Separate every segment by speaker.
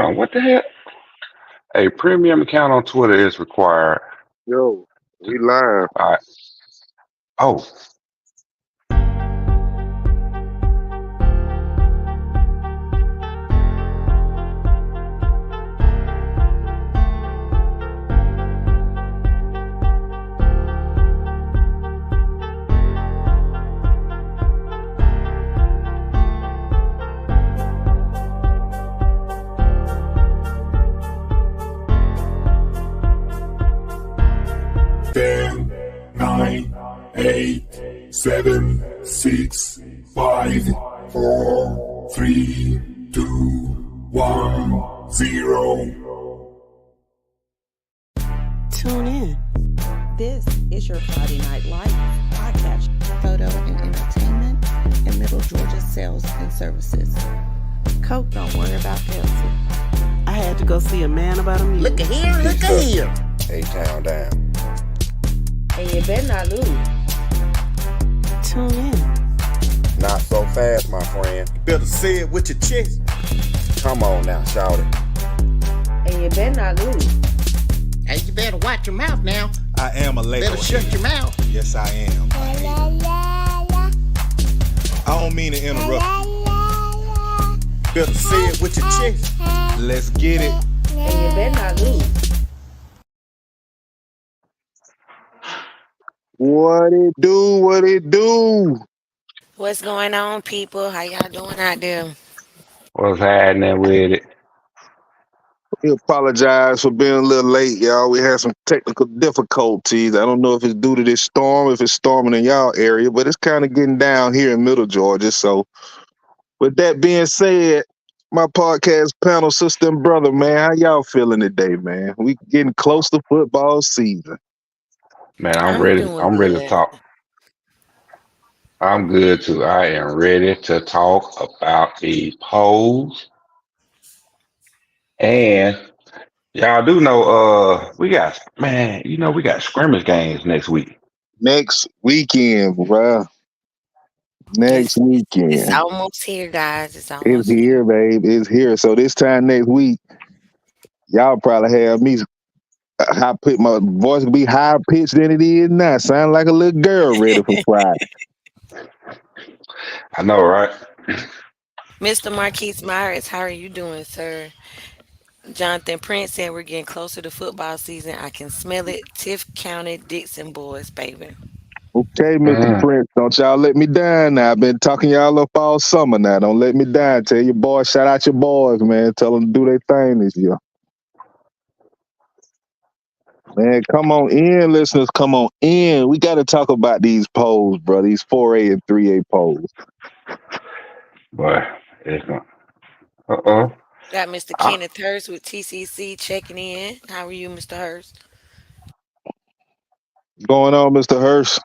Speaker 1: on. What the hell? A premium account on Twitter is required.
Speaker 2: Yo, we live.
Speaker 1: All right. Oh,
Speaker 3: Ten, nine, eight, seven, six, five, four, three, two, one, zero.
Speaker 4: Tune in. This is your Friday Night Live podcast, photo and entertainment in Middle Georgia sales and services. Coke, don't worry about Pepsi. I had to go see a man about a music.
Speaker 5: Look at here, look at here.
Speaker 2: A-Town down.
Speaker 5: And you better not lose.
Speaker 4: Tune in.
Speaker 2: Not so fast, my friend.
Speaker 5: Better say it with your chest.
Speaker 2: Come on now, shout it.
Speaker 5: And you better not lose. And you better watch your mouth now.
Speaker 6: I am a label.
Speaker 5: Better shut your mouth.
Speaker 6: Yes, I am. I don't mean to interrupt.
Speaker 5: Better say it with your chest.
Speaker 6: Let's get it.
Speaker 5: And you better not lose.
Speaker 2: What it do? What it do?
Speaker 7: What's going on, people? How y'all doing out there?
Speaker 1: what's happening with it?
Speaker 2: We apologize for being a little late, y'all. We had some technical difficulties. I don't know if it's due to this storm, if it's storming in y'all area, but it's kind of getting down here in Middle Georgia. So, with that being said, my podcast panel, sister and brother, man, how y'all feeling today, man? We getting close to football season.
Speaker 1: Man, I'm
Speaker 7: I'm
Speaker 1: ready.
Speaker 7: doing
Speaker 1: I'm ready to
Speaker 7: good.
Speaker 1: talk. I'm good too. I am ready to talk about these polls. And y'all do know we got we got scrimmage games next week.
Speaker 2: Next weekend, bruh. Next
Speaker 7: It's
Speaker 2: weekend.
Speaker 7: almost here, guys. It's
Speaker 2: It's
Speaker 7: almost here.
Speaker 2: here, babe. It's here. So this time next week, y'all probably have me high pitch. My voice will be higher pitched than it is now. Sound like a little girl ready for Friday.
Speaker 1: I know, right?
Speaker 7: Mr. Marquise Myers, how are you doing, sir? Jonathan Prince said we're getting closer to football season. I can smell it. Tiff County, Dixon boys, baby.
Speaker 2: Okay, Mr.
Speaker 1: Mm.
Speaker 2: Prince, don't y'all let me down now. I've been talking y'all up all summer now. Don't let me down. Tell your boys, shout out your boys, man. Tell them to do their thing this year. Man, come on in, listeners. Come on in. We got to talk about these polls, bro. These 4A and 3A polls.
Speaker 1: But it's not. Uh-oh.
Speaker 7: Got Mr.
Speaker 1: I,
Speaker 7: Kenneth Hurst with TCC checking in. How are you, Mr. Hurst?
Speaker 2: Going on, Mr. Hurst?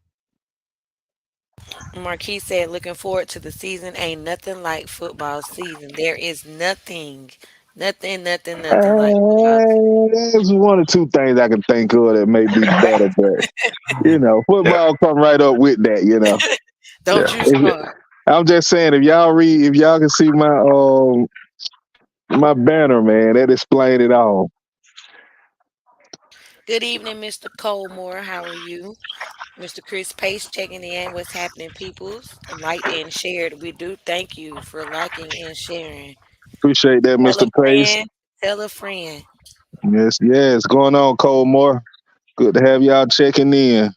Speaker 7: Marquise said, looking forward to the season. Ain't nothing like football season. There is nothing like football season.
Speaker 2: There's one or two things I can think of that may be better, but
Speaker 1: yeah,
Speaker 2: football come right up with that.
Speaker 7: Don't
Speaker 1: yeah.
Speaker 7: you start.
Speaker 2: I'm just saying, if y'all can see my banner, man, that explain it all.
Speaker 7: Good evening, Mr. Colmore. How are you? Mr. Chris Pace checking in. What's happening, peoples? Liked and shared. We do thank you for liking and sharing.
Speaker 2: Appreciate that,
Speaker 7: Tell a
Speaker 2: Mr. Pace.
Speaker 7: friend. Tell a friend.
Speaker 2: Yes. Going on, Cole Moore. Good to have y'all checking in.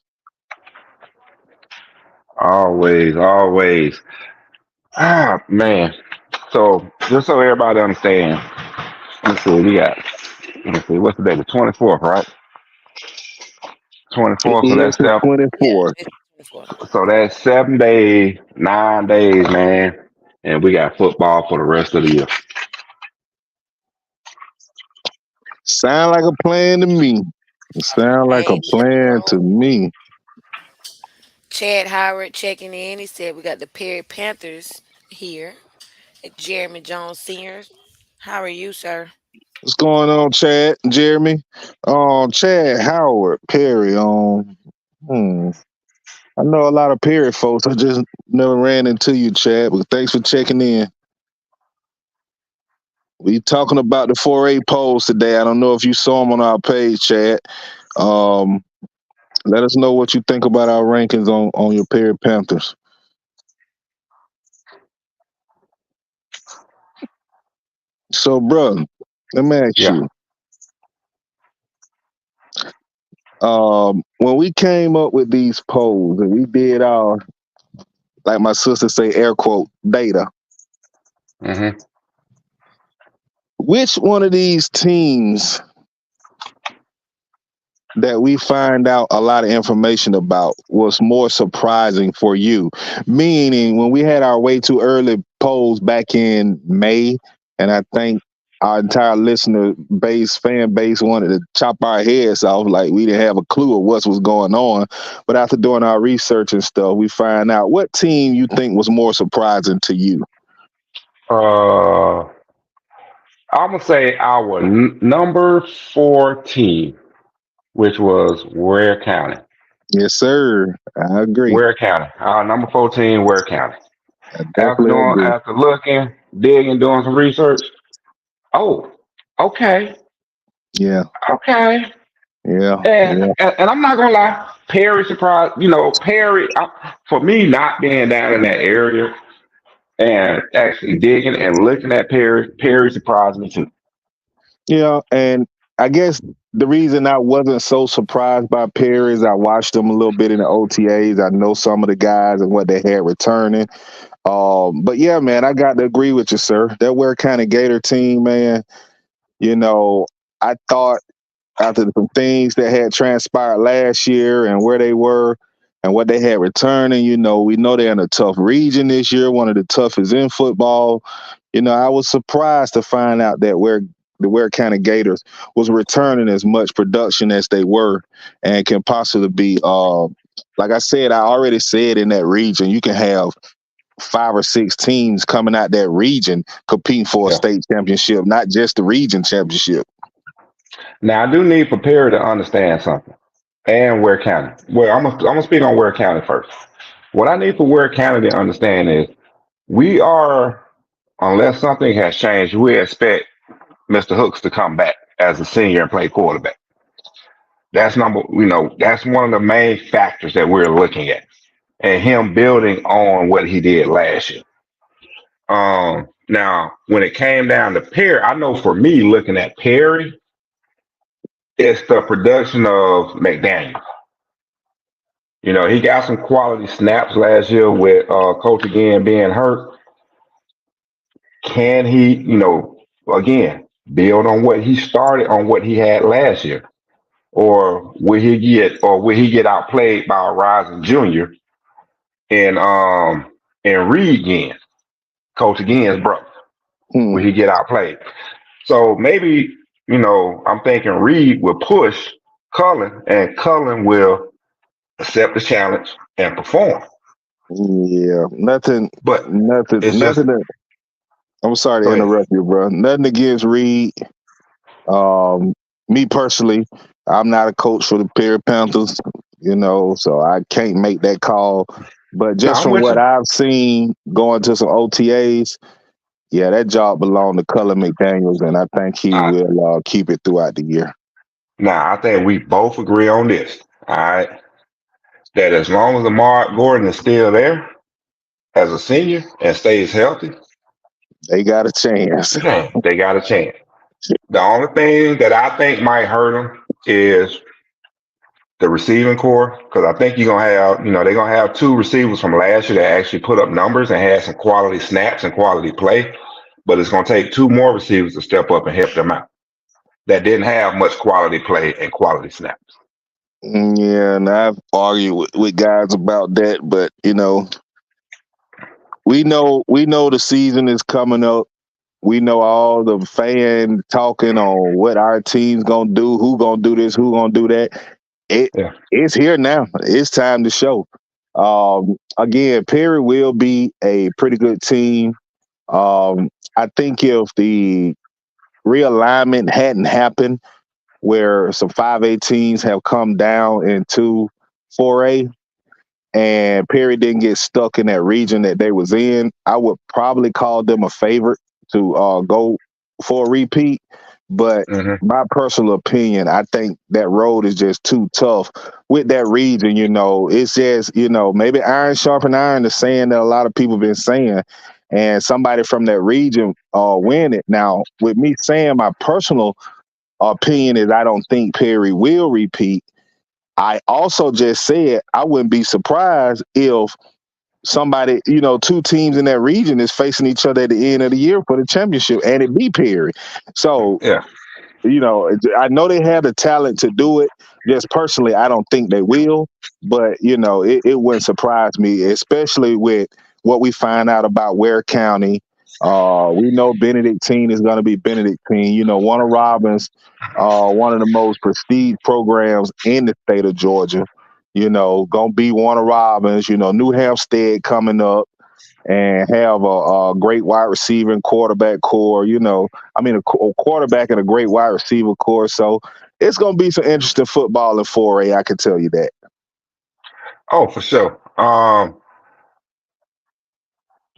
Speaker 1: Always. Ah, man. So just so everybody understands, let's see, what's the day? The 24th, right?
Speaker 2: It
Speaker 1: 24th. So
Speaker 2: is
Speaker 1: that's
Speaker 2: the
Speaker 1: seven.
Speaker 7: Yes,
Speaker 2: 24th.
Speaker 7: it's 24.
Speaker 1: So that's 7 days, 9 days, man. And we got football for the rest of the year.
Speaker 2: Sound like a plan to me. Sound like a
Speaker 7: Ain't nothing
Speaker 2: plan to
Speaker 7: wrong.
Speaker 2: me.
Speaker 7: Chad Howard checking in. He said we got the Perry Panthers here. Jeremy Jones Sr. How are you, sir?
Speaker 2: What's going on, Chad? Jeremy? Chad Howard, Perry. I know a lot of Perry folks. I just never ran into you, Chad, but thanks for checking in. We talking about the 4A polls today. I don't know if you saw them on our page, Chad. Um, Let us know what you think about our rankings on your Perry Panthers. So, bro, let me ask
Speaker 1: Yeah.
Speaker 2: you. When we came up with these polls and we did our, like my sister say, air quote data,
Speaker 1: Mm-hmm.
Speaker 2: which one of these teams that we find out a lot of information about was more surprising for you? Meaning, when we had our way too early polls back in May, and I think our entire listener base, fan base, wanted to chop our heads off, like we didn't have a clue of what was going on. But after doing our research and stuff, we find out what team you think was more surprising to you.
Speaker 1: Uh, I'm gonna say our number 14, which was Ware County.
Speaker 2: Yes, sir. I agree.
Speaker 1: Ware County. Our number 14, Ware County.
Speaker 2: I definitely agree.
Speaker 1: After looking, digging, doing some research. Oh, okay,
Speaker 2: Yeah,
Speaker 1: okay.
Speaker 2: yeah,
Speaker 1: And
Speaker 2: yeah.
Speaker 1: and I'm not gonna lie, Perry surprised. Perry, for me not being down in that area and actually digging and looking at Perry, Perry surprised me too.
Speaker 2: Yeah, and I guess the reason I wasn't so surprised by Perry is I watched them a little bit in the OTAs. I know some of the guys and what they had returning. But yeah, man, I got to agree with you, sir. That Ware County Gator team, man, you know, I thought after some things that had transpired last year and where they were and what they had returning, we know they're in a tough region this year, one of the toughest in football. I was surprised to find out that the Ware County Gators was returning as much production as they were and can possibly be, like I said, I already said in that region, you can have 5 or 6 teams coming out that region competing for a
Speaker 1: Yeah.
Speaker 2: state championship, not just the region championship.
Speaker 1: Now I do need for Perry to understand something. And Ware County. Well, I'm gonna speak on Ware County first. What I need for Ware County to understand is we are, unless something has changed, we expect Mr. Hooks to come back as a senior and play quarterback. That's one of the main factors that we're looking at, and him building on what he did last year. Now when it came down to Perry, I know for me looking at Perry, it's the production of McDaniel. He got some quality snaps last year with Coach again being hurt. Can he, again, build on what he started on what he had last year? Or will he get outplayed by a rising junior and Reed again, Coach again's brother?
Speaker 2: Hmm.
Speaker 1: Will he get outplayed? So maybe, I'm thinking Reed will push Cullen and Cullen will accept the challenge and perform.
Speaker 2: Yeah, nothing,
Speaker 1: But
Speaker 2: nothing,
Speaker 1: it's just
Speaker 2: nothing. I'm sorry to
Speaker 1: go ahead.
Speaker 2: interrupt you, bro. Nothing against Reed. Um, Me personally, I'm not a coach for the Perry Panthers, so I can't make that call. But
Speaker 1: No,
Speaker 2: just
Speaker 1: I'm
Speaker 2: from
Speaker 1: with
Speaker 2: what
Speaker 1: you.
Speaker 2: I've seen going to some OTAs, yeah, that job belonged to Cullen McDaniels, and I think he
Speaker 1: I,
Speaker 2: will keep it throughout the year.
Speaker 1: Now, I think we both agree on this. All right. That as long as Lamar Gordon is still there as a senior and stays healthy,
Speaker 2: They got a chance.
Speaker 1: man, they got a chance. The only thing that I think might hurt them is the receiving core, because I think you're gonna have, they're gonna have 2 receivers from last year that actually put up numbers and had some quality snaps and quality play, but it's gonna take 2 more receivers to step up and help them out that didn't have much quality play and quality snaps.
Speaker 2: Yeah, and I've argued with guys about that, but we know the season is coming up. We know all the fan talking on what our team's gonna do, who gonna do this, who gonna do that. It
Speaker 1: Yeah.
Speaker 2: it's here now. It's time to show. Again, Perry will be a pretty good team. I think if the realignment hadn't happened, where some 5A teams have come down into 4A, and Perry didn't get stuck in that region that they was in, I would probably call them a favorite to go for a repeat, but
Speaker 1: Hmm.
Speaker 2: my personal opinion, I think that road is just too tough with that region. It's just maybe iron sharpen iron, the saying that a lot of people been saying, and somebody from that region win it. Now, with me saying my personal opinion is I don't think Perry will repeat. I also just said I wouldn't be surprised if somebody, two teams in that region is facing each other at the end of the year for the championship, and it be Perry. So
Speaker 1: Yeah.
Speaker 2: I know they have the talent to do it. Just personally, I don't think they will. But it wouldn't surprise me, especially with what we find out about Ware County. We know Benedictine is going to be Benedictine. Warner Robins, one of the most prestige programs in the state of Georgia. Gonna be Warner Robins. New Hampstead coming up and have a great wide receiver and quarterback core. A quarterback and a great wide receiver core. So it's going to be some interesting football in 4A. I can tell you that.
Speaker 1: Oh, for sure.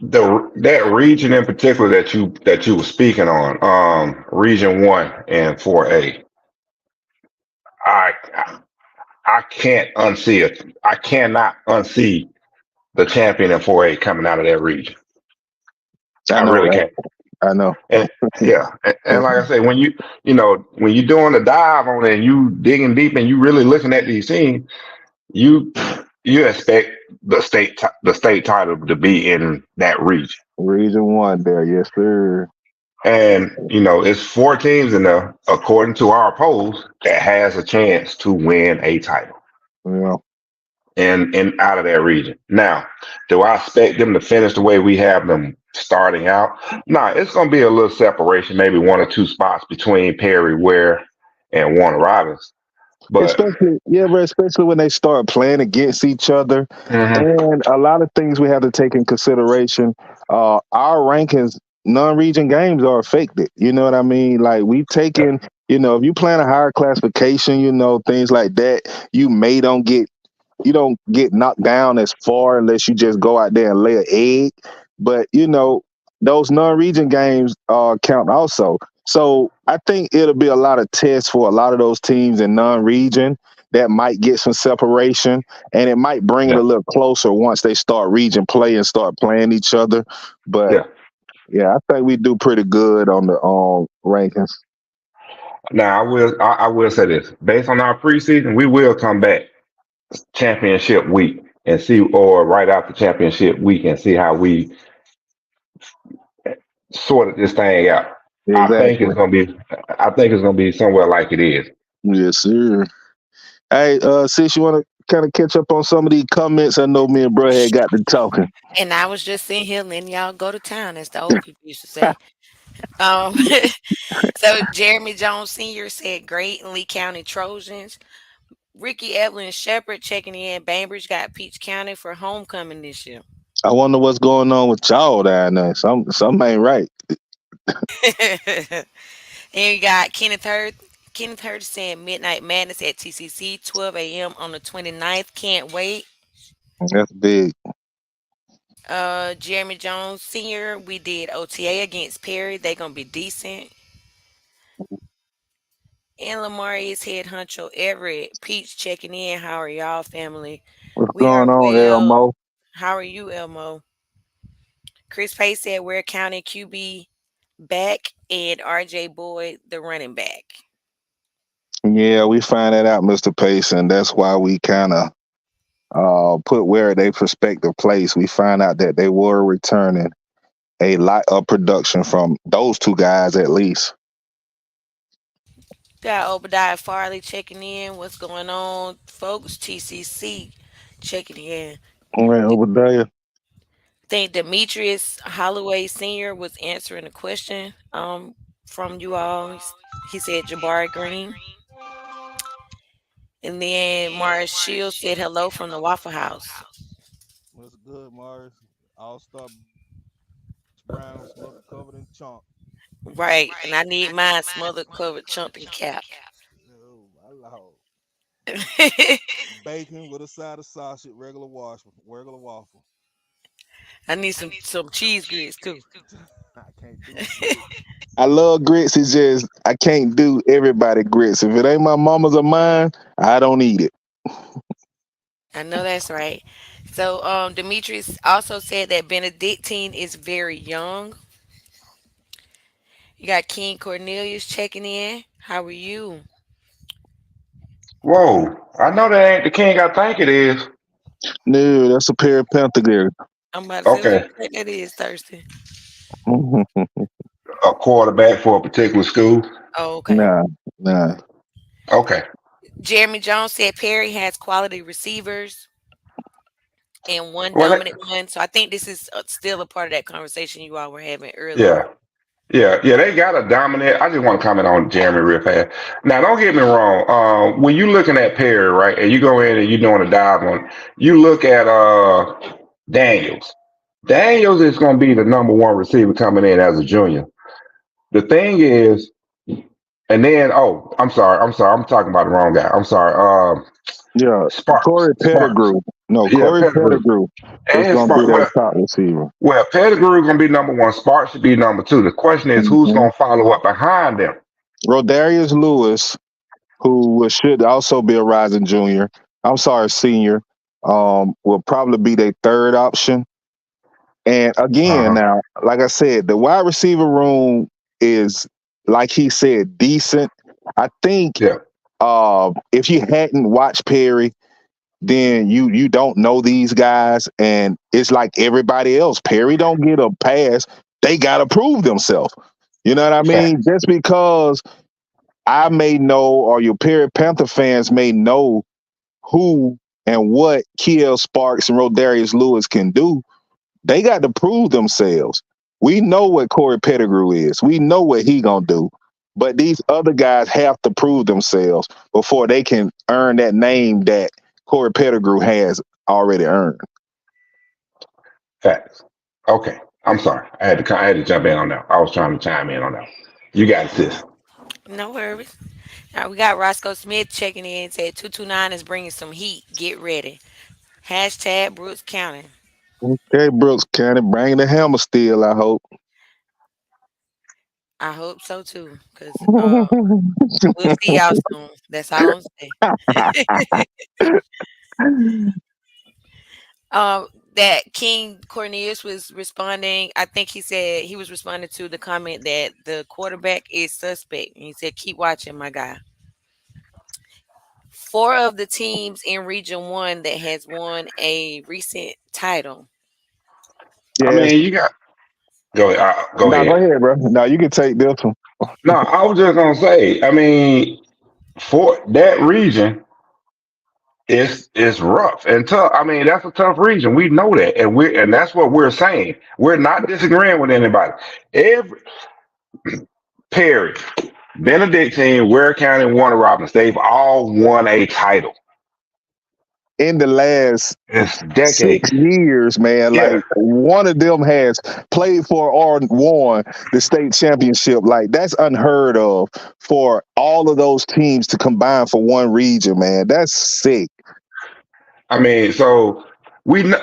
Speaker 1: The that region in particular that you were speaking on, Region One and 4A, I I can't unsee it. I cannot unsee the champion in 4A coming out of that region.
Speaker 2: I
Speaker 1: I
Speaker 2: know,
Speaker 1: really
Speaker 2: right?
Speaker 1: can't.
Speaker 2: I know.
Speaker 1: And yeah, and like I say, when you're doing the dive on it and you digging deep and you really looking at these teams, you you expect the state title to be in that region.
Speaker 2: Region 1 there. Yes, sir.
Speaker 1: And it's four teams in there, according to our polls, that has a chance to win a title
Speaker 2: Yeah.
Speaker 1: and out of that region. Now, do I expect them to finish the way we have them starting out? No, it's going to be a little separation, maybe one or two spots between Perry Ware and Warner Robins. But
Speaker 2: Especially, yeah, but especially when they start playing against each other.
Speaker 1: mhm,
Speaker 2: And a lot of things we have to take in consideration. Our rankings, non-region games are affected. You know what I mean? Like we've
Speaker 1: yeah,
Speaker 2: taken, if you plan a higher classification, things like that, you don't get knocked down as far unless you just go out there and lay an egg. But those non-region games count also. So I think it'll be a lot of tests for a lot of those teams in non-region that might get some separation, and it might bring it
Speaker 1: yeah,
Speaker 2: a little closer once they start region play and start playing each other. But
Speaker 1: yeah.
Speaker 2: yeah, I think we do pretty good on the rankings.
Speaker 1: Now I will say this: based on our preseason, we will come back championship week and see, or right after championship week and see how we sorted this thing out. I think it's
Speaker 2: Exactly.
Speaker 1: gonna be. I think it's gonna be somewhere like it is.
Speaker 2: Yes, sir. Hey, sis, you want to kind of catch up on some of these comments? I know me and bro had got to talking.
Speaker 7: And I was just sitting here letting y'all go to town, as the old people used to say. Um, so Jeremy Jones Sr. said, "Great in Lee County Trojans." Ricky Evelyn Shepherd checking in. Bainbridge got Peach County for homecoming this year.
Speaker 2: I wonder what's going on with y'all down there. Something ain't right.
Speaker 7: And you got Kenneth Hurd. Kenneth Hurd saying Midnight Madness at TCC, 12 a.m. on the 29th. Can't wait.
Speaker 2: That's big.
Speaker 7: Jeremy Jones Sr., we did OTA against Perry. They going to be decent. And Lamar is head honcho Everett. Peach checking in. How are y'all, family?
Speaker 2: What's
Speaker 7: We are
Speaker 2: going on,
Speaker 7: well.
Speaker 2: Elmo?
Speaker 7: How are you, Elmo? Chris Pace said Ware County QB back and RJ Boyd, the running back.
Speaker 2: Yeah, we find that out, Mr. Pace, and that's why we kind of put where they prospective place. We find out that they were returning a lot of production from those two guys at least.
Speaker 7: Got Obadiah Farley checking in. What's going on, folks? TCC checking in.
Speaker 2: All right, Obadiah.
Speaker 7: Think Demetrius Holloway Sr. was answering a question from you all. He said Jabari Green. And then Mars Shields said hello from the Waffle House.
Speaker 6: What's good, Mars? All Star Brown, smothered covered in chunk.
Speaker 7: Right. And I need mine smothered, covered, chumped, and capped.
Speaker 6: Oh, my lord. Bacon with a side of sausage, regular waffle.
Speaker 7: I need some cheese grits too.
Speaker 6: I can't do grits.
Speaker 2: I love grits. It's just I can't do everybody grits. If it ain't my mama's or mine, I don't eat it.
Speaker 7: I know that's right. So Demetrius also said that Benedictine is very young. You got King Cornelius checking in. How are you?
Speaker 1: Whoa, I know that ain't the king I think it is.
Speaker 2: No, that's a pair of pentagram.
Speaker 7: I'm about to say, who you
Speaker 1: Okay,
Speaker 7: think that is, Thurston?
Speaker 1: a quarterback for a particular school.
Speaker 7: Oh, okay.
Speaker 2: Nah, nah.
Speaker 1: Okay,
Speaker 7: Jeremy Jones said Perry has quality receivers and one
Speaker 1: well,
Speaker 7: dominant one. So I think this is still a part of that conversation you all were having earlier.
Speaker 1: yeah, yeah, they got a dominant. I just want to comment on Jeremy real fast. Now, don't get me wrong. When you looking at Perry, right, and you go in and you doing a dive on, you look at Daniels. Daniels is going to be the number one receiver coming in as a junior. The thing is, and then I'm talking about the wrong guy. I'm sorry.
Speaker 2: Yeah,
Speaker 1: Sparks,
Speaker 2: Corey
Speaker 1: Sparks.
Speaker 2: Pettigrew. No,
Speaker 1: Yeah,
Speaker 2: Corey
Speaker 1: Pettigrew
Speaker 2: Pettigrew is
Speaker 1: and
Speaker 2: gonna be
Speaker 1: Sparks.
Speaker 2: that top receiver.
Speaker 1: Well, Pettigrew gonna be number one. Sparks should be number two. The question is, who's
Speaker 2: hmm
Speaker 1: gonna follow up behind them?
Speaker 2: Rodarius Lewis, should also be a rising junior. I'm sorry, senior. Will probably be their third option. And
Speaker 1: Uh
Speaker 2: again,
Speaker 1: huh.
Speaker 2: now, like I said, the wide receiver room is, like he said, decent. I think
Speaker 1: Yeah.
Speaker 2: if you hadn't watched Perry, then you don't know these guys, and it's like everybody else. Perry don't get a pass; they gotta prove themselves. You know what I mean?
Speaker 1: Facts.
Speaker 2: Just because I may know, or your Perry Panther fans may know who and what Kiel Sparks and Rodarius Lewis can do, they got to prove themselves. We know what Corey Pettigrew is. We know what he gonna do. But these other guys have to prove themselves before they can earn that name that Corey Pettigrew has already earned.
Speaker 1: Facts. Okay. I'm sorry. I had to jump in on that. I was trying to chime in on that. You got it, sis.
Speaker 7: No worries. Now we got Roscoe Smith checking in. Said 229 is bringing some heat. Get ready. Hashtag Brooks County.
Speaker 2: Okay, Brooks County, bring the hammer still, I hope.
Speaker 7: I hope so too, cause we'll see y'all soon. That's all I'm saying. Um, that King Cornelius was responding. I think he said he was responding to the comment that the quarterback is suspect. And he said, "Keep watching, my guy." Four of the teams in Region One that has won a recent title.
Speaker 1: I
Speaker 2: Yes.
Speaker 1: mean, you got go ahead. Go
Speaker 2: Now go
Speaker 1: ahead.
Speaker 2: ahead, bro. Now you can take this one.
Speaker 1: No, I was just gonna say. I mean, for that region, it's rough and tough. I mean, that's a tough region. We know that, and that's what we're saying. We're not disagreeing with anybody. Every Perry, Benedictine, Ware County, Warner Robins, they've all won a title.
Speaker 2: In the last
Speaker 1: It's
Speaker 2: 6
Speaker 1: decades.
Speaker 2: years, man,
Speaker 1: Yeah.
Speaker 2: like one of them has played for or won the state championship. Like that's unheard of for all of those teams to combine for one region, man. That's sick.
Speaker 1: I mean, so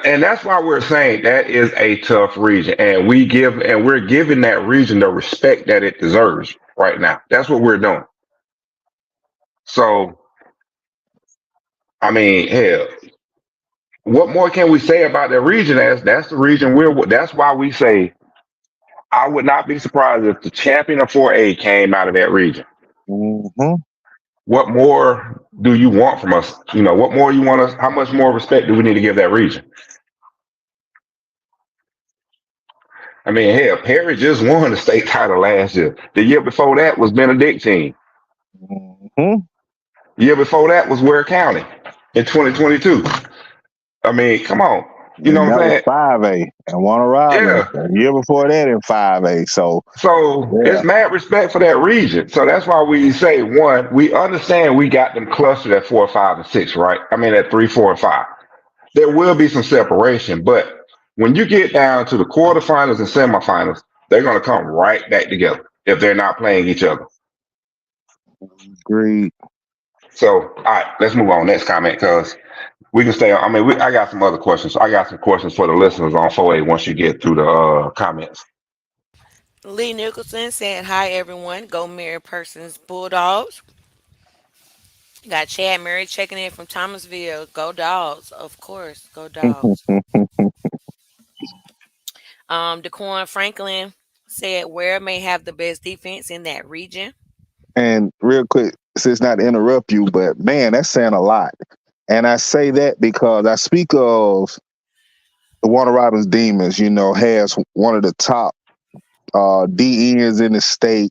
Speaker 1: and that's why we're saying that is a tough region, and we're giving that region the respect that it deserves right now. That's what we're doing. So, I mean, hell, what more can we say about that region? As that's the region we're. That's why we say I would not be surprised if the champion of 4A came out of that region.
Speaker 2: hmm
Speaker 1: What more do you want from us? What more you want us? How much more respect do we need to give that region? I mean, hell, Perry just won the state title last year. The year before that was Benedictine.
Speaker 2: hmm
Speaker 1: The year before that was Ware County in 2022. I mean, come on. You know
Speaker 2: And
Speaker 1: what
Speaker 2: that
Speaker 1: I'm
Speaker 2: was
Speaker 1: saying?
Speaker 2: 5A and Warner Robins.
Speaker 1: Yeah.
Speaker 2: The year before that in 5A. So
Speaker 1: So
Speaker 2: yeah.
Speaker 1: it's mad respect for that region. So that's why we say one, we understand we got them clustered at 4, 5, and 6, right? I mean at 3, 4, and 5. There will be some separation, but when you get down to the quarterfinals and semifinals, they're gonna come right back together if they're not playing each other.
Speaker 2: Agreed.
Speaker 1: So, all right, let's move on. Next comment, cuz. We can stay. I mean, I got some other questions. I got some questions for the listeners on 4A once you get through the comments.
Speaker 7: Lee Nicholson said, "Hi everyone, go Mary Persons Bulldogs." Got Chad Murray checking in from Thomasville. Go Dogs, of course. Go Dogs. Daquan Franklin said, "Where may have the best defense in that region?"
Speaker 2: And real quick, since not to interrupt you, but man, that's saying a lot. And I say that because I speak of the Warner Robins Demons, has one of the top DNs in the state,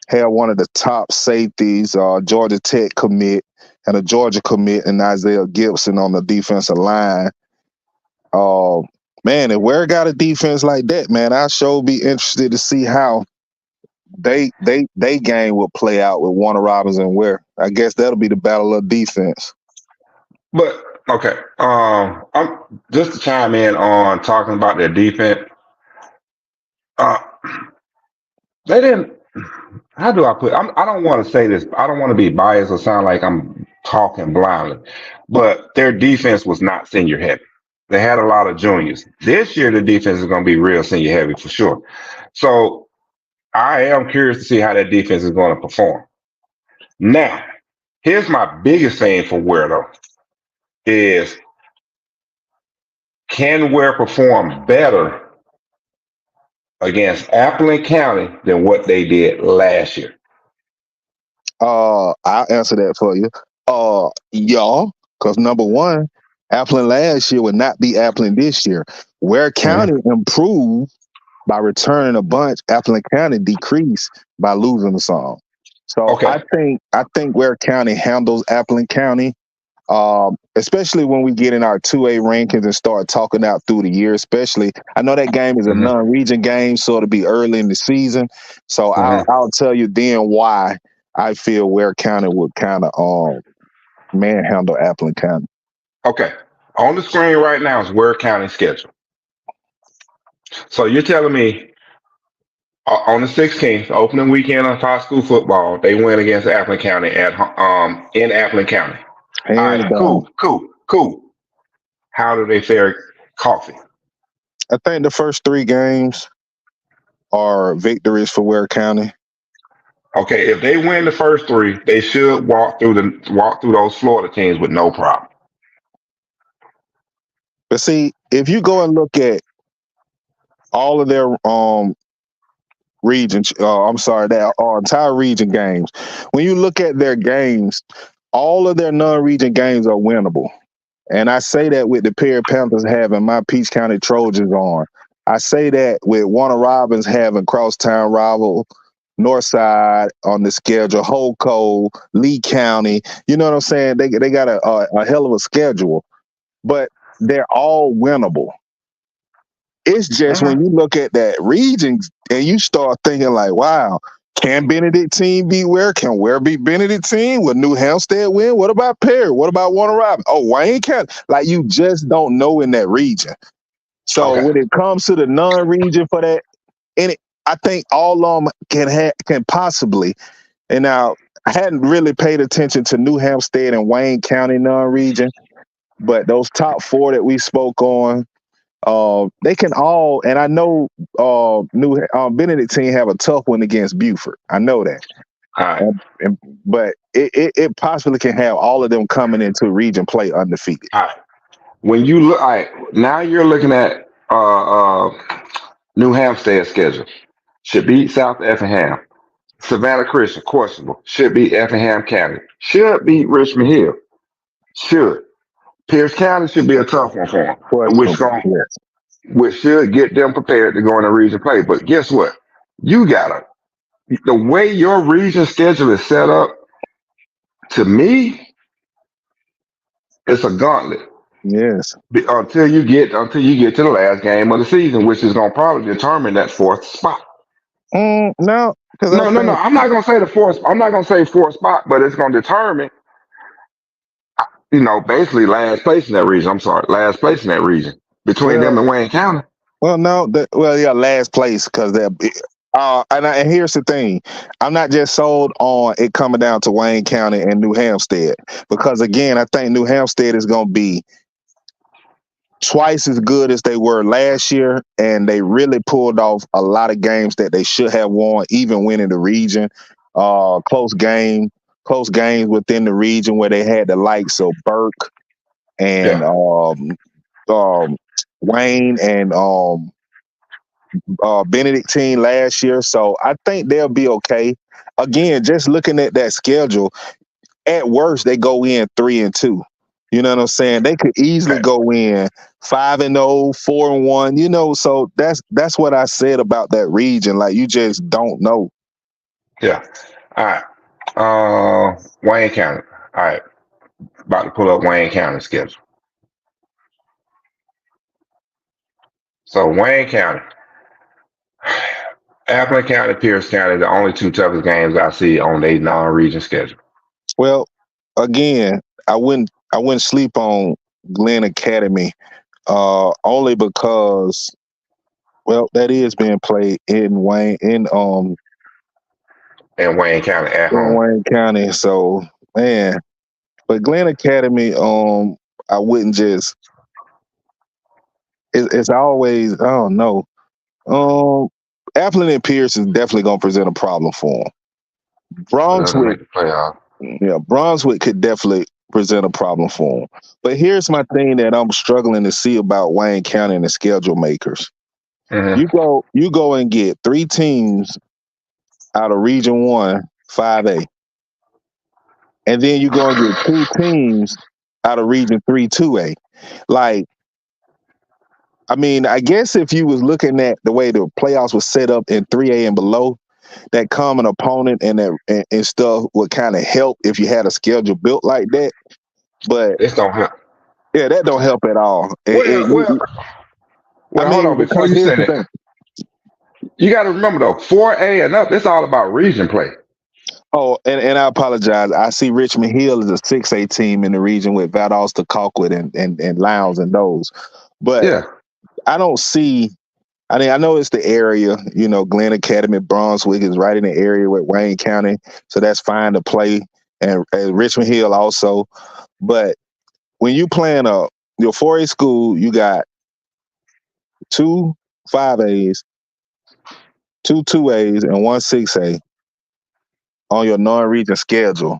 Speaker 2: had one of the top safeties, Georgia Tech commit, and a Georgia commit, and Isaiah Gibson on the defensive line. Uh, Man, if Ware got a defense like that, man, I sure be interested to see how they game will play out with Warner Robins and Ware. I guess that'll be the battle of defense.
Speaker 1: But okay, I'm just to chime in on talking about their defense. Uh, they didn't. How do I put? I don't want to say this. I don't want to be biased or sound like I'm talking blindly. But their defense was not senior heavy. They had a lot of juniors. This year, the defense is going to be real senior heavy for sure. So I am curious to see how that defense is going to perform. Now, here's my biggest thing for Ware though is can Ware perform better against Appleton County than what they did last year?
Speaker 2: I'll answer that for you. Y'all, because number one, Appleton last year would not be Appleton this year. Ware County improved by returning a bunch. Appleton County decreased by losing some. So
Speaker 1: Okay.
Speaker 2: I think Ware County handles Appleton County. Especially when we get in our 2A rankings and start talking out through the year, especially. I know that game is a non-region game, so it'll be early in the season. So I'll tell you then why I feel Ware County would kind of manhandle Appleton County.
Speaker 1: Okay. On the screen right now is Ware County schedule. So you're telling me on the 16th, opening weekend of high school football, they win against Appleton County in Appleton County. All right, cool. How do they fare coffee?
Speaker 2: I think the first 3 games are victories for Ware County.
Speaker 1: Okay, if they win the first 3, they should walk through those Florida teams with no problem.
Speaker 2: But see, if you go and look at all of their regions, their entire region games, when you look at their games, all of their non-region games are winnable. And I say that with the Perry Panthers having my Peach County Trojans on. I say that with Warner Robins having crosstown rival Northside on the schedule, Holco, Lee County. You know what I'm saying? They got a hell of a schedule, but they're all winnable. It's just when you look at that region and you start thinking like, wow, can Benedictine beat Ware? Can Ware beat Benedictine? Will New Hampstead win? What about Perry? What about Warner Robins? Oh, Wayne County. Like, you just don't know in that region. So when it comes to the non-region for that, I think all of them can possibly. And now, I hadn't really paid attention to New Hampstead and Wayne County non-region, but those top 4 that we spoke on, they can all, and I know Benedictine have a tough one against Buford. I know that.
Speaker 1: All right.
Speaker 2: But it possibly can have all of them coming into region play undefeated.
Speaker 1: All right. When you look, all right, now you're looking at New Hampstead schedule. Should beat South Effingham. Savannah Christian, questionable. Should beat Effingham County. Should beat Richmond Hill. Should. Pierce County should be a tough one for them, which should get them prepared to go in the region play. But guess what? The way your region schedule is set up, to me, it's a gauntlet.
Speaker 2: Yes.
Speaker 1: Until you get to the last game of the season, which is going to probably determine that 4th spot.
Speaker 2: No.
Speaker 1: No. I'm not going to say the 4th. I'm not going to say 4th spot, but it's going to determine. Basically last place in that region. I'm sorry, last place in that region between them and Wayne County.
Speaker 2: Well, no, last place because And here's the thing. I'm not just sold on it coming down to Wayne County and New Hampstead because, again, I think New Hampstead is going to be twice as good as they were last year, and they really pulled off a lot of games that they should have won, even winning the region. Close games within the region where they had the likes of Burke and
Speaker 1: Yeah,
Speaker 2: Wayne and Benedictine last year. So I think they'll be okay. Again, just looking at that schedule, at worst they go in 3-2. You know what I'm saying? They could easily
Speaker 1: right.
Speaker 2: go in 5-0, 4-1. You know, so that's what I said about that region. Like you just don't know.
Speaker 1: Yeah. All right. Wayne County. All right. About to pull up Wayne County schedule. So Wayne County, Appleton County, Pierce County, the only two toughest games I see on a non-region schedule.
Speaker 2: Well, again, I wouldn't sleep on Glen Academy, only because that is being played in
Speaker 1: And Wayne County at home.
Speaker 2: Wayne County. So man, but Glen Academy, I wouldn't just. It's always I don't know. Appleton and Pierce is definitely gonna present a problem for them.
Speaker 1: It doesn't
Speaker 2: Brunswick,
Speaker 1: make the playoff.
Speaker 2: yeah, Brunswick could definitely present a problem for them. But here's my thing that I'm struggling to see about Wayne County and the schedule makers.
Speaker 1: Mm-hmm.
Speaker 2: You go and get 3 teams out of Region 1, 5A. And then you go and get 2 teams out of Region 3, 2A. Like, I mean, I guess if you was looking at the way the playoffs was set up in 3A and below, that common opponent and stuff would kind of help if you had a schedule built like that. But
Speaker 1: This don't help.
Speaker 2: yeah, that don't help at all. I
Speaker 1: Hold
Speaker 2: mean,
Speaker 1: on. Before
Speaker 2: because
Speaker 1: you
Speaker 2: here's
Speaker 1: say
Speaker 2: the
Speaker 1: that,
Speaker 2: thing.
Speaker 1: you got to remember though, 4A and up, it's all about region play.
Speaker 2: Oh, and I apologize. I see Richmond Hill is a 6A team in the region with Valdosta, Colquitt, and Lowndes and those. But
Speaker 1: Yeah.
Speaker 2: I don't see. I mean, I know it's the area. You know, Glen Academy, Brunswick is right in the area with Wayne County, so that's fine to play, and Richmond Hill also. But when you playing your 4A school, you got 2 5As, 2 2As, and 1 6A on your non-region schedule.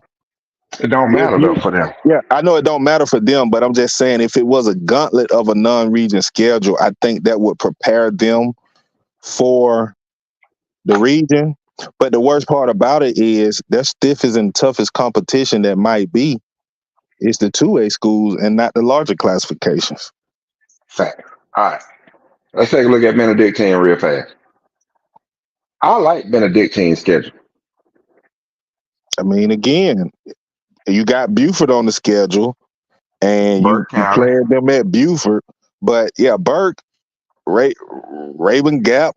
Speaker 1: It don't matter though for them.
Speaker 2: Yeah, I know it don't matter for them, but I'm just saying if it was a gauntlet of a non-region schedule, I think that would prepare them for the region. But the worst part about it is their stiffest and toughest competition that might be is the 2A schools and not the larger classifications.
Speaker 1: Fact. All right. Let's take a look at Benedictine real fast. I like Benedictine's schedule.
Speaker 2: I mean, again, you got Buford on the schedule, and you
Speaker 1: Burke County.
Speaker 2: played them at Buford. But yeah, Burke, Raven Gap.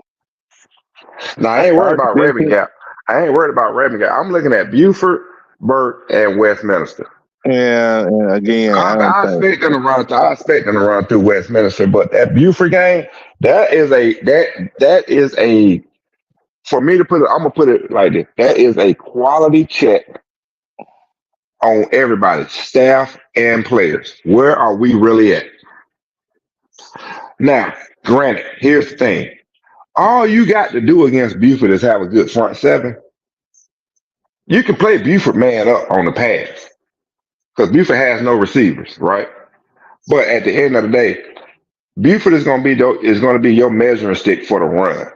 Speaker 1: Now I ain't worried about Raven
Speaker 2: Archbishop,
Speaker 1: Gap. I'm looking at Buford, Burke, and Westminster.
Speaker 2: and again, I don't
Speaker 1: I
Speaker 2: think.
Speaker 1: expect them to run. I expect them to run through Westminster, but that Buford game, that is a for me to put it. I'm gonna put it like this. That is a quality check on everybody, staff and players. Where are we really at? Now, granted, here's the thing. All you got to do against Buford is have a good front seven. You can play Buford man up on the pass because Buford has no receivers, right? But at the end of the day, Buford is going to be your measuring stick for the run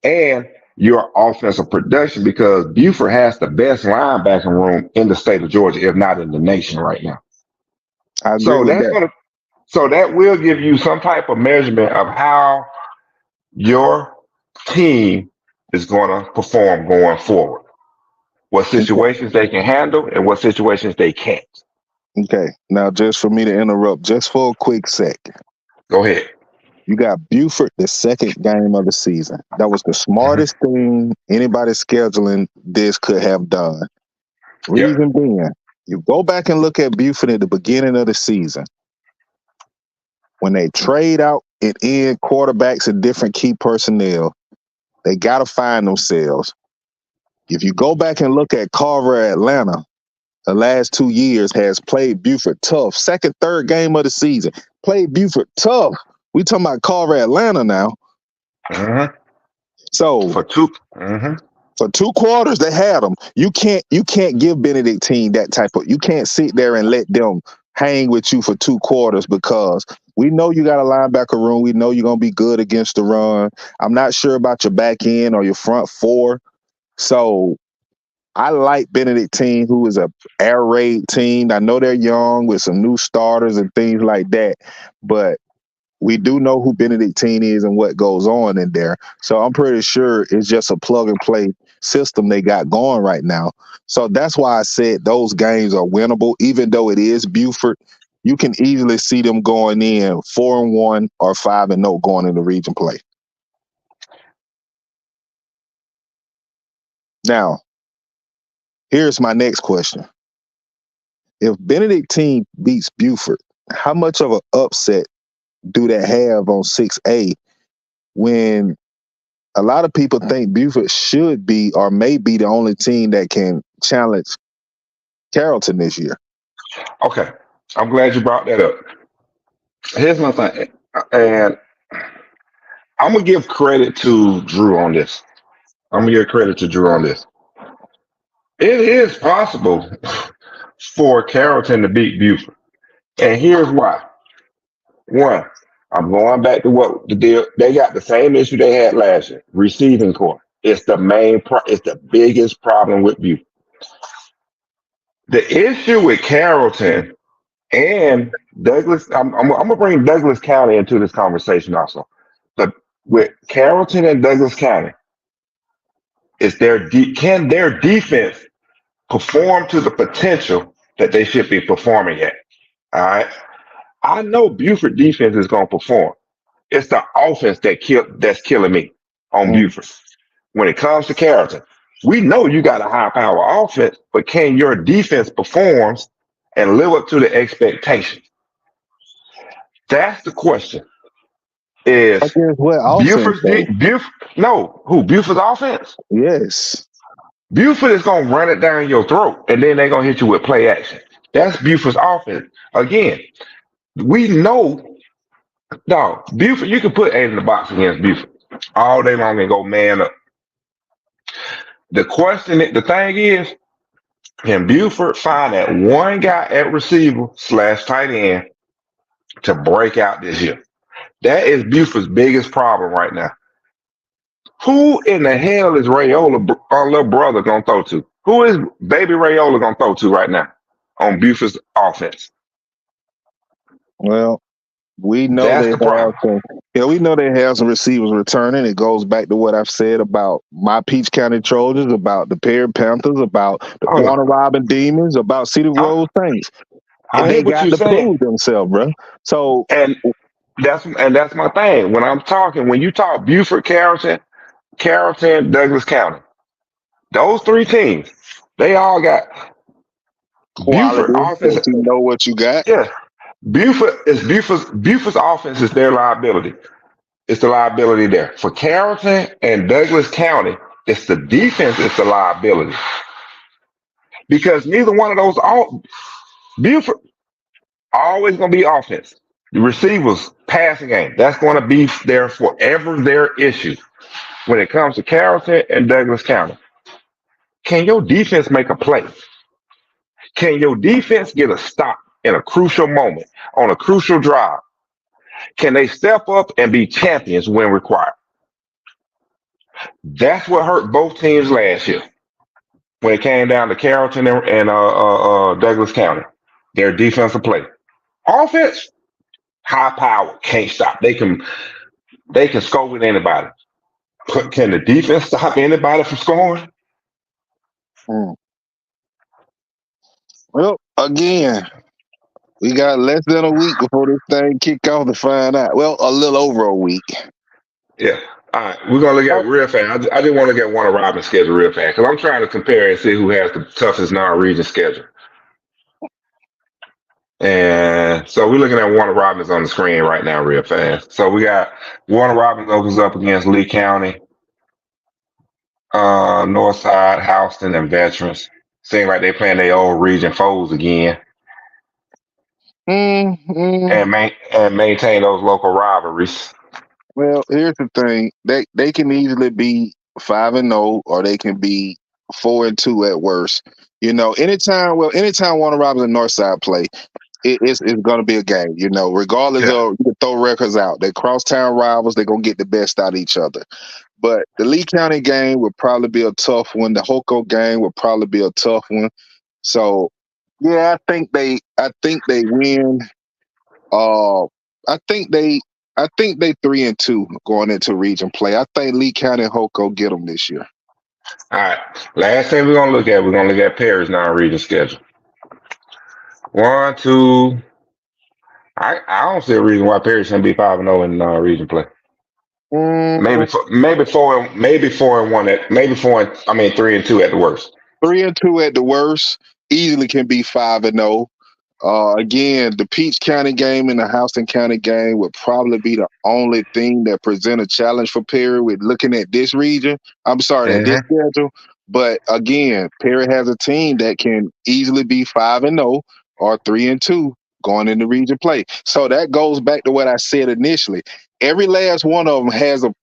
Speaker 1: and your offensive production because Buford has the best linebacking room in the state of Georgia, if not in the nation right now.
Speaker 2: I agree
Speaker 1: So
Speaker 2: with that.
Speaker 1: that will give you some type of measurement of how your team is going to perform going forward. What situations they can handle and what situations they can't.
Speaker 2: Okay, now just for me to interrupt, just for a quick sec,
Speaker 1: Go ahead.
Speaker 2: you got Buford, the second game of the season. That was the smartest thing anybody scheduling this could have done.
Speaker 1: Yep.
Speaker 2: Reason being, you go back and look at Buford at the beginning of the season. When they trade out and in quarterbacks and different key personnel, They got to find themselves. If you go back and look at Carver Atlanta, the last 2 years has played Buford tough. Second, third game of the season. Played Buford tough. We talking about Carver Atlanta now.
Speaker 1: Mm-hmm.
Speaker 2: So
Speaker 1: For 2. Mm-hmm.
Speaker 2: for 2 quarters, they had them. You can't give Benedictine that type of. You can't sit there and let them hang with you for 2 quarters because we know you got a linebacker room. We know you're gonna be good against the run. I'm not sure about your back end or your front four. So I like Benedictine, who is a air raid team. I know they're young with some new starters and things like that, but we do know who Benedictine is and what goes on in there. So I'm pretty sure it's just a plug and play system they got going right now. So that's why I said those games are winnable, even though it is Buford. You can easily see them going in 4-1 or 5-0 going into region play. Now, here's my next question. If Benedictine beats Buford, how much of an upset do they have on 6A when a lot of people think Buford should be or may be the only team that can challenge Carrollton this year?
Speaker 1: Okay. I'm glad you brought that up. Here's my thing. And I'm going to give credit to Drew on this. I'm going to give credit to Drew on this. It is possible for Carrollton to beat Buford. And here's why. One, I'm going back to what the deal. They got the same issue they had last year. Receiving core. It's the it's the biggest problem with Buford. The issue with Carrollton and Douglas, I'm gonna bring Douglas County into this conversation also. But with Carrollton and Douglas County, is can their defense perform to the potential that they should be performing at? All right. I know Buford defense is gonna perform. It's the offense that's killing me on Buford. When it comes to Carrollton, we know you got a high power offense, but can your defense perform and live up to the expectations? That's the question. Is
Speaker 2: Against what offense, though?
Speaker 1: Buford's offense?
Speaker 2: Yes.
Speaker 1: Buford is gonna run it down your throat, and then they're gonna hit you with play action. That's Buford's offense. Again, we know, dog. Buford, you can put 8 in the box against Buford all day long and go man up. The thing is, can Buford find that one guy at receiver / tight end to break out this year? That is Buford's biggest problem right now. Who in the hell is Rayola, our little brother, gonna throw to? Who is baby Rayola gonna throw to right now on Buford's offense?
Speaker 2: Well, we know
Speaker 1: That's
Speaker 2: they
Speaker 1: the
Speaker 2: have
Speaker 1: problem.
Speaker 2: some. Yeah, we know they have some receivers returning. It goes back to what I've said about my Peach County Trojans, about the Perry Panthers, about the
Speaker 1: Oh no,
Speaker 2: Corner Robin Demons, about City
Speaker 1: I,
Speaker 2: Road Saints.
Speaker 1: I
Speaker 2: They
Speaker 1: hear what
Speaker 2: got
Speaker 1: you're
Speaker 2: to
Speaker 1: saying,
Speaker 2: prove themselves, bro. So
Speaker 1: and that's my thing. When you talk Buford, Carrollton, Douglas County, those 3 teams, they all got Buford
Speaker 2: quality,
Speaker 1: offense.
Speaker 2: that you know what you got.
Speaker 1: Yeah, Buford's offense is their liability. It's the liability there. For Carrollton and Douglas County, it's the defense, it's the liability. Because neither one of those Buford always gonna be offense. The receivers passing game. That's gonna be there forever their issue. When it comes to Carrollton and Douglas County. Can your defense make a play? Can your defense get a stop in a crucial moment on a crucial drive? Can they step up and be champions when required? That's what hurt both teams last year when it came down to Carrollton and Douglas County. Their defensive play, offense, high power, can't stop. They can score with anybody. But can the defense stop anybody from scoring?
Speaker 2: Hmm. Well, again, we got less than a week before this thing kick off to find out. Well, a little over a week.
Speaker 1: Yeah. All right, we're gonna look at it real fast. I just want to get Warner Robins schedule real fast because I'm trying to compare and see who has the toughest non-region schedule. And so we're looking at Warner Robins on the screen right now, real fast. So we got Warner Robins opens up against Lee County. Northside, Houston, and Veterans. Seem like they playing their old region foes again,
Speaker 2: Mm, mm.
Speaker 1: and maintain those local rivalries.
Speaker 2: Well, here's the thing: they can easily be 5-0, or they can be 4-2 at worst. Anytime Warner Robins and Northside play, it's going to be a game. Regardless
Speaker 1: Yeah.
Speaker 2: of, you can throw records out. They're crosstown rivals. They're going to get the best out of each other. But the Lee County game would probably be a tough one. The Hoco game would probably be a tough one. So, yeah, I think they win. Uh, I think they I think they 3-2 going into region play. I think Lee County and Hoco get them this year.
Speaker 1: All right. Last thing we're gonna look at Perry's non-region schedule. One, two. I don't see a reason why Perry shouldn't be 5-0 in region play.
Speaker 2: Mm,
Speaker 1: Maybe 4-1 maybe I mean 3-2 at the worst.
Speaker 2: 3-2 at the worst. Easily can be 5-0. Again, the Peach County game and the Houston County game would probably be the only thing that present a challenge for Perry with looking at this region. I'm sorry, at this
Speaker 1: Hmm.
Speaker 2: schedule. But again, Perry has a team that can easily be 5-0 or 3-2 going into region play. So that goes back to what I said initially. Every last one of them has a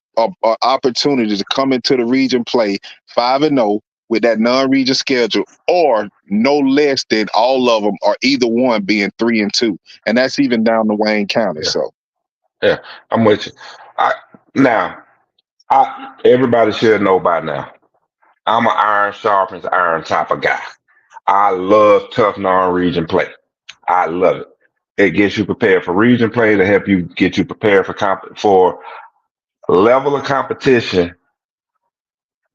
Speaker 2: opportunity to come into the region play 5-0 with that non-region schedule, or no less than all of them, or either one being 3-2, and that's even down to Wayne County.
Speaker 1: Yeah,
Speaker 2: So,
Speaker 1: yeah, I'm with you. I now everybody should know by now. I'm an iron sharpens iron type of guy. I love tough non-region play. I love it. It gets you prepared for region play to help you get you prepared for level of competition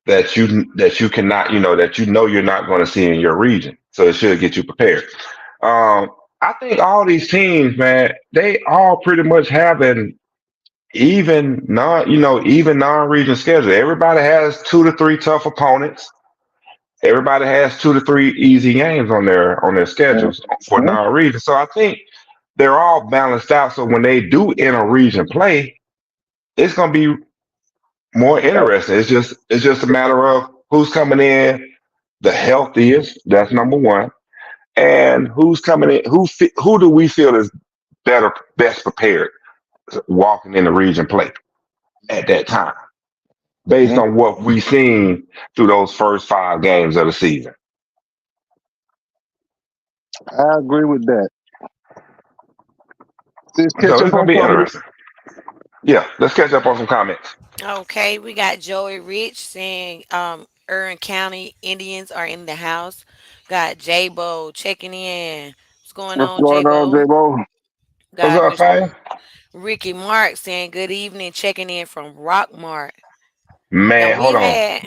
Speaker 1: that you cannot, that you're not going to see in your region. So it should get you prepared. I think all these teams, man, they all pretty much have an even non-region schedule. Everybody has 2 to 3 tough opponents. Everybody has 2 to 3 easy games on their schedules for
Speaker 2: mhm.
Speaker 1: non-region. So I think they're all balanced out. So when they do enter region play, it's going to be more interesting. It's just a matter of who's coming in the healthiest. That's number one, and who's coming in. Who do we feel is best prepared walking in the region play at that time, based
Speaker 2: Mhm.
Speaker 1: on what we've seen through those first 5 games of the season.
Speaker 2: I agree with that. Let's catch
Speaker 1: So
Speaker 2: up
Speaker 1: it's gonna
Speaker 2: on
Speaker 1: be
Speaker 2: some of
Speaker 1: interesting. Yeah, let's catch up on some comments.
Speaker 7: Okay, we got Joey Rich saying Erin County Indians are in the house. Got J-Bo checking in. What's going
Speaker 2: what's
Speaker 7: on,
Speaker 2: going on,
Speaker 7: J-Bo?
Speaker 2: J-Bo.
Speaker 1: What's
Speaker 7: Got
Speaker 1: up,
Speaker 7: Mr.
Speaker 1: fam?
Speaker 7: Ricky Mark saying good evening, checking in from Rockmart. And
Speaker 1: Man, hold
Speaker 7: we've
Speaker 1: on.
Speaker 7: had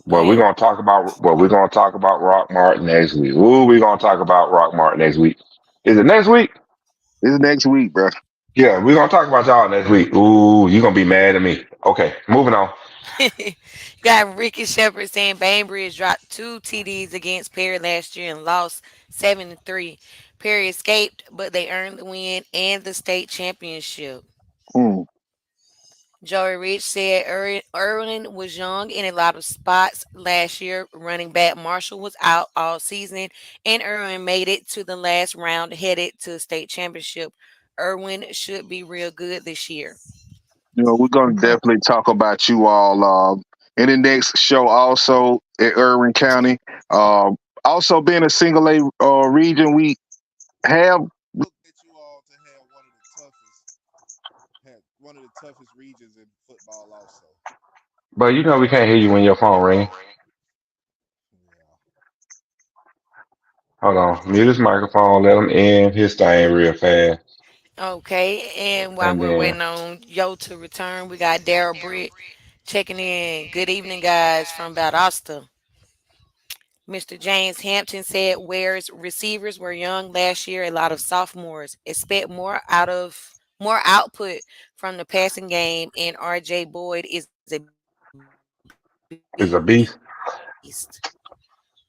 Speaker 7: go
Speaker 1: Well, we're
Speaker 7: ahead.
Speaker 1: gonna talk about well, we're gonna talk about Rock Mart next week. Ooh, we're gonna talk about Rock Mart next week. Is it next week?
Speaker 2: This is next week, bro.
Speaker 1: Yeah, we're gonna talk about y'all next week. Ooh, you're gonna be mad at me. Okay, moving on.
Speaker 7: Got Ricky Shepard saying Bainbridge dropped 2 TDs against Perry last year and lost 7-3. Perry escaped, but they earned the win and the state championship.
Speaker 2: Mm.
Speaker 7: Joey Rich said Irwin was young in a lot of spots last year. Running back Marshall was out all season, and Irwin made it to the last round, headed to state championship. Irwin should be real good this year.
Speaker 2: We're gonna
Speaker 1: Okay.
Speaker 2: definitely talk about you all in the next show. Also in Irwin County. Um, Also being a single A region, we have looked at you all to have one of the toughest regions in football. Also,
Speaker 1: But you know we can't hear you when your phone ring.
Speaker 2: yeah.
Speaker 1: Hold on, mute his microphone. Let him in his thing real fast,
Speaker 7: Okay, and while
Speaker 1: and
Speaker 7: we're
Speaker 1: then
Speaker 7: waiting on Yo to return, we got Daryl Britt checking in. Good evening, guys, from Valdosta. Mr. James Hampton said Ware's receivers were young last year, a lot of sophomores. Expect more output from the passing game, and RJ Boyd is a beast.
Speaker 1: is a beast.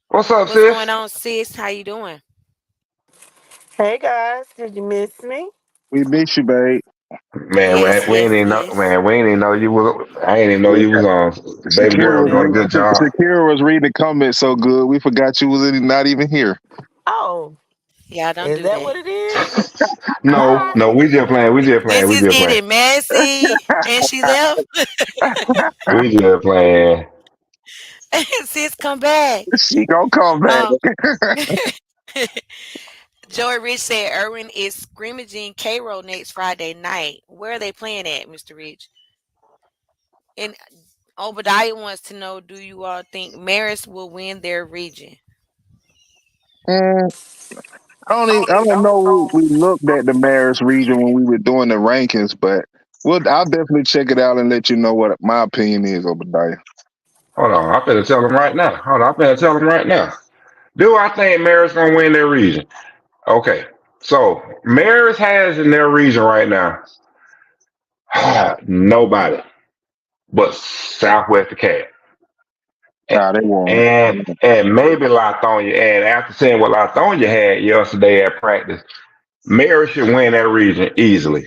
Speaker 7: What's going on,
Speaker 1: What's
Speaker 7: sis?
Speaker 1: up,
Speaker 7: How you
Speaker 1: sis?
Speaker 7: doing?
Speaker 8: Hey guys, did you miss me?
Speaker 2: We miss you, babe.
Speaker 7: Yes,
Speaker 1: We ain't
Speaker 7: yes,
Speaker 1: even know,
Speaker 7: yes.
Speaker 1: man. We ain't even know you was. I ain't even know
Speaker 2: Yeah,
Speaker 1: you was on. Baby
Speaker 2: Shakira
Speaker 1: girl
Speaker 2: was
Speaker 1: doing a good job.
Speaker 2: Shakira was reading the comments so good we forgot you was not even here.
Speaker 5: Oh,
Speaker 7: Y'all don't
Speaker 5: is
Speaker 7: do
Speaker 5: that
Speaker 7: that.
Speaker 5: what it is? All
Speaker 1: No,
Speaker 5: right.
Speaker 1: no, we just playing. We just playing.
Speaker 7: This
Speaker 1: We
Speaker 7: is
Speaker 1: just playing.
Speaker 7: getting messy. And she left.
Speaker 1: We just playing.
Speaker 7: Sis, come back.
Speaker 2: She gonna come back.
Speaker 7: Um, Joy Rich said Irwin is scrimmaging Cairo next Friday night. Where are they playing at, Mr. Rich? And Obadiah wants to know, do you all think Marist will win their region?
Speaker 2: Mm, I don't know. We looked at the Marist region when we were doing the rankings, but I'll definitely check it out and let you know what my opinion is, Obadiah.
Speaker 1: Hold on, I better tell them right now. Hold on, I better tell them right now. Do I think Maris gonna win their region? Okay, so Maris has in their region right now nobody but Southwest DeKalb.
Speaker 2: Nah, they won.
Speaker 1: And maybe Lithonia. And after seeing what Lithonia had yesterday at practice, Mary should win that region easily.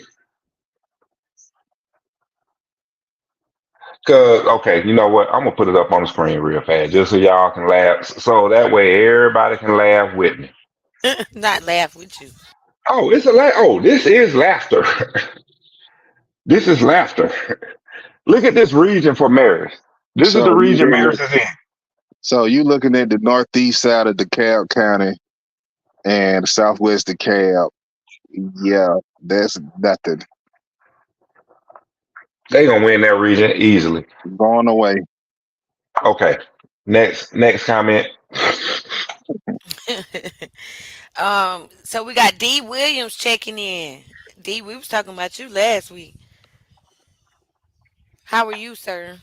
Speaker 1: Cause okay, you know what? I'm gonna put it up on the screen real fast, just so y'all can laugh. So that way everybody can laugh with me.
Speaker 7: Not laugh with you.
Speaker 1: Oh, it's a oh, this is laughter. This is laughter. Look at this region for Maris. This is
Speaker 2: So
Speaker 1: the
Speaker 2: you
Speaker 1: region
Speaker 2: looking
Speaker 1: Maris
Speaker 2: at
Speaker 1: is in.
Speaker 2: looking at the northeast side of DeKalb County and the southwest DeKalb. Yeah, that's nothing
Speaker 1: They gonna win that region easily.
Speaker 2: going away.
Speaker 1: Okay. Next comment.
Speaker 7: So we got D Williams checking in. D, we was talking about you last week. How are you, sir?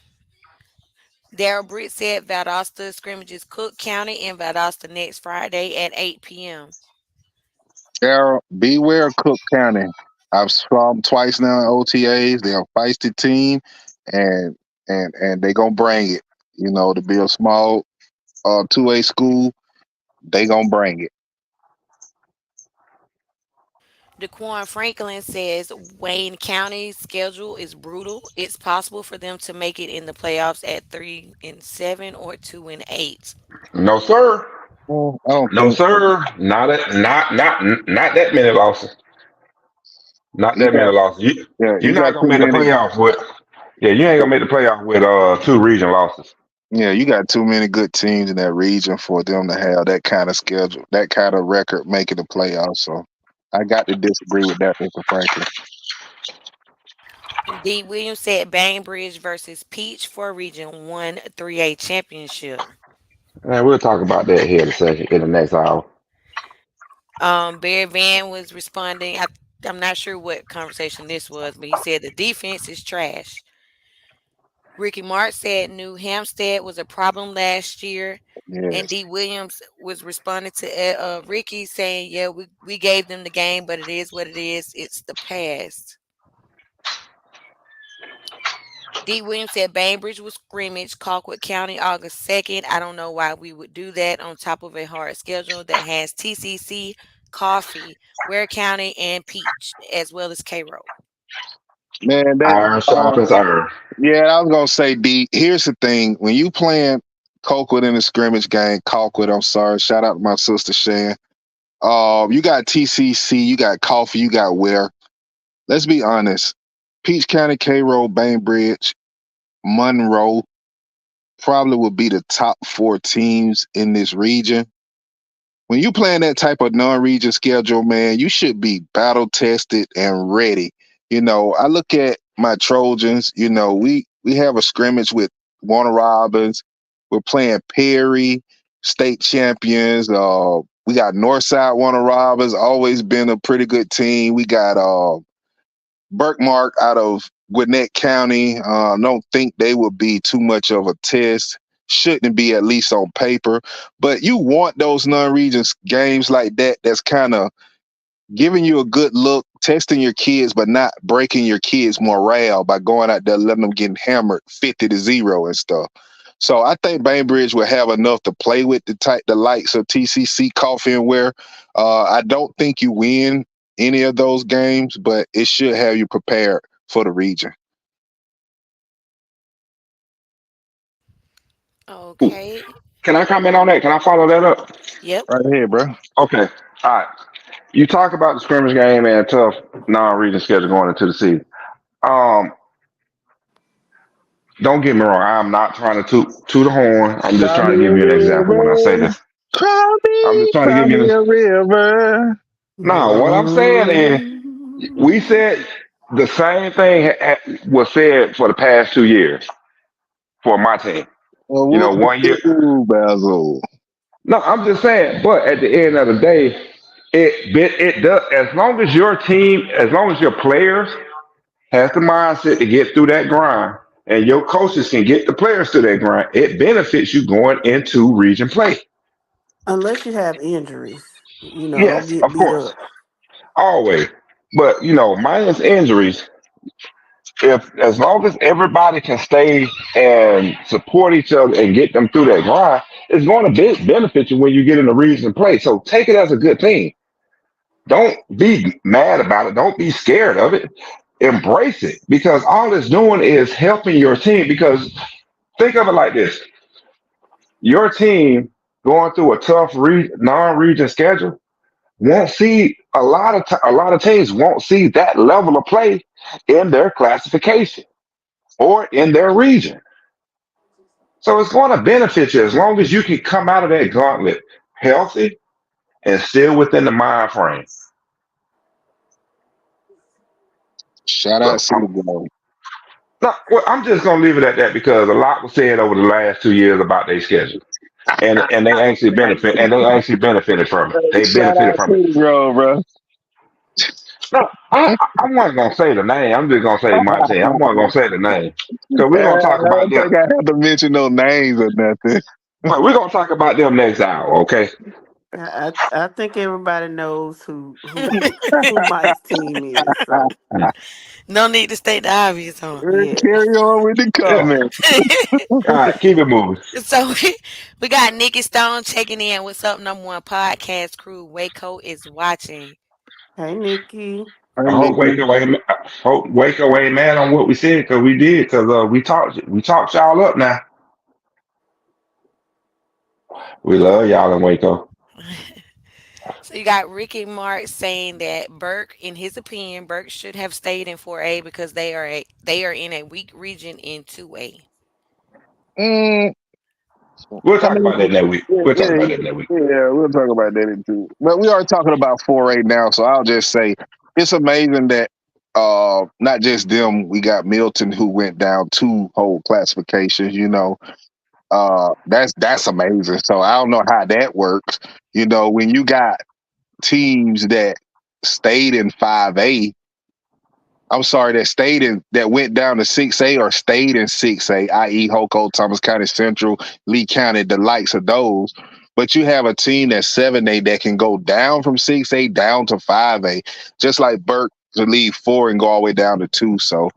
Speaker 7: Daryl Britt said Valdosta scrimmages Cook County and Valdosta next Friday at 8 p.m.
Speaker 2: Daryl, beware Cook County. I've saw them twice now in OTAs. They're a feisty team, and they gonna bring it. You know, to be a small 2A school, they gonna bring it.
Speaker 7: DeQuan Franklin says Wayne County's schedule is brutal. It's possible for them to make it in the playoffs at 3-7 or 2-8.
Speaker 1: No sir.
Speaker 2: I don't
Speaker 1: No
Speaker 2: think so.
Speaker 1: sir. Not that many losses. Not
Speaker 2: You
Speaker 1: that
Speaker 2: got
Speaker 1: many losses. You're
Speaker 2: you
Speaker 1: not
Speaker 2: got
Speaker 1: gonna
Speaker 2: too
Speaker 1: make the
Speaker 2: many.
Speaker 1: playoffs with. Yeah, you ain't gonna make the playoffs with two region losses.
Speaker 2: Yeah, you got too many good teams in that region for them to have that kind of schedule, that kind of record making the playoffs. So I got to disagree with that, Mr. Franklin.
Speaker 7: D. Williams said Bainbridge versus Peach for Region 1 3A championship.
Speaker 1: And we'll talk about that here in a second in the next hour.
Speaker 7: Barry Van was responding. I'm not sure what conversation this was, but he said the defense is trash. Ricky Mark said New Hampstead was a problem last year. And
Speaker 2: Yes.
Speaker 7: D. Williams was responding to Ricky saying, yeah, we gave them the game, but it is what it is. It's the past. D. Williams said Bainbridge was scrimmage, Colquitt County, August 2nd. I don't know why we would do that on top of a hard schedule that has TCC, Coffee, Ware County, and Peach, as well as Cairo.
Speaker 2: Man, that
Speaker 1: Iron sharpens iron.
Speaker 2: yeah, I was gonna say D. Here's the thing: when you playing Colquitt in a scrimmage game, Colquitt, I'm sorry. Shout out to my sister Shan. You got TCC, you got Coffee, you got Ware. Let's be honest. Peach County, Cairo, Bainbridge, Monroe probably would be the top four teams in this region. When you playing that type of non-region schedule, man, you should be battle tested and ready. You know, I look at my Trojans. You know, we have a scrimmage with Warner Robins. We're playing Perry, state champions. We got Northside Warner Robins, always been a pretty good team. We got Burkmark out of Gwinnett County. Don't think they would be too much of a test. Shouldn't be, at least on paper. But you want those non-region games like that. That's kind of giving you a good look, testing your kids, but not breaking your kids' morale by going out there letting them get hammered 50-0 and stuff. So I think Bainbridge will have enough to play with the likes of TCC, Coffee, and Ware. I don't think you win any of those games, but it should have you prepared for the region.
Speaker 1: Ooh,
Speaker 7: Okay.
Speaker 1: can I comment on that? Can I follow that up?
Speaker 7: Yep.
Speaker 2: Right here, bro.
Speaker 1: Okay. All right. You talk about the scrimmage game and tough non-region schedule going into the season. Um, don't get me wrong. I'm not trying to toot the horn. I'm just
Speaker 2: Cry
Speaker 1: trying
Speaker 2: me
Speaker 1: to give
Speaker 2: a
Speaker 1: you an example when I say
Speaker 2: river,
Speaker 1: this. I'm just trying to
Speaker 2: cry
Speaker 1: give you
Speaker 2: me
Speaker 1: this.
Speaker 2: a river.
Speaker 1: No, what I'm saying is, we said the same thing was said for the past 2 years for my team.
Speaker 2: Well,
Speaker 1: You know,
Speaker 2: whoop
Speaker 1: one
Speaker 2: de
Speaker 1: year.
Speaker 2: doo, Basil.
Speaker 1: No, I'm just saying. But at the end of the day, it does. As long as your players has the mindset to get through that grind, and your coaches can get the players through that grind, it benefits you going into region play.
Speaker 8: Unless you have injuries, don't
Speaker 1: Yes,
Speaker 8: get
Speaker 1: of
Speaker 8: beat
Speaker 1: course,
Speaker 8: up.
Speaker 1: always. But minus injuries, if as long as everybody can stay and support each other and get them through that grind, it's going to benefit you when you get in the region play. So take it as a good thing. Don't be mad about it. Don't be scared of it. Embrace it because all it's doing is helping your team. Because think of it like this: your team going through a tough non-region schedule won't see a lot of teams won't see that level of play in their classification or in their region. So it's going to benefit you as long as you can come out of that gauntlet healthy and still within the mind frame.
Speaker 2: Shout out
Speaker 1: So
Speaker 2: City Girl.
Speaker 1: no, well, I'm just gonna leave it at that because a lot was said over the last 2 years about their schedule, and they actually benefited from it. They
Speaker 2: Shout
Speaker 1: benefited
Speaker 2: out
Speaker 1: from it.
Speaker 2: City Girl, bro.
Speaker 1: No, I wasn't gonna say the name. I'm just gonna say my team. I'm not gonna say the name because we're gonna
Speaker 2: I
Speaker 1: talk about
Speaker 2: don't
Speaker 1: them.
Speaker 2: think I have to mention no names or nothing.
Speaker 1: Well, we're gonna talk about them next hour, okay?
Speaker 8: I think everybody knows who Mike's team is. So
Speaker 7: No need to state the obvious, huh?
Speaker 8: yeah.
Speaker 2: Carry on with the
Speaker 1: Yeah.
Speaker 2: comment.
Speaker 1: All right, keep it moving.
Speaker 7: So we got Nikki Stone checking in. What's up, number one podcast crew? Waco is watching.
Speaker 8: Hey, Nikki.
Speaker 2: Hey,
Speaker 1: I hope
Speaker 2: Nikki.
Speaker 1: Wake away, man, on what we said because we did because we talked y'all up now. We love y'all in Waco.
Speaker 7: So you got Ricky Mark saying that Burke, in his opinion, Burke should have stayed in 4A because they are in a weak region in 2A.
Speaker 2: Mm,
Speaker 1: We'll
Speaker 2: I
Speaker 1: talk
Speaker 2: mean,
Speaker 1: about that next week.
Speaker 2: yeah,
Speaker 1: We'll talk
Speaker 2: yeah,
Speaker 1: about that next week.
Speaker 2: yeah, we'll talk about that in two. But we are talking about 4A now, so I'll just say it's amazing that not just them, we got Milton who went down two whole classifications, that's amazing. So I don't know how that works. When you got teams that stayed in 5A, I'm sorry, that went down to 6A or stayed in 6A, i.e. Hoko, Thomas County Central, Lee County, the likes of those. But you have a team that's 7A that can go down from 6A down to 5A, just like Burke to leave 4 and go all the way down to 2. So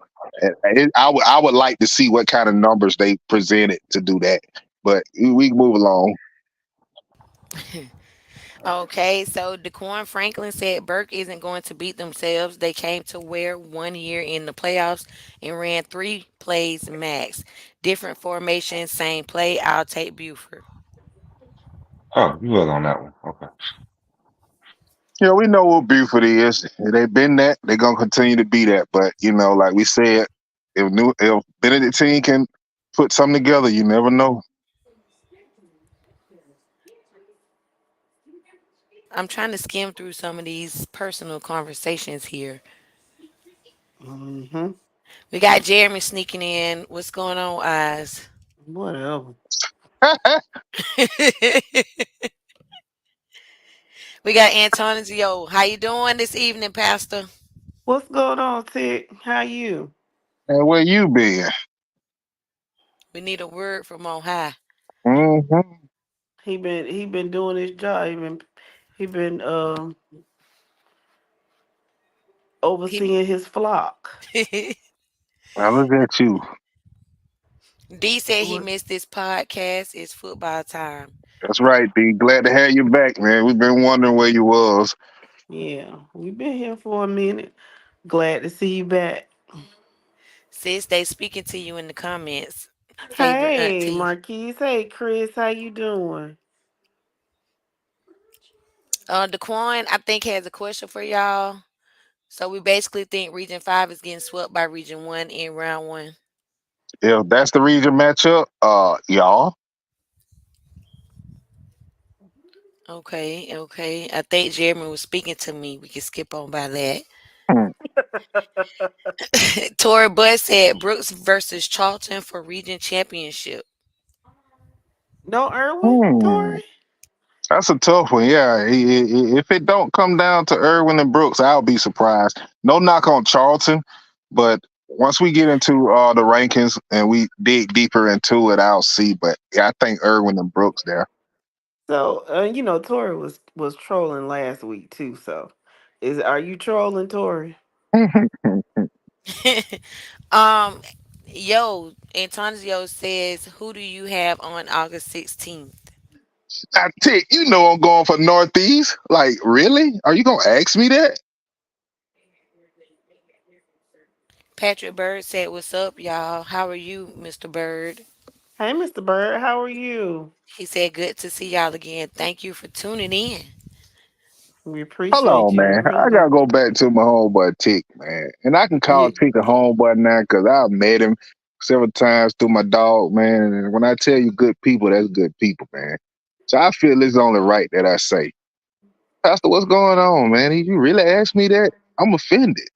Speaker 2: I would like to see what kind of numbers they presented to do that. But we can move along.
Speaker 7: Okay, so DeQuan Franklin said Burke isn't going to beat themselves. They came to where 1 year in the playoffs and ran 3 plays max. Different formation, same play. I'll take Buford.
Speaker 1: Oh, you was on that one. Okay.
Speaker 2: Yeah, we know what Buford is. They've been that. They're gonna continue to be that. But like we said, if Benedictine can put something together, you never know.
Speaker 7: I'm trying to skim through some of these personal conversations here.
Speaker 8: Mm-hmm.
Speaker 7: We got Jeremy sneaking in. What's going on, Eyes?
Speaker 8: Whatever.
Speaker 7: We got Antonio. How you doing this evening, Pastor?
Speaker 8: What's going on, Tick? How you?
Speaker 2: And where you been?
Speaker 7: We need a word from on high.
Speaker 2: Mm-hmm.
Speaker 8: He been doing his job. He been
Speaker 7: He
Speaker 8: overseeing his flock.
Speaker 2: Now look at you.
Speaker 7: D said he
Speaker 8: What?
Speaker 7: missed this podcast. It's football time.
Speaker 2: That's right, D. Glad to have you back, man. We've been wondering where you was.
Speaker 8: Yeah, we've been here for a minute. Glad to see you back.
Speaker 7: Sis, they speaking to you in the comments. Favorite
Speaker 8: Hey,
Speaker 7: auntie.
Speaker 8: Marquise. Hey, Chris. How you doing?
Speaker 7: Daquan, I think has a question for y'all. So we basically think Region 5 is getting swept by Region 1 in round one.
Speaker 2: If that's the region matchup, y'all.
Speaker 7: Okay, okay. I think Jeremy was speaking to me. We can skip on by that.
Speaker 2: Hmm.
Speaker 7: Tori Butt said Brooks versus Charlton for region championship.
Speaker 8: No, Irwin,
Speaker 2: Hmm.
Speaker 8: Tori.
Speaker 2: That's a tough one. Yeah, if it don't come down to Irwin and Brooks, I'll be surprised. No knock on Charlton, but once we get into the rankings and we dig deeper into it, I'll see. But yeah, I think Irwin and Brooks there.
Speaker 8: So, Tori was trolling last week too. So, are you trolling Tori?
Speaker 7: um, Antonio says, who do you have on August 16th?
Speaker 2: I tick, I'm going for Northeast. Like, really? Are you gonna ask me that?
Speaker 7: Patrick Bird said, what's up, y'all? How are you, Mr. Bird?
Speaker 8: Hey, Mr. Bird, how are you?
Speaker 7: He said, good to see y'all again. Thank you for tuning in.
Speaker 8: We
Speaker 2: Hold
Speaker 8: appreciate
Speaker 2: on,
Speaker 8: you. We
Speaker 2: man.
Speaker 8: really
Speaker 2: I gotta
Speaker 8: do.
Speaker 2: go back to my homeboy Tick, man. And I can call
Speaker 8: You,
Speaker 2: Tick a homeboy now because I've met him several times through my dog, man. And when I tell you good people, that's good people, man. So I feel it's only right that I say, Pastor, what's going on, man? You really asked me that? I'm offended.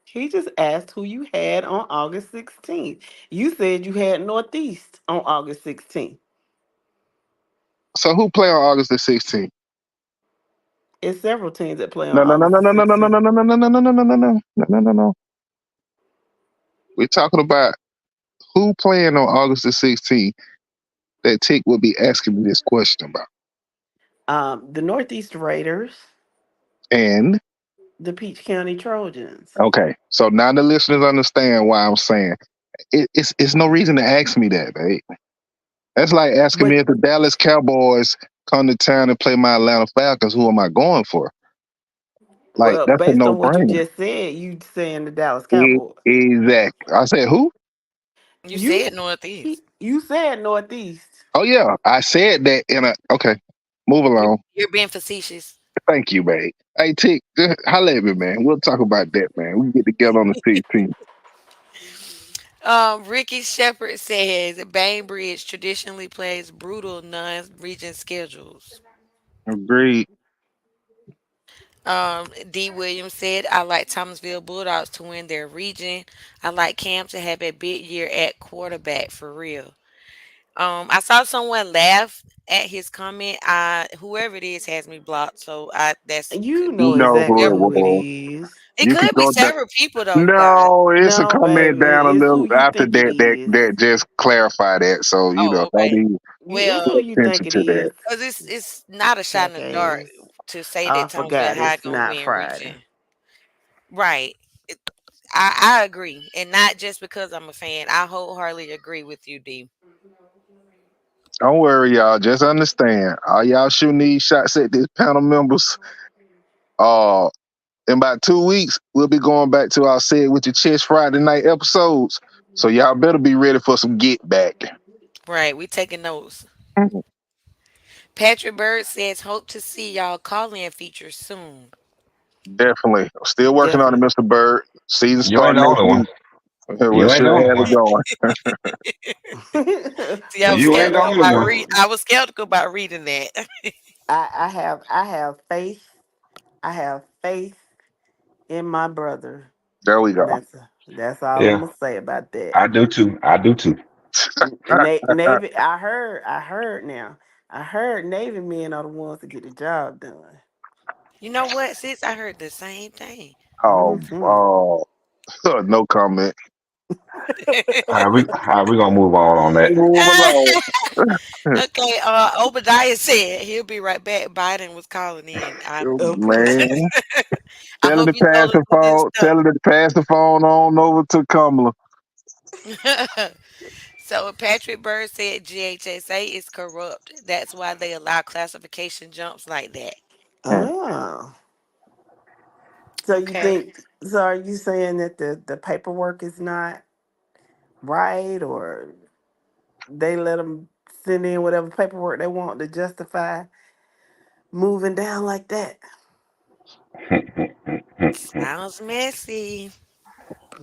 Speaker 8: he just asked who you had on August 16th. You said you had Northeast on August 16th.
Speaker 2: So who play on August the 16th?
Speaker 8: It's several teams that play on
Speaker 2: No, no, no,
Speaker 8: August
Speaker 2: no,
Speaker 8: the
Speaker 2: no, no, no, no,
Speaker 8: 16th.
Speaker 2: no, no, no, no, no, no, no, no, no, no, no, no, no. We're talking about who playing on August the 16th that Tick would be asking me this question about.
Speaker 8: The Northeast Raiders,
Speaker 2: And
Speaker 8: the Peach County Trojans.
Speaker 2: okay, so now the listeners understand why I'm saying it's no reason to ask me that, babe. That's like asking me
Speaker 8: But
Speaker 2: if the Dallas Cowboys come to town and play my Atlanta Falcons, who am I going for? Like
Speaker 8: well,
Speaker 2: that's a
Speaker 8: based
Speaker 2: no
Speaker 8: on what you
Speaker 2: brainer.
Speaker 8: just said, you saying the Dallas Cowboys.
Speaker 2: Exactly. I said who?
Speaker 7: You
Speaker 8: You
Speaker 7: said Northeast.
Speaker 8: you said Northeast.
Speaker 2: Oh yeah, I said that in a okay. Move
Speaker 7: You-
Speaker 2: along.
Speaker 7: You're being facetious.
Speaker 2: Thank you, babe. Hey Tick, just holla at me, man. We'll talk about that, man. We can get together on the 16th.
Speaker 7: Ricky Shepard says Bainbridge traditionally plays brutal non-region schedules.
Speaker 2: Agreed.
Speaker 7: D. Williams said, I like Thomasville Bulldogs to win their region. I like Cam to have a big year at quarterback for real. I saw someone laugh at his comment. Whoever it is has me blocked, so I that's
Speaker 8: You
Speaker 7: could
Speaker 8: know
Speaker 2: You
Speaker 7: be
Speaker 2: know who
Speaker 8: exactly
Speaker 2: it
Speaker 7: several.
Speaker 8: who it
Speaker 2: was.
Speaker 8: is.
Speaker 7: It
Speaker 2: You could
Speaker 7: could be
Speaker 2: go down.
Speaker 7: several people though, you guys.
Speaker 2: No, it's a
Speaker 8: No,
Speaker 2: comment
Speaker 8: baby,
Speaker 2: down a
Speaker 8: it's who
Speaker 2: little
Speaker 8: you
Speaker 2: after
Speaker 8: think it
Speaker 2: that that
Speaker 8: is.
Speaker 2: that just clarify that. So
Speaker 7: Oh,
Speaker 2: don't
Speaker 7: okay.
Speaker 2: even
Speaker 8: It's
Speaker 7: Well,
Speaker 8: who you
Speaker 2: pay
Speaker 8: think
Speaker 2: attention
Speaker 8: it
Speaker 2: to that.
Speaker 8: is.
Speaker 7: because it's not a shot in the dark
Speaker 8: Jackass.
Speaker 7: to say
Speaker 8: I
Speaker 7: that Thomasville
Speaker 8: forgot
Speaker 7: High
Speaker 8: it's
Speaker 7: gonna
Speaker 8: not
Speaker 7: win
Speaker 8: Friday.
Speaker 7: region, right? It, I agree, and not just because I'm a fan. I wholeheartedly agree with you, D.
Speaker 2: Don't worry, y'all. Just understand. All y'all shooting these shots at these panel members. Uh, in about 2 weeks, we'll be going back to our Say It With Your Chest Friday night episodes. So y'all better be ready for some get back.
Speaker 7: Right, we taking notes. Patrick Bird says, hope to see y'all call in features soon.
Speaker 2: Definitely. Still working on it,
Speaker 8: Definitely.
Speaker 2: Mr. Bird. Season
Speaker 1: You ain't
Speaker 2: start
Speaker 1: the
Speaker 2: next
Speaker 1: only one.
Speaker 2: week. We
Speaker 1: You ain't
Speaker 2: should
Speaker 1: the only
Speaker 2: have
Speaker 1: one.
Speaker 2: it going.
Speaker 7: See, I was
Speaker 1: You ain't the
Speaker 7: skeptical
Speaker 1: only
Speaker 7: about
Speaker 1: one.
Speaker 7: reading that.
Speaker 8: I have faith. I have faith in my brother.
Speaker 2: There we go.
Speaker 8: And that's all I'm
Speaker 1: Yeah,
Speaker 8: gonna say about that.
Speaker 1: I do too. I do too.
Speaker 8: Navy, I heard now. I heard Navy men are the ones to get the job done.
Speaker 7: You know what, sis? I heard the same thing.
Speaker 2: Oh,
Speaker 8: Hmm.
Speaker 2: oh, no comment.
Speaker 1: How we gonna move on that?
Speaker 2: Move along.
Speaker 7: Okay, Obadiah said he'll be right back. Biden was calling in.
Speaker 8: Okay.
Speaker 2: Man,
Speaker 7: I
Speaker 2: tell her
Speaker 7: hope
Speaker 2: to
Speaker 7: you
Speaker 2: pass
Speaker 7: told him
Speaker 2: the
Speaker 7: he didn't
Speaker 2: phone. Tell her to pass the phone on over to Kamala.
Speaker 7: stop. So Patrick Bird said GHSA is corrupt. That's why they allow classification jumps like that.
Speaker 8: Oh. So you
Speaker 7: Okay.
Speaker 8: think? So are you saying that the paperwork is not right, or they let them send in whatever paperwork they want to justify moving down like that?
Speaker 7: Sounds messy.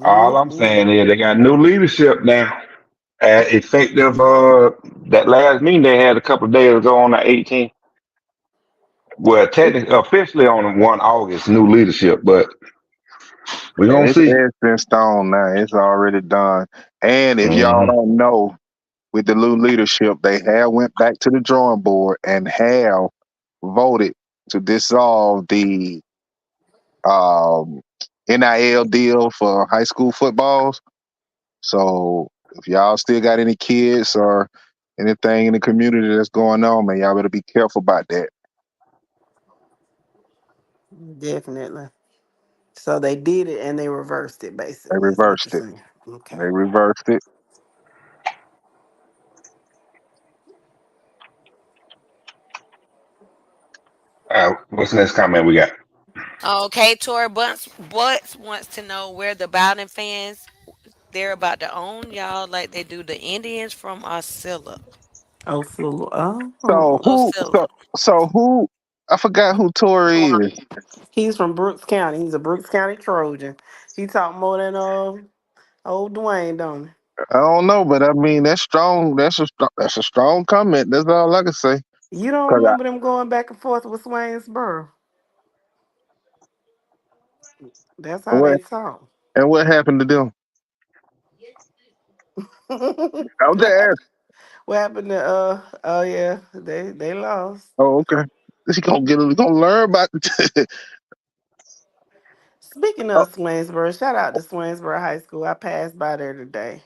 Speaker 1: All I'm
Speaker 8: Mm-mm.
Speaker 1: saying is they got new leadership now. Effective that last meeting they had a couple of days ago on the 18th. Well, technically, officially on 1 August, new leadership, but we're
Speaker 2: Yeah,
Speaker 1: gonna
Speaker 2: it's
Speaker 1: see.
Speaker 2: etched in stone now. It's already done. And if y'all
Speaker 1: Hmm.
Speaker 2: don't know, with the new leadership, they have went back to the drawing board and have voted to dissolve the um, NIL deal for high school footballs. So if y'all still got any kids or anything in the community that's going on, man, y'all better be careful about that.
Speaker 8: Definitely. So they did it and they reversed it,
Speaker 2: They
Speaker 8: basically, is what
Speaker 2: reversed
Speaker 8: you're
Speaker 2: it.
Speaker 8: saying. Okay.
Speaker 2: They reversed it.
Speaker 1: What's the next comment we got?
Speaker 7: Okay, Tori Butts wants to know where the Bowden fans they're about to own y'all like they do the Indians from Osceola.
Speaker 8: Oh, so,
Speaker 2: So
Speaker 8: oh.
Speaker 2: who?
Speaker 7: Osceola.
Speaker 2: So who? I forgot who Tory is.
Speaker 8: He's from Brooks County. He's a Brooks County Trojan. He talk more than old Dwayne, don't
Speaker 2: I don't know, but I mean that's strong. That's a strong comment. That's all I can say.
Speaker 8: he? You don't
Speaker 2: Cause
Speaker 8: remember them going back and forth with Swainsboro? That's how
Speaker 2: what
Speaker 8: they talk.
Speaker 2: and what happened to them? I'm just
Speaker 8: what happened?
Speaker 2: asking.
Speaker 8: What happened to oh yeah, they lost.
Speaker 2: Oh, okay. He gonna get. He gonna learn about.
Speaker 8: Speaking
Speaker 2: Oh,
Speaker 8: of Swainsboro, shout out to Swainsboro High School. I passed by there today.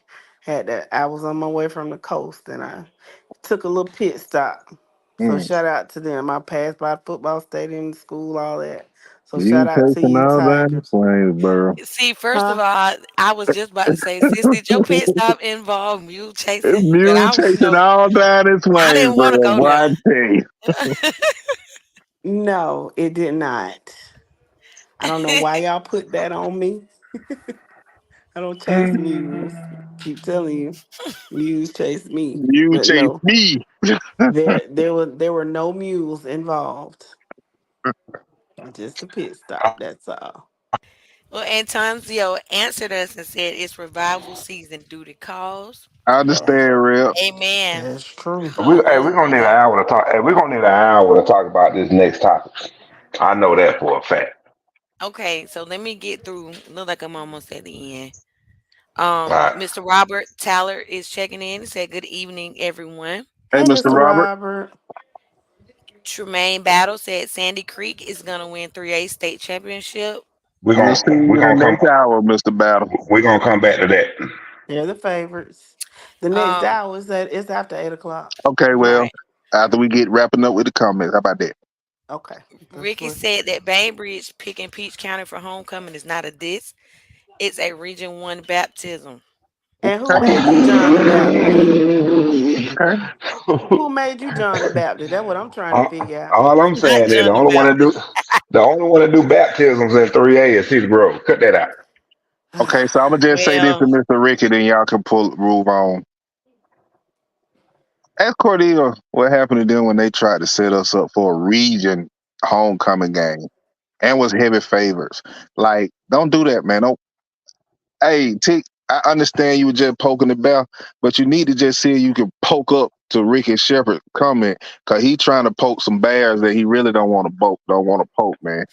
Speaker 8: I was on my way from the coast and I took a little pit stop. So
Speaker 2: mm,
Speaker 8: shout out to them. I passed by the football stadium, the school, all that. So shout out to
Speaker 2: taking
Speaker 8: you,
Speaker 2: all that in
Speaker 8: Tigers.
Speaker 2: Swainsboro.
Speaker 7: See, first of
Speaker 8: Huh?
Speaker 7: all, I was just about to say, sis, did your pit stop involve mule
Speaker 2: It's
Speaker 7: chasing? But
Speaker 2: mule chasing all that in
Speaker 7: I didn't want to
Speaker 2: Swainsboro.
Speaker 7: go
Speaker 2: Boy, I
Speaker 7: there.
Speaker 2: tell you.
Speaker 8: No, it did not. I don't know why y'all put that on me. I don't chase mules. Keep telling you, mules chase me.
Speaker 2: Mule
Speaker 8: But
Speaker 2: chase
Speaker 8: no,
Speaker 2: me.
Speaker 8: there were no mules involved. Just a pit stop. That's all.
Speaker 7: Well, Antonio answered us and said it's revival season due to cause.
Speaker 2: I
Speaker 8: That,
Speaker 2: understand, Rep.
Speaker 7: Amen.
Speaker 8: that's true.
Speaker 1: We're gonna need an
Speaker 7: Hallelujah.
Speaker 1: hour to talk. Hey, we're gonna need an hour to talk about this next topic. I know that for a fact.
Speaker 7: Okay, so let me get through. Look like I'm almost at the end.
Speaker 1: All right.
Speaker 7: Mr. Robert Tyler is checking in. He said, "Good evening, everyone."
Speaker 2: Hey,
Speaker 8: Hey,
Speaker 2: Mr.
Speaker 8: Mr.
Speaker 2: Robert.
Speaker 8: Robert.
Speaker 7: Tremaine Battle said Sandy Creek is gonna win 3A state championship.
Speaker 1: We're
Speaker 2: We'll see
Speaker 1: gonna we're
Speaker 2: you in
Speaker 1: gonna
Speaker 2: the
Speaker 1: come
Speaker 2: next hour, Mr. Battle.
Speaker 1: we're gonna come back to that.
Speaker 8: They're the favorites. The next
Speaker 7: Um,
Speaker 8: hour is that it's after 8 o'clock.
Speaker 2: Okay, well,
Speaker 7: right.
Speaker 2: after we get wrapping up with the comments, how about that?
Speaker 8: Okay, that's
Speaker 7: Ricky
Speaker 8: what.
Speaker 7: said that Bainbridge picking Peach County for homecoming is not a diss. It's a Region One baptism.
Speaker 8: And who
Speaker 2: Okay,
Speaker 8: made you John the Baptist?
Speaker 2: okay.
Speaker 8: Who made you John the Baptist? That's what I'm trying to figure out.
Speaker 1: All I'm
Speaker 7: Not
Speaker 1: saying is
Speaker 7: John the Baptist.
Speaker 1: the only one that do baptisms in 3A is Cedar Grove. Cut that out.
Speaker 2: Okay, so I'm gonna just say this to
Speaker 7: Well,
Speaker 2: Mr. Ricky, then y'all can pull move on. Ask Cordelia what happened to them when they tried to set us up for a region homecoming game and was heavy favorites. Like, don't do that, man. Don't. Hey, Tick. I understand you were just poking the bear, but you need to just see if you can poke up to Ricky Shepard comment because he trying to poke some bears that he really don't want to poke. Don't want to poke, man.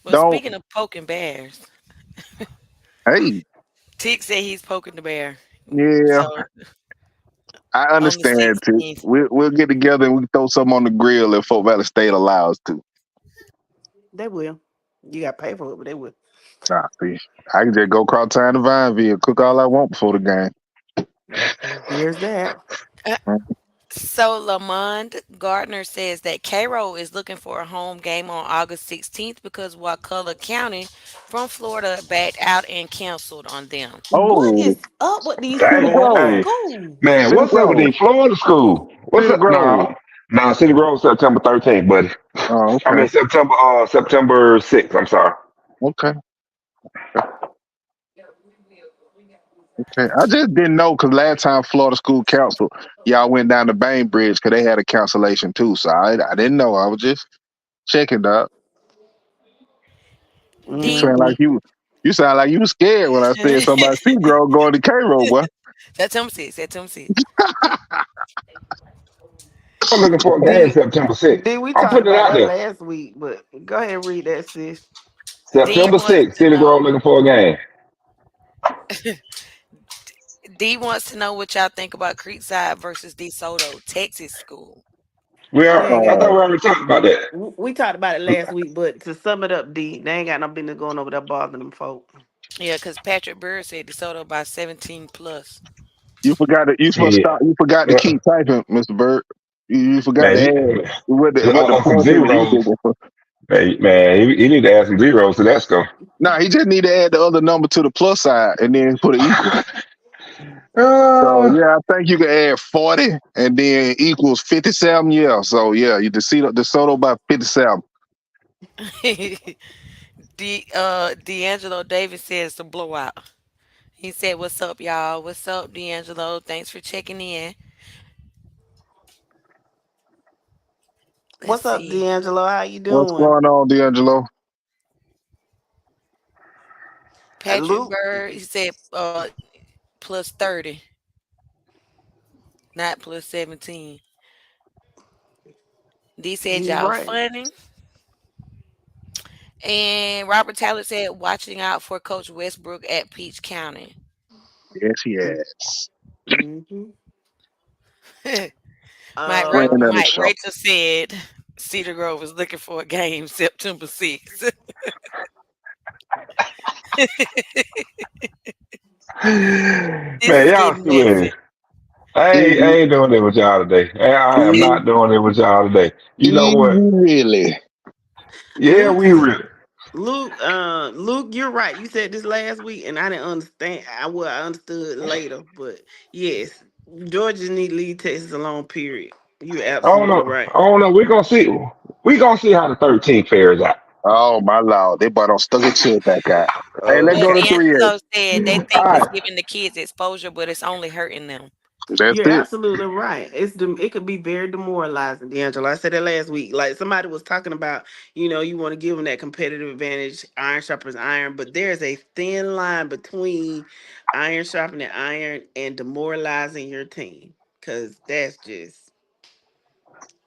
Speaker 7: well,
Speaker 2: Don't.
Speaker 7: speaking of poking bears,
Speaker 2: Hey,
Speaker 7: Tick said he's poking the bear.
Speaker 2: yeah.
Speaker 7: So
Speaker 2: I
Speaker 7: on the
Speaker 2: understand too.
Speaker 7: 16th.
Speaker 2: We'll get together and we can throw something on the grill if Folk Valley State allows to.
Speaker 8: They will. You got to pay for it, but they will.
Speaker 2: Nah, see, I can just go across town to Vineville, cook all I want before the game.
Speaker 8: There's that.
Speaker 7: Uh, so Lamond Gardner says that Cairo is looking for a home game on August 16th because Wakulla County from Florida backed out and canceled on them.
Speaker 8: What
Speaker 2: Oh,
Speaker 8: is up with these
Speaker 2: Cedar
Speaker 1: Dang.
Speaker 8: Florida
Speaker 2: Grove,
Speaker 1: Hey,
Speaker 8: schools?
Speaker 1: man,
Speaker 2: Cedar
Speaker 1: what's up with
Speaker 2: Grove,
Speaker 1: these Florida school? What's
Speaker 2: Cedar
Speaker 1: up?
Speaker 2: Grove.
Speaker 1: No. No, City Grove September 13th, buddy.
Speaker 2: Oh,
Speaker 1: I
Speaker 2: okay.
Speaker 1: mean September 6th. I'm sorry.
Speaker 2: Okay. Okay. I just didn't know because last time Florida School Council, y'all went down to Bainbridge because they had a cancellation too. So I didn't know. I was just checking up. You
Speaker 7: D.
Speaker 2: sound like you sound like you was scared when I said something about Seagrove going to Cairo, boy.
Speaker 7: September 6th. September 6th.
Speaker 1: I'm looking for a game
Speaker 8: D,
Speaker 1: September 6th.
Speaker 8: D, we
Speaker 1: I'm
Speaker 8: talked
Speaker 1: putting it
Speaker 8: about
Speaker 1: out
Speaker 8: that
Speaker 1: there.
Speaker 8: last week, but go ahead and read that, sis.
Speaker 7: D
Speaker 1: September
Speaker 7: wants
Speaker 1: 6th,
Speaker 7: to
Speaker 1: City Grove
Speaker 7: know.
Speaker 1: looking for a game.
Speaker 7: D wants to know what y'all think about Creekside versus DeSoto, Texas school.
Speaker 8: They ain't
Speaker 1: I
Speaker 8: got.
Speaker 1: thought we
Speaker 2: Oh,
Speaker 1: already talked about that.
Speaker 8: We talked about it last week, but to sum it up, D, they ain't got no business going over there bothering them folk.
Speaker 7: Yeah, because Patrick Bird said DeSoto by 17 plus.
Speaker 2: you forgot it. You supposed to
Speaker 1: Shit.
Speaker 2: stop. You forgot to
Speaker 1: Uh,
Speaker 2: keep typing, Mr. Bird. You forgot
Speaker 1: Man,
Speaker 2: to add what the
Speaker 1: some
Speaker 2: points he was
Speaker 1: zeros.
Speaker 2: looking for.
Speaker 1: Man, he need to add some zeros to that score.
Speaker 2: Nah, he just need to add the other number to the plus side and then put an equal. So
Speaker 1: uh,
Speaker 2: yeah, I think you can add 40 and then equals 57. Yeah. So yeah, you the Soto by 57.
Speaker 7: D'Angelo Davis says the blowout. He said, "What's up, y'all? What's up, D'Angelo? Thanks for checking in." Let's
Speaker 8: What's up,
Speaker 7: see.
Speaker 8: D'Angelo? How you
Speaker 2: What's
Speaker 8: doing?
Speaker 2: going on, D'Angelo?
Speaker 7: Patrick
Speaker 8: Luke,
Speaker 7: Bird, he said plus 30, not plus 17. D said
Speaker 8: he
Speaker 7: y'all
Speaker 8: right.
Speaker 7: funny. And Robert Taylor said watching out for Coach Westbrook at Peach County.
Speaker 2: Yes, he has.
Speaker 8: Mm-hmm.
Speaker 2: Friend of the
Speaker 7: Mike
Speaker 2: show.
Speaker 7: Rachel said Cedar Grove is looking for a game September 6th.
Speaker 1: man,
Speaker 7: This is
Speaker 1: y'all
Speaker 7: getting
Speaker 1: stupid.
Speaker 7: messy.
Speaker 2: Is
Speaker 1: I
Speaker 2: he,
Speaker 1: ain't doing it with y'all today. I am
Speaker 2: is,
Speaker 1: not doing it with y'all today. You know
Speaker 2: is he
Speaker 1: what?
Speaker 2: really?
Speaker 1: Yeah,
Speaker 8: Luke,
Speaker 1: we really.
Speaker 8: Luke, you're right. You said this last week, and I didn't understand. I understood later, but yes, Georgia need to leave Texas alone. Period. You're
Speaker 1: I don't
Speaker 8: absolutely
Speaker 1: know.
Speaker 8: right.
Speaker 1: I don't know. We're gonna see. We gonna see how the 13th fares out.
Speaker 2: Oh my lord, they bought on stuck it to it that guy. Hey, let's
Speaker 7: But
Speaker 2: go to
Speaker 1: Okay.
Speaker 2: 3A.
Speaker 7: D'Angelo said they
Speaker 1: All
Speaker 7: think it's
Speaker 1: right.
Speaker 7: giving the kids exposure, but it's only hurting them.
Speaker 2: That's
Speaker 8: You're
Speaker 2: it.
Speaker 8: absolutely right. It could be very demoralizing, D'Angelo. I said that last week. Like somebody was talking about, you want to give them that competitive advantage, iron sharpens iron, but there's a thin line between iron sharpening iron and demoralizing your team. Cause that's just,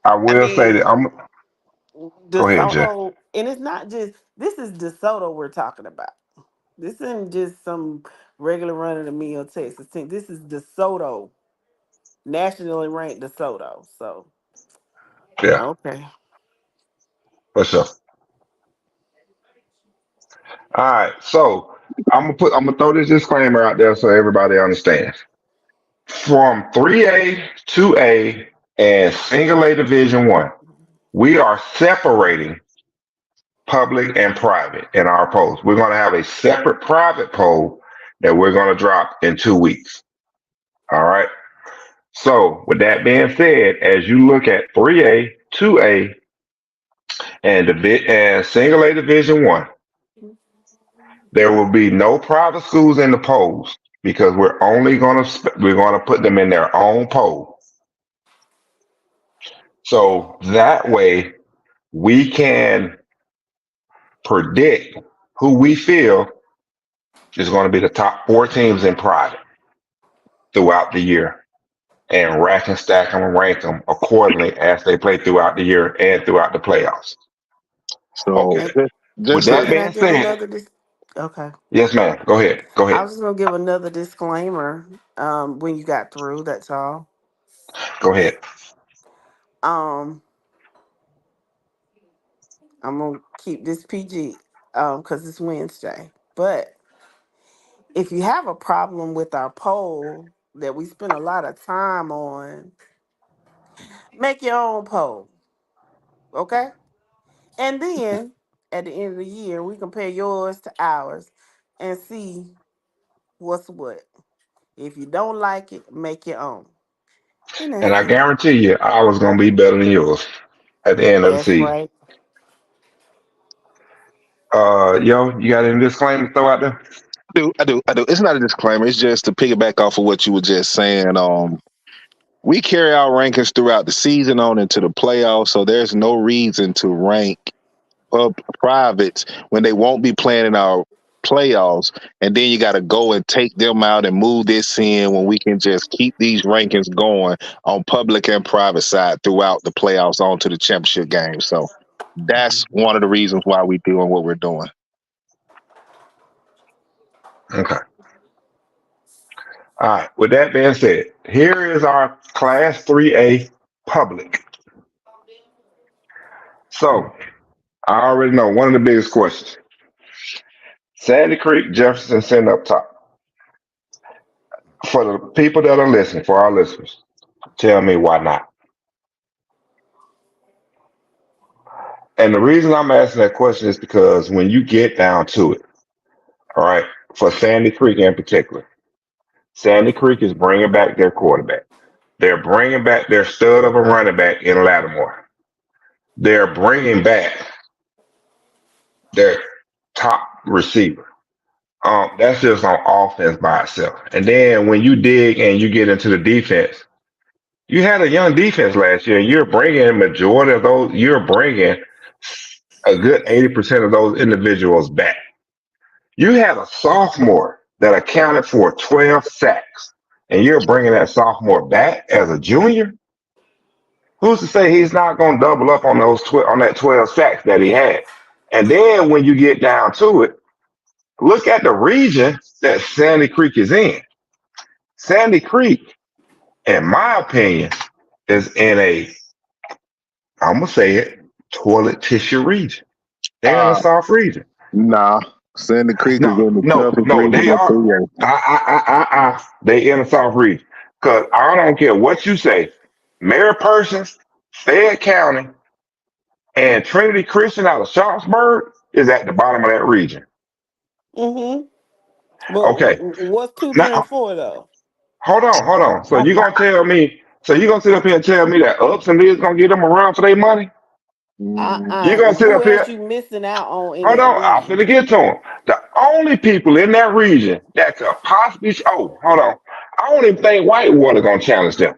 Speaker 1: I
Speaker 8: I
Speaker 1: will say that
Speaker 8: mean,
Speaker 1: I'm. Go ahead, Jay.
Speaker 8: DeSoto, and it's not just this is DeSoto we're talking about. This isn't just some regular run of the mill Texas team. This is DeSoto, nationally ranked DeSoto. So
Speaker 1: Yeah,
Speaker 8: okay.
Speaker 1: for sure. All right. So I'm gonna throw this disclaimer out there so everybody understands. From 3A, 2A, and single A Division One, we are separating public and private in our polls. We're going to have a separate private poll that we're going to drop in 2 weeks. All right. So, with that being said, as you look at 3A, 2A, and single A Division One, there will be no private schools in the polls because we're going to put them in their own poll. So that way we can predict who we feel is going to be the top four teams in private throughout the year and rack and stack them and rank them accordingly as they play throughout the year and throughout the playoffs.
Speaker 2: So
Speaker 1: Okay.
Speaker 8: And,
Speaker 1: With
Speaker 2: just
Speaker 8: and
Speaker 1: that
Speaker 8: can I
Speaker 1: being
Speaker 8: give
Speaker 1: said,
Speaker 8: another? Okay,
Speaker 1: yes, ma'am. Go ahead. Go
Speaker 8: I
Speaker 1: ahead.
Speaker 8: was just gonna give another disclaimer. When you got through, that's all.
Speaker 1: Go ahead.
Speaker 8: Um, I'm gonna keep this PG. Because it's Wednesday. But if you have a problem with our poll that we spend a lot of time on, make your own poll. Okay, and then at the end of the year, we compare yours to ours and see what's what. If you don't like it, make your own. And
Speaker 1: And I
Speaker 8: that's
Speaker 1: guarantee you, I was gonna be better than yours at the end of the
Speaker 8: that's
Speaker 1: season.
Speaker 8: right.
Speaker 1: Yo, you got any disclaimers to throw out there?
Speaker 2: I do. It's not a disclaimer. It's just to piggyback off of what you were just saying. We carry our rankings throughout the season on into the playoffs, so there's no reason to rank privates when they won't be playing in our playoffs, and then you got to go and take them out and move this in when we can just keep these rankings going on public and private side throughout the playoffs on to the championship game. So that's one of the reasons why we're doing what we're doing.
Speaker 1: Okay. All right. With that being said, here is our Class 3A public. So I already know one of the biggest questions. Sandy Creek, Jefferson sitting up top. For the people that are listening, for our listeners, tell me why not. And the reason I'm asking that question is because when you get down to it, all right, for Sandy Creek in particular, Sandy Creek is bringing back their quarterback. They're bringing back their stud of a running back in Lattimore. They're bringing back their top receiver. That's just on offense by itself. And then when you dig and you get into the defense, you had a young defense last year. You're bringing a majority of those. You're bringing a good 80% of those individuals back. You had a sophomore that accounted for 12 sacks, and you're bringing that sophomore back as a junior. Who's to say he's not going to double up on on that 12 sacks that he had? And then when you get down to it, look at the region that Sandy Creek is in. Sandy Creek, in my opinion, is in a, I'm going to say it, toilet tissue region. They're in a
Speaker 2: Uh,
Speaker 1: soft region.
Speaker 2: nah, Sandy Creek is
Speaker 1: No,
Speaker 2: in the
Speaker 1: no,
Speaker 2: toughest
Speaker 1: no,
Speaker 2: region
Speaker 1: they
Speaker 2: of
Speaker 1: are.
Speaker 2: 3A.
Speaker 1: They in a soft region. Because I don't care what you say. Mary Persons, Fayette County, and Trinity Christian out of Sharpsburg is at the bottom of that region.
Speaker 8: Mm-hmm. But
Speaker 1: Okay.
Speaker 8: what's two, three, and
Speaker 1: Now,
Speaker 8: four though?
Speaker 1: hold on. So you're gonna sit up here and tell me that Ups and Lee's gonna get them around for their money? You're gonna sit
Speaker 8: Who
Speaker 1: up
Speaker 8: else
Speaker 1: here.
Speaker 8: you missing out on in
Speaker 1: Hold
Speaker 8: that
Speaker 1: on, I'm
Speaker 8: region?
Speaker 1: finna get to them. The only people in that region that could possibly, oh, hold on. I don't even think Whitewater gonna challenge them.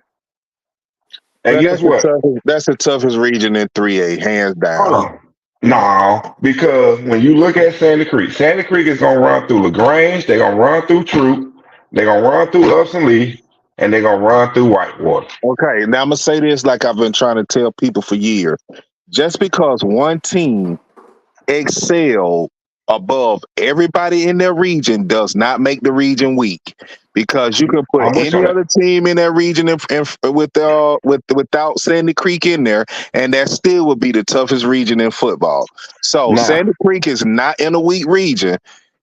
Speaker 1: And
Speaker 2: That's
Speaker 1: guess
Speaker 2: the
Speaker 1: what?
Speaker 2: toughest. That's the toughest region in 3A, hands
Speaker 1: Hold
Speaker 2: down.
Speaker 1: on. No, because when you look at Sandy Creek is gonna run through LaGrange, they're gonna run through Troop, they're gonna run through Upson Lee, and they're gonna run through Whitewater.
Speaker 2: Okay, now I'm gonna say this like I've been trying to tell people for years. Just because one team excel above everybody in their region does not make the region weak. Because you can put
Speaker 1: I'm with you
Speaker 2: any
Speaker 1: on that.
Speaker 2: other team in that region without Sandy Creek in there, and that still would be the toughest region in football. So
Speaker 1: Now,
Speaker 2: Sandy Creek is not in a weak region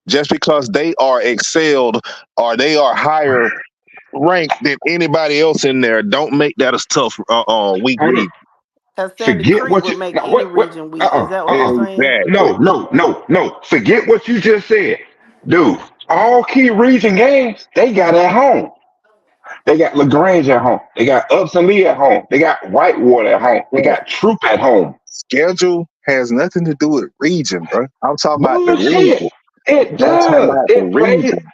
Speaker 2: just because they are excelled or they are higher ranked than anybody else in there. Don't make that a tough weak
Speaker 1: hold on.
Speaker 2: region.
Speaker 8: Because Sandy
Speaker 1: Forget
Speaker 8: Creek
Speaker 1: what
Speaker 8: would
Speaker 1: you
Speaker 8: make
Speaker 1: no,
Speaker 8: any
Speaker 1: what
Speaker 8: region weak. Is that what you're saying?
Speaker 2: Exactly.
Speaker 1: no. Forget what you just said. Dude, all key region games, they got at home. They got LaGrange at home. They got Upson Lee at home. They got Whitewater at home. They
Speaker 2: Well,
Speaker 1: got Troop at home.
Speaker 2: schedule has nothing to do with region, bro. I'm talking about the
Speaker 1: Bullshit.
Speaker 2: region.
Speaker 1: It
Speaker 2: I'm talking
Speaker 1: does.
Speaker 2: about the region.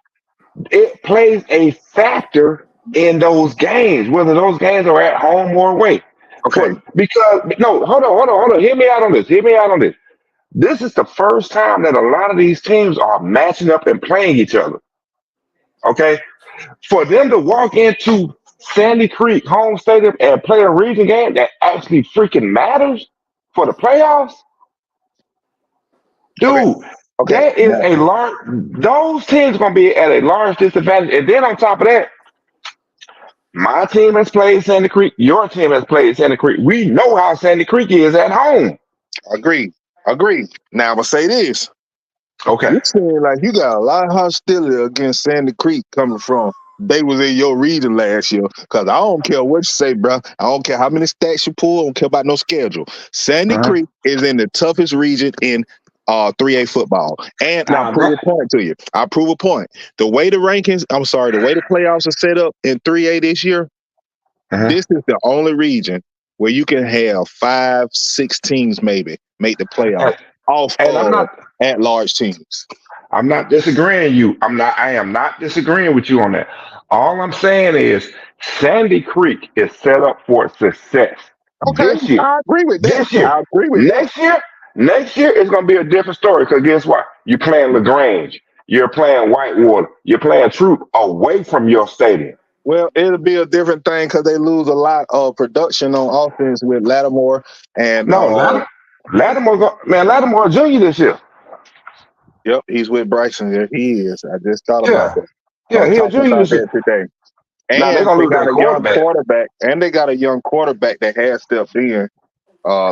Speaker 1: It plays a factor in those games, whether those games are at home or away.
Speaker 2: Okay,
Speaker 1: Because no, hold on. Hear me out on this. This is the first time that a lot of these teams are matching up and playing each other. Okay, for them to walk into Sandy Creek home stadium and play a region game that actually freaking matters for the playoffs,
Speaker 2: okay,
Speaker 1: dude.
Speaker 2: okay.
Speaker 1: That is
Speaker 2: Now,
Speaker 1: a large. Those teams gonna be at a large disadvantage, and then on top of that, my team has played Sandy Creek. Your team has played Sandy Creek. We know how Sandy Creek is at home.
Speaker 2: agree, agree. Now I'm gonna say this.
Speaker 1: Okay.
Speaker 2: You saying like you got a lot of hostility against Sandy Creek coming from they was in your region last year. Cause I don't care what you say, bro. I don't care how many stats you pull. I don't care about no schedule. Sandy
Speaker 1: Uh-huh.
Speaker 2: Creek is in the toughest region in 3A football. And I'll
Speaker 1: Now,
Speaker 2: prove a point to you. I'll prove a point. The way the rankings, I'm sorry, the way the playoffs are set up in 3A this year,
Speaker 1: Hmm.
Speaker 2: This is the only region where you can have 5, 6 teams maybe make the playoff
Speaker 1: And,
Speaker 2: off
Speaker 1: and I'm
Speaker 2: of
Speaker 1: not.
Speaker 2: at-large teams.
Speaker 1: I'm not disagreeing you. I am not disagreeing with you on that. All I'm saying is Sandy Creek is set up for success
Speaker 2: Okay,
Speaker 1: this year.
Speaker 2: I agree with that.
Speaker 1: This year.
Speaker 2: I agree with that.
Speaker 1: Next year, next year it's gonna be a different story. Because guess what? You're playing Lagrange, you're playing Whitewater, you're playing Troop away from your stadium.
Speaker 2: Well, it'll be a different thing because they lose a lot of production on offense with Lattimore and
Speaker 1: No, Lattimore a junior this year.
Speaker 2: yep, he's with Bryson. Yeah, he is. I just thought about
Speaker 1: Yeah,
Speaker 2: that. I
Speaker 1: yeah,
Speaker 2: was
Speaker 1: he a
Speaker 2: talking
Speaker 1: junior
Speaker 2: about
Speaker 1: this
Speaker 2: that
Speaker 1: year.
Speaker 2: today.
Speaker 1: Now they're
Speaker 2: And
Speaker 1: gonna
Speaker 2: they
Speaker 1: lose
Speaker 2: got
Speaker 1: their
Speaker 2: a young
Speaker 1: quarterback.
Speaker 2: quarterback, and they got a young quarterback that has stepped in,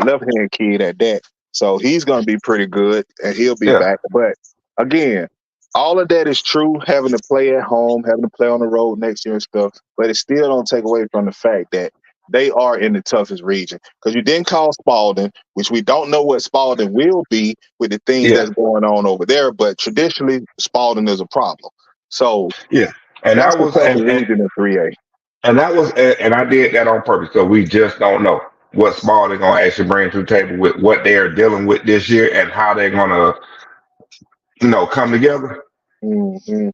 Speaker 2: left hand kid at that. So he's going to be pretty good, and he'll be
Speaker 1: Yeah,
Speaker 2: back. But again, all of that is true. Having to play at home, having to play on the road next year and stuff, but it still don't take away from the fact that they are in the toughest region. Because you didn't call Spalding, which we don't know what Spalding will be with the things
Speaker 1: yeah,
Speaker 2: that's going on over there. But traditionally, Spalding is a problem. So
Speaker 1: yeah. And
Speaker 2: that's
Speaker 1: that
Speaker 2: the
Speaker 1: was
Speaker 2: toughest region in 3A.
Speaker 1: and I did that on purpose. So we just don't know what small they're gonna actually bring to the table with what they're dealing with this year and how they're gonna, come together.
Speaker 2: Hmm.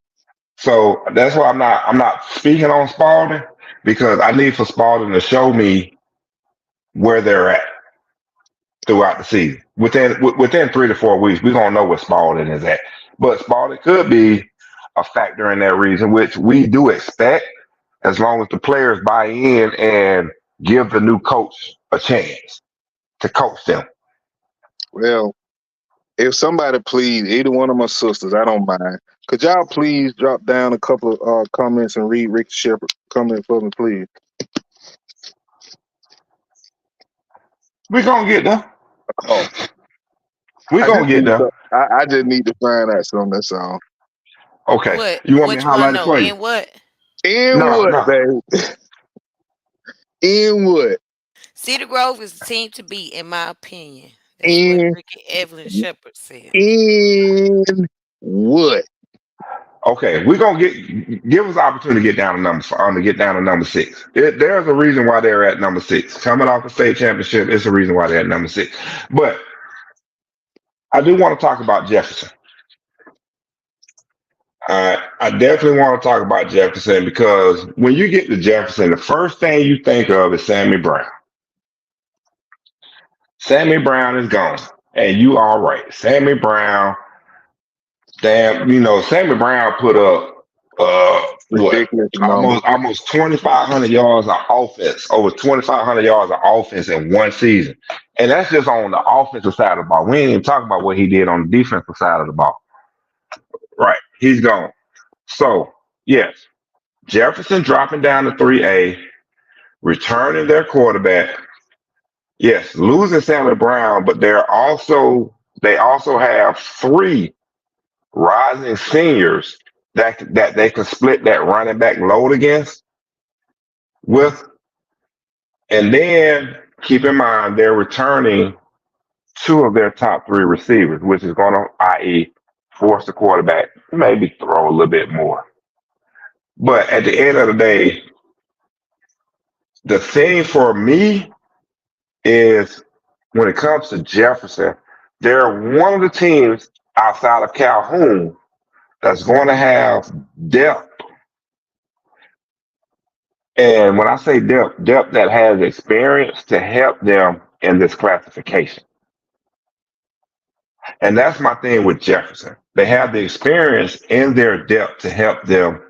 Speaker 1: So that's why I'm not speaking on Spalding because I need for Spalding to show me where they're at throughout the season. Within 3 to 4 weeks, we're gonna know where Spalding is at. But Spalding could be a factor in that reason, which we do expect as long as the players buy in and give the new coach a chance to coach them.
Speaker 2: Well, if somebody please, either one of my sisters, I don't mind. Could y'all please drop down a couple of comments and read Rick Shepard comment for me, please?
Speaker 1: We're gonna get them.
Speaker 2: Oh,
Speaker 1: We're gonna get them.
Speaker 2: I just need to find out something. That's all.
Speaker 1: Okay.
Speaker 7: What?
Speaker 1: You want me to
Speaker 7: What you want
Speaker 1: highlight
Speaker 7: to
Speaker 1: it
Speaker 7: know?
Speaker 1: for you?
Speaker 7: In what?
Speaker 2: In
Speaker 1: No,
Speaker 2: what,
Speaker 1: no.
Speaker 2: baby? In what?
Speaker 7: Cedar Grove is the team to beat, in my opinion. That's what
Speaker 2: In
Speaker 7: Ricky Evelyn Shepard said.
Speaker 2: in what?
Speaker 1: Okay, we're gonna give us the opportunity to get down to to get down to number six. There's a reason why they're at number six. Coming off the state championship, it's a reason why they're at number six. But I do want to talk about Jefferson. I definitely want to talk about Jefferson because when you get to Jefferson, the first thing you think of is Sammy Brown. Sammy Brown is gone, and you are right. Sammy Brown, damn, Sammy Brown put up what
Speaker 2: Ridiculous number.
Speaker 1: almost 2,500 yards of offense, over 2,500 yards of offense in one season, and that's just on the offensive side of the ball. We ain't even talking about what he did on the defensive side of the ball. Right, he's gone. So yes, Jefferson dropping down to 3A, returning their quarterback. Yes, losing Sammy Brown, but they also have three rising seniors that they can split that running back load against with. And then keep in mind they're returning two of their top three receivers, which is going to, i.e., force the quarterback maybe throw a little bit more. But at the end of the day, the thing for me is when it comes to Jefferson, they're one of the teams outside of Calhoun that's going to have depth. And when I say depth, depth that has experience to help them in this classification. And that's my thing with Jefferson. They have the experience in their depth to help them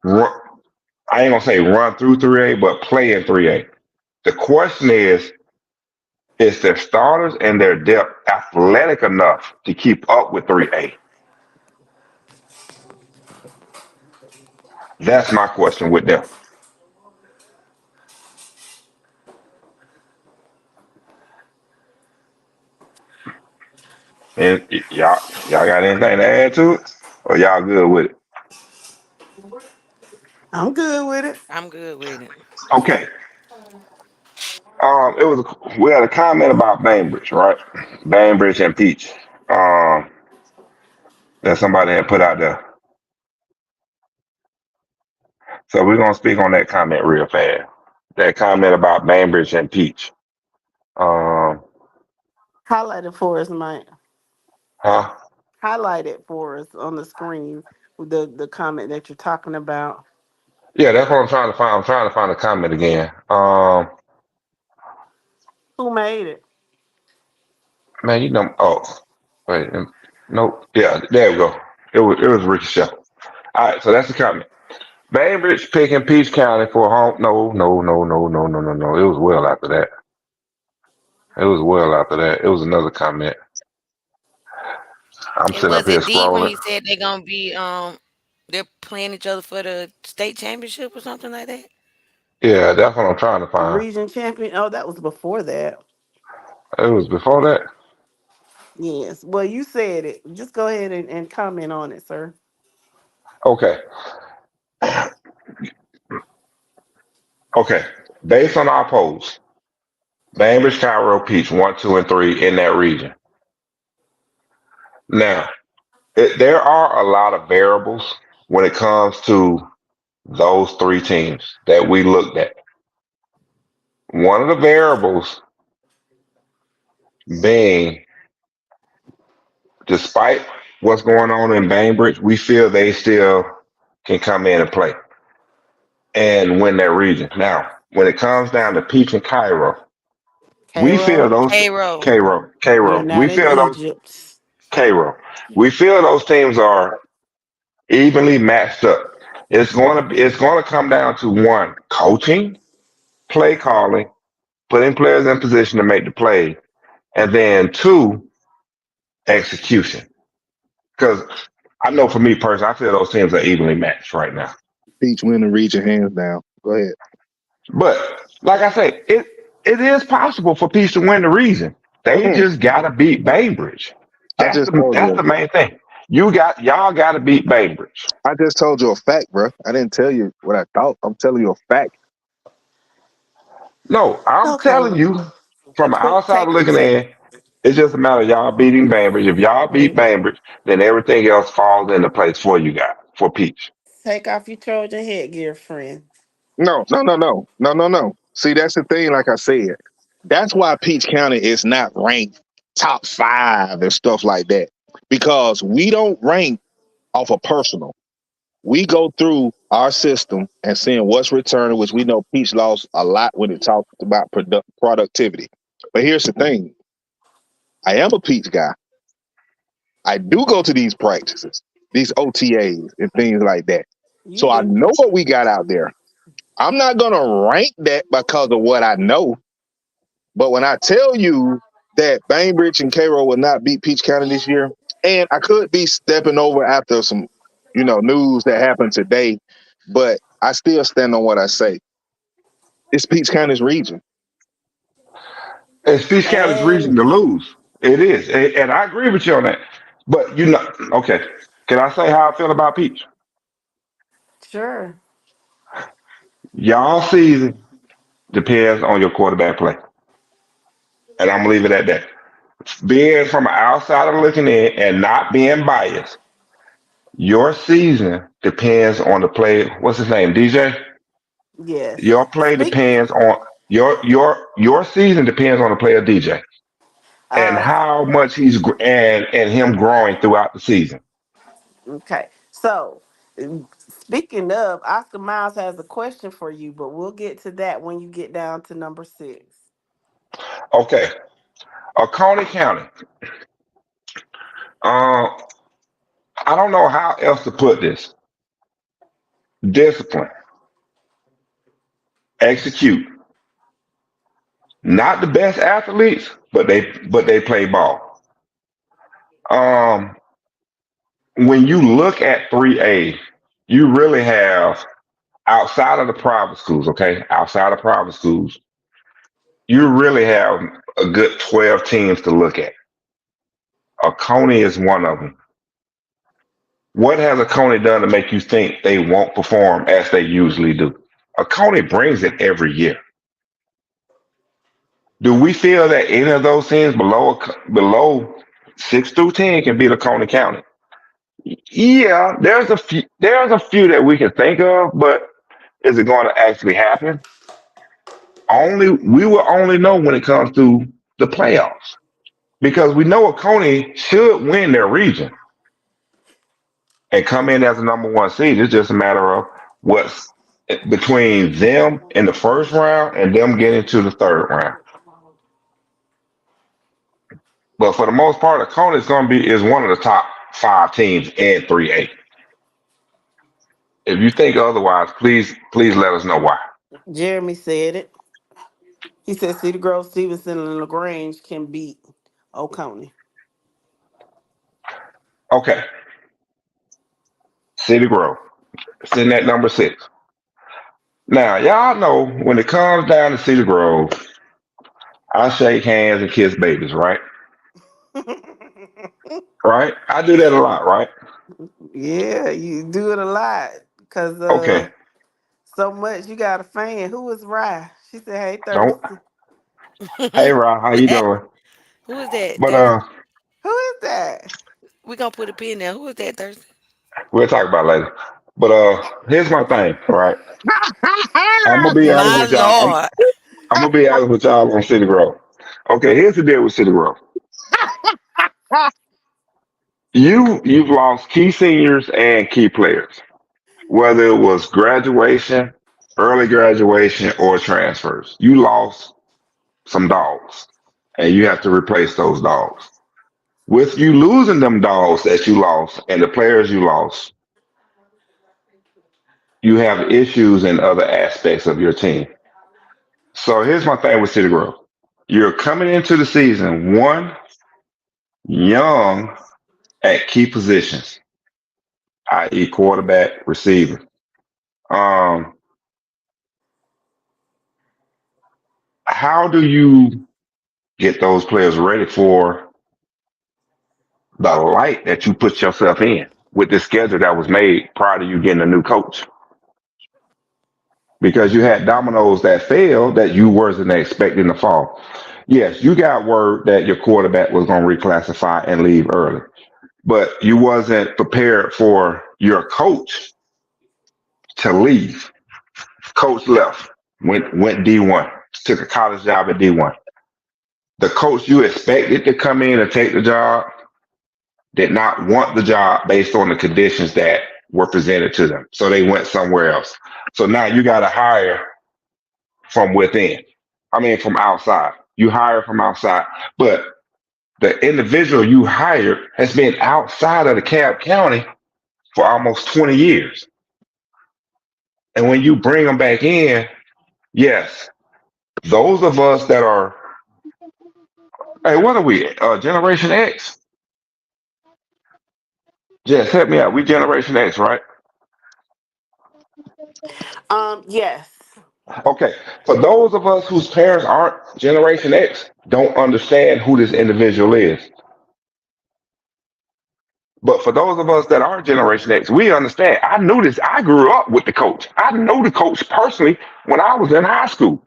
Speaker 1: run, I ain't gonna say run through 3A, but play in 3A. The question is their starters and their depth athletic enough to keep up with 3A? That's my question with them. And y'all got anything to add to it? Or y'all good with it?
Speaker 8: I'm good with it.
Speaker 7: I'm good with it.
Speaker 1: Okay. We had a comment about Bainbridge, right? Bainbridge and Peach. Um, that somebody had put out there. So we're gonna speak on that comment real fast. That comment about Bainbridge and Peach. Um,
Speaker 8: Highlight it for us, Mike.
Speaker 1: huh?
Speaker 8: Highlight it for us on the screen with the comment that you're talking about.
Speaker 1: Yeah, that's what I'm trying to find. I'm trying to find the comment again.
Speaker 8: Who made it?
Speaker 1: Man, you know. Oh, wait. Nope. Yeah, there we go. It was Ricky Show. All right, so that's the comment. Bainbridge picking Peach County for home. No, no, no, no, no, no, no, no. It was well after that. It was well after that. It was another comment. I'm
Speaker 7: And
Speaker 1: sitting up
Speaker 7: was
Speaker 1: here
Speaker 7: it D when
Speaker 1: scrolling.
Speaker 7: he said they're gonna be they're playing each other for the state championship or something like that?
Speaker 1: Yeah, that's what I'm trying to
Speaker 8: The
Speaker 1: find.
Speaker 8: region champion. Oh, that was before that.
Speaker 1: It was before that.
Speaker 8: Yes. Well, you said it. Just go ahead and comment on it, sir.
Speaker 1: Okay. Okay. Based on our polls, Bainbridge, Cairo, Peach, 1, 2, and 3 in that region. Now, there are a lot of variables when it comes to those three teams that we looked at. One of the variables being, despite what's going on in Bainbridge, we feel they still can come in and play and win that region. Now, when it comes down to Peach and Cairo, we feel
Speaker 8: Cairo.
Speaker 1: those
Speaker 7: Cairo.
Speaker 8: They're
Speaker 1: Cairo. We
Speaker 8: not in
Speaker 1: feel those
Speaker 8: Egypt.
Speaker 1: Cairo. We feel those teams are evenly matched up. It's gonna come down to one coaching, play calling, putting players in position to make the play, and then two execution. Because I know for me personally, I feel those teams are evenly matched right now.
Speaker 2: Peach win the region hands down. Go ahead.
Speaker 1: But like I say, it is possible for Peace to win the region. They
Speaker 2: Mm-mm.
Speaker 1: just gotta beat Bainbridge.
Speaker 2: I
Speaker 1: That's
Speaker 2: just
Speaker 1: the
Speaker 2: told
Speaker 1: that's
Speaker 2: you.
Speaker 1: the main thing. Y'all gotta beat Bainbridge.
Speaker 2: I just told you a fact, bro. I didn't tell you what I thought. I'm telling you a fact.
Speaker 1: No, I'm
Speaker 8: Okay.
Speaker 1: telling you, from an outsider
Speaker 8: Take
Speaker 1: looking in, it's just a matter of y'all beating Bainbridge. If y'all beat Bainbridge, then everything else falls into place for you guys, for Peach.
Speaker 8: take off your Trojan headgear, friend.
Speaker 2: No, no, no, no, no, no, no. See, that's the thing. Like I said, that's why Peach County is not ranked top 5 and stuff like that, because we don't rank off of personal. We go through our system and seeing what's returning, which we know Peach lost a lot when it talks about productivity. But here's the thing: I am a Peach guy. I do go to these practices, these OTAs, and things like that.
Speaker 8: You
Speaker 2: So I
Speaker 8: do.
Speaker 2: know what we got out there. I'm not gonna rank that because of what I know. But when I tell you that Bainbridge and Cairo will not beat Peach County this year, and I could be stepping over after some, news that happened today, but I still stand on what I say. It's Peach County's region.
Speaker 1: It's Peach County's reason
Speaker 8: And
Speaker 1: to lose. It is, and I agree with you on that. But okay. Can I say how I feel about Peach?
Speaker 8: sure.
Speaker 1: Y'all season depends on your quarterback play, and I'm gonna leave it at that. Being from an outsider looking in and not being biased, your season depends on the play. What's his name? DJ.
Speaker 8: Yes.
Speaker 1: Your play
Speaker 8: Speak.
Speaker 1: depends on your season depends on the play of DJ and
Speaker 8: Uh.
Speaker 1: how much and him growing throughout the season.
Speaker 8: Okay. So, speaking of, Oscar Miles has a question for you, but we'll get to that when you get down to number 6.
Speaker 1: Okay, Oconee County. Uh, I don't know how else to put this. Discipline, execute. Not the best athletes, but they play ball. Um, when you look at 3A, you really have outside of the private schools. Okay, outside of private schools, you really have a good 12 teams to look at. Oconee is one of them. What has Oconee done to make you think they won't perform as they usually do? Oconee brings it every year. Do we feel that any of those teams below 6 through 10 can beat Oconee County? Yeah, there's a few that we can think of, but Is it going to actually happen? Only we will only know when it comes to the playoffs because we know Coney should win their region and come in as a number one seed. It's just a matter of what's between them in the first round and them getting to the third round. But for the most part, Coney is going to be is one of the top five teams in 3A. If you think otherwise, please let us know why.
Speaker 8: Jeremy said it. He said Cedar Grove, Stevenson, and LaGrange can beat Oconee.
Speaker 1: Okay, City Grove sitting at number six. Now y'all know when it comes down to Cedar Grove, I shake hands and kiss babies, right? Right? I do that a lot, right?
Speaker 8: Yeah, you do it a lot because
Speaker 1: Okay.
Speaker 8: so much you got a fan. Who is Rye? She said, "Hey,
Speaker 1: Don't.
Speaker 8: thirsty."
Speaker 1: Hey, Rob, how you doing?
Speaker 7: Who is that?
Speaker 1: But
Speaker 7: Thursday?
Speaker 8: Who is that?
Speaker 7: We gonna put a pin there. Who is that Thursday?
Speaker 1: we'll talk about it later. But here's my thing, right? I'm gonna be honest
Speaker 7: My
Speaker 1: with y'all. I'm
Speaker 7: Lord.
Speaker 1: I'm gonna be honest with y'all on City Grove. Okay, here's the deal with City Grove. You've lost key seniors and key players, whether it was graduation, early graduation, or transfers. You lost some dogs, and you have to replace those dogs. With you losing them dogs that you lost and the players you lost, you have issues in other aspects of your team. So here's my thing with City Grove. You're coming into the season one young at key positions, i.e., quarterback, receiver. Um, how do you get those players ready for the light that you put yourself in with the schedule that was made prior to you getting a new coach? Because you had dominoes that failed that you wasn't expecting to fall. Yes, you got word that your quarterback was going to reclassify and leave early, but you wasn't prepared for your coach to leave. Coach left, went D1, took a college job at D1. The coach you expected to come in and take the job did not want the job based on the conditions that were presented to them. So they went somewhere else. So now you got to hire from within. I mean, from outside. You hire from outside. But the individual you hired has been outside of the Cab County for almost 20 years. And when you bring them back in, yes, those of us that are, hey, what are we? Generation X? Jess, help me out. We Generation X, right?
Speaker 8: Yes.
Speaker 1: Okay. For those of us whose parents aren't Generation X, don't understand who this individual is. But for those of us that are Generation X, we understand. I knew this. I grew up with the coach. I know the coach personally when I was in high school.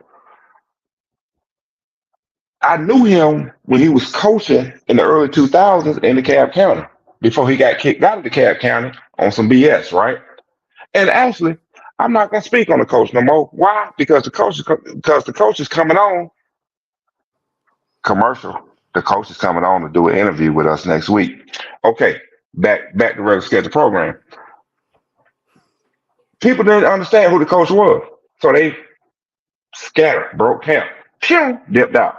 Speaker 1: I knew him when he was coaching in the early 2000s in the Cab County before he got kicked out of the Cab County on some BS, right? And actually, I'm not gonna speak on the coach no more. Why? Because the coach is coming on commercial. The coach is coming on to do an interview with us next week. Okay, back to regular schedule program. People didn't understand who the coach was, so they scattered, broke camp, pew, dipped out.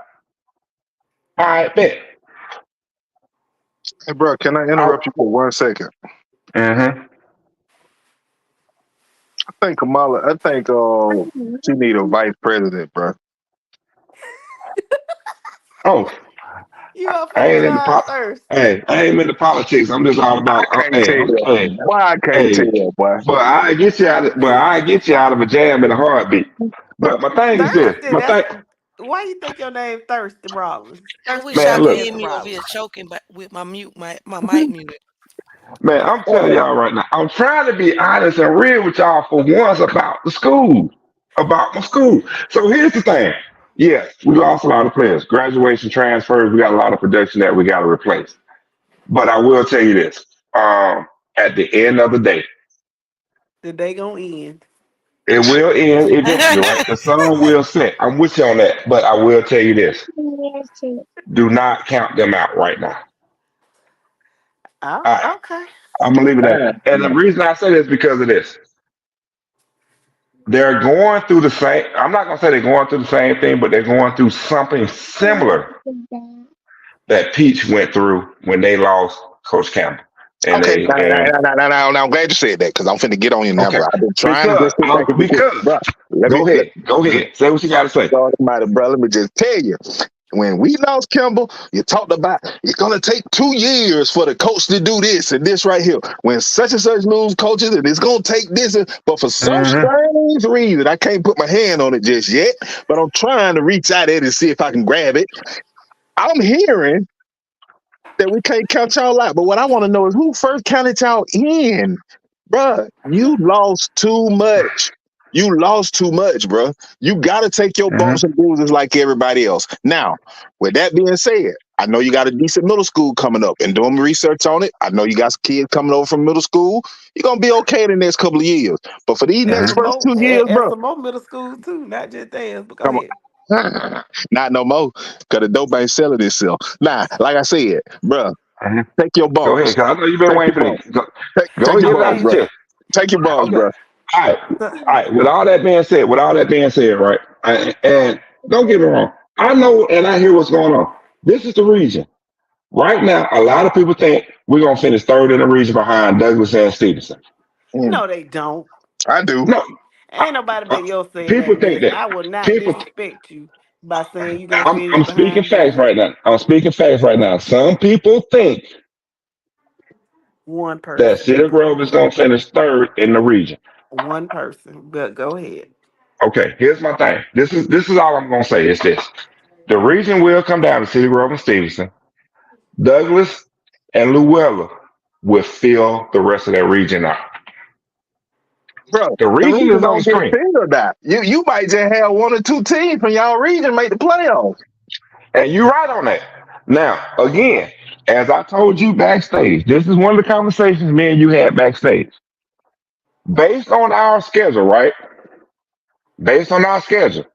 Speaker 1: I bet.
Speaker 2: Hey, bro, can I
Speaker 1: I,
Speaker 2: interrupt you for 1 second?
Speaker 1: mm-hmm.
Speaker 2: I think Kamala. I think she need a vice president, bro.
Speaker 1: Oh,
Speaker 8: You up for
Speaker 1: I
Speaker 8: a
Speaker 1: ain't into
Speaker 8: job,
Speaker 1: pop.
Speaker 8: thirsty?
Speaker 1: Hey, I ain't into politics. I'm just all
Speaker 2: I
Speaker 1: about.
Speaker 2: can't tell. Boy, I can't
Speaker 1: Hey.
Speaker 2: tell, boy.
Speaker 1: But I get you out. But I get you out of a jam in a heartbeat. But my thing is this.
Speaker 8: Thirsty.
Speaker 1: My
Speaker 8: That's
Speaker 1: thing,
Speaker 8: why you think your name Thirsty Rollins.
Speaker 7: I wish
Speaker 1: man.
Speaker 7: y'all could
Speaker 1: Look,
Speaker 7: hear
Speaker 8: Thirsty
Speaker 7: me over here
Speaker 8: Rollins.
Speaker 7: choking but with my mic muted.
Speaker 1: man. I'm telling y'all right now. I'm trying to be honest and real with y'all for once about the school, about my school. So here's the thing. Yes, we lost a lot of players. Graduation transfers. We got a lot of production that we got to replace. But I will tell you this. At the end of the day,
Speaker 8: The day gonna end.
Speaker 1: It will end eventually, right? The sun will set. I'm with you on that, but I will tell you this: do not count them out right now.
Speaker 8: Oh,
Speaker 1: All right,
Speaker 8: okay.
Speaker 1: I'm gonna leave it at. And the reason I say this is because of this. They're going through the same. I'm not gonna say they're going through the same thing, but they're going through something similar that Peach went through when they lost Coach Campbell. And
Speaker 2: Okay,
Speaker 1: they and
Speaker 2: now I'm glad you said that because I'm finna get on you now,
Speaker 1: okay,
Speaker 2: bro. I've been trying to just sit back and be quick,
Speaker 1: because
Speaker 2: bro. Let me
Speaker 1: go
Speaker 2: let,
Speaker 1: ahead, go ahead, say what you got to say.
Speaker 2: God Almighty, bro. Let me just tell you. When we lost Kimball, you talked about it's gonna take 2 years for the coach to do this and this right here. When such and such lose coaches, and it's gonna take this, but for some
Speaker 1: Hmm.
Speaker 2: strange reason, I can't put my hand on it just yet. But I'm trying to reach out at it and see if I can grab it. I'm hearing that we can't count y'all out. But what I want to know is who first counted y'all in, bruh. You lost too much. You lost too much, bruh. You got to take your
Speaker 1: Hmm.
Speaker 2: bumps and bruises like everybody else. Now, with that being said, I know you got a decent middle school coming up and doing research on it. I know you got some kids coming over from middle school. You're going to be okay in the next couple of years. But for these
Speaker 8: And
Speaker 2: next
Speaker 1: Hmm.
Speaker 8: some
Speaker 2: first
Speaker 8: more,
Speaker 2: 2 years,
Speaker 8: and
Speaker 2: bro,
Speaker 8: some more middle schools too, not just theirs. But go
Speaker 2: come
Speaker 8: ahead.
Speaker 2: on. Not no more, because the dope ain't selling itself. Nah, like I said, bro,
Speaker 1: Hmm.
Speaker 2: take your
Speaker 1: Go ahead,
Speaker 2: bumps.
Speaker 1: because I know you've been
Speaker 2: Take
Speaker 1: waiting
Speaker 2: your
Speaker 1: for
Speaker 2: bumps.
Speaker 1: this. Go,
Speaker 2: Take
Speaker 1: get
Speaker 2: your
Speaker 1: it out
Speaker 2: bumps,
Speaker 8: Okay.
Speaker 1: your
Speaker 2: bro.
Speaker 1: chest.
Speaker 2: Take your bumps,
Speaker 1: Okay.
Speaker 2: bro.
Speaker 1: All right.
Speaker 8: So,
Speaker 1: All right. With all that being said, right? And don't get me wrong. I know and I hear what's going on. This is the reason. Right now, a lot of people think we're gonna finish third in the region behind Douglas and Stevenson.
Speaker 2: Mm,
Speaker 8: no, they don't.
Speaker 2: I do.
Speaker 1: No,
Speaker 8: Ain't nobody
Speaker 1: I,
Speaker 8: but your saying
Speaker 1: people
Speaker 8: that,
Speaker 1: think
Speaker 8: Miss.
Speaker 1: that.
Speaker 8: I will not
Speaker 1: People,
Speaker 8: disrespect you by saying you're gonna finish
Speaker 1: I'm speaking
Speaker 8: behind
Speaker 1: facts
Speaker 8: Douglas.
Speaker 1: right now. I'm speaking facts right now. Some people think
Speaker 8: One
Speaker 1: that
Speaker 8: person.
Speaker 1: Cedar Grove is gonna finish third in the region.
Speaker 8: One person. But go ahead.
Speaker 1: Okay, here's my thing. This is all I'm gonna say is this. The region will come down to Cedar Grove and Stevenson. Douglas and Llewellyn will fill the rest of that region out.
Speaker 2: Bro,
Speaker 1: The
Speaker 2: the
Speaker 1: region
Speaker 2: region
Speaker 1: is on the
Speaker 2: don't get
Speaker 1: screen.
Speaker 2: filled out. You might just have one or two teams from y'all region make the playoffs.
Speaker 1: And you're right on that. Now, again, as I told you backstage, this is one of the conversations me and you had backstage. Based on our schedule, right? Based on our schedule,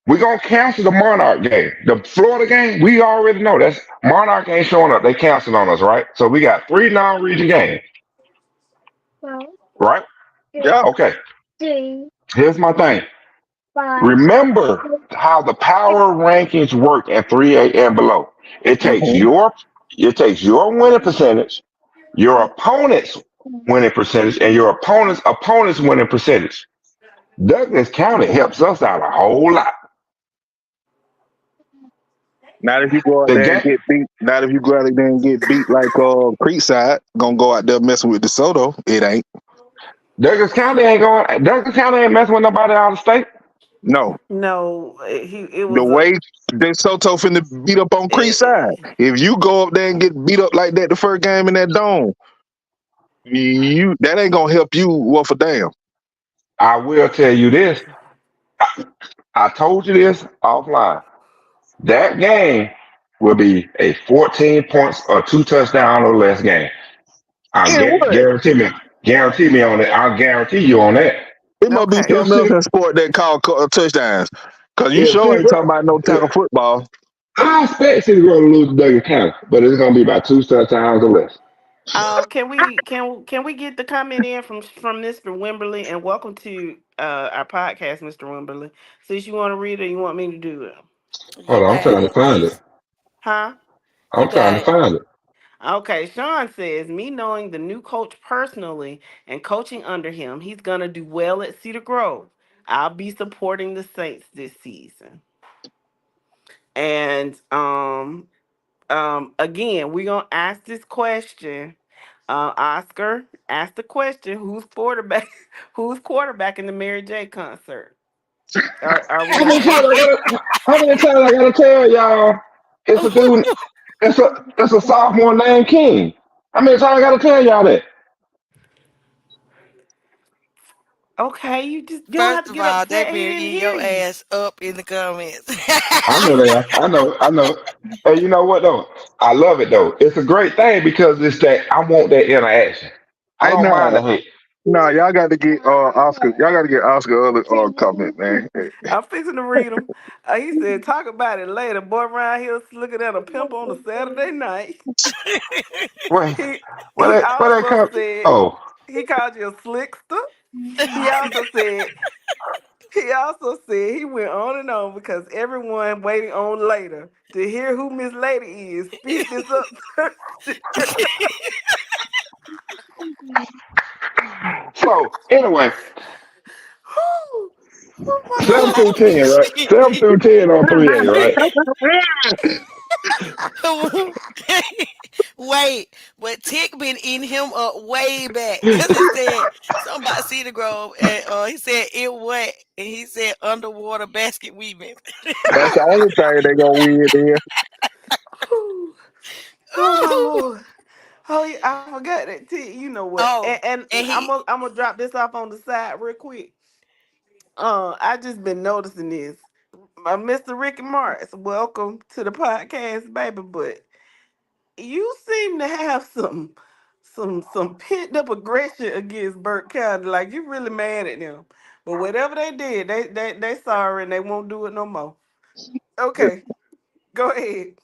Speaker 1: we're gonna cancel the Monarch game. The Florida game, we already know that's Monarch ain't showing up. They canceled on us, right? So we got three non-region games, right?
Speaker 2: Yeah.
Speaker 1: Okay. Here's my thing. Remember how the power rankings work at 3A and below. It takes
Speaker 2: Mhm.
Speaker 1: your winning percentage, your opponent's winning percentage, and your opponent's winning percentage. Douglas County helps us out a whole lot.
Speaker 2: Not if you go out
Speaker 1: The
Speaker 2: there and
Speaker 1: game
Speaker 2: get beat. Not if you go out there and get beat like Creekside. Gonna go out there messing with DeSoto. It ain't.
Speaker 1: Douglas County ain't messing with nobody out of state.
Speaker 2: No.
Speaker 8: No, it
Speaker 2: The
Speaker 8: was a
Speaker 2: way DeSoto finna beat up on Creekside.
Speaker 8: it,
Speaker 2: If you go up there and get beat up like that the first game in that dome, you that ain't gonna help you worth a damn.
Speaker 1: I will tell you this. I told you this offline. That game will be a 14 points or two touchdown or less game. I
Speaker 2: And what?
Speaker 1: guarantee me on that. I'll guarantee you on that.
Speaker 2: It must be
Speaker 8: okay.
Speaker 1: If
Speaker 2: something else
Speaker 1: City,
Speaker 2: in sport that call touchdowns. Cause you
Speaker 1: if
Speaker 2: sure
Speaker 1: City
Speaker 2: ain't talking
Speaker 1: Grove,
Speaker 2: about no
Speaker 1: if,
Speaker 2: tackle football.
Speaker 1: I expect City Grove to lose to Douglas County, but it's gonna be about two touchdowns or less.
Speaker 8: Can we get the comment in from Mr. Wimberly, and welcome to our podcast, Mr. Wimberly. Since you want to read it, you want me to do it,
Speaker 1: Hold
Speaker 7: You
Speaker 1: on, I'm
Speaker 7: got
Speaker 1: trying
Speaker 7: it.
Speaker 1: to find it.
Speaker 8: huh?
Speaker 7: You
Speaker 1: I'm trying
Speaker 7: got
Speaker 1: to
Speaker 7: it.
Speaker 1: find it.
Speaker 8: Okay, Sean says, me knowing the new coach personally and coaching under him, he's gonna do well at Cedar Grove. I'll be supporting the Saints this season. And again, we're gonna ask this question. Oscar, ask the question: Who's quarterback? Who's quarterback in the Mary J concert? Are we
Speaker 1: How
Speaker 8: gonna
Speaker 1: many times I
Speaker 8: answer?
Speaker 1: gotta how many times I gotta tell y'all it's a dude it's a sophomore named King. How many times I gotta tell y'all that?
Speaker 8: Okay, you don't have
Speaker 7: First
Speaker 8: to
Speaker 7: of
Speaker 8: get
Speaker 7: all, they
Speaker 8: upset. He
Speaker 7: been
Speaker 8: didn't
Speaker 7: eating
Speaker 8: hear
Speaker 7: your
Speaker 8: you.
Speaker 7: ass up in the comments.
Speaker 1: I know they are. I know. And you know what though? I love it though. It's a great thing because it's that I want that interaction. I
Speaker 2: Hey
Speaker 1: don't mind
Speaker 2: nah,
Speaker 1: the hate.
Speaker 2: Nah, y'all got to get Oscar. Y'all got to get Oscar other comment, man.
Speaker 8: I'm fixing to read him. He said, "Talk about it later." Boy, around here looking at a pimp on a Saturday night.
Speaker 1: Wait,
Speaker 8: He
Speaker 1: where
Speaker 8: he
Speaker 1: they
Speaker 8: also
Speaker 1: come?
Speaker 8: said
Speaker 1: Oh,
Speaker 8: he called you a slickster. He also said he went on and on because everyone waiting on later to hear who Miss Lady is. Speed this up.
Speaker 1: so anyway,
Speaker 8: Oh my
Speaker 1: 7 through 10,
Speaker 8: God.
Speaker 1: right? 7 through 10 on 3A, right?
Speaker 7: Wait, but Tick been eating him up way back because he said something about Cedar Grove and he said it wet and he said underwater basket weaving.
Speaker 2: That's the only thing they gonna win there.
Speaker 8: Oh my Lord. Oh, yeah, I forgot that. You know what?
Speaker 7: Oh,
Speaker 8: And
Speaker 7: and he
Speaker 8: I'm gonna drop this off on the side real quick. I just been noticing this. Mr. Ricky Morris, welcome to the podcast, baby. But you seem to have some pent up aggression against Burke County. Like you really mad at them. But whatever they did, they sorry and they won't do it no more. Okay, go ahead.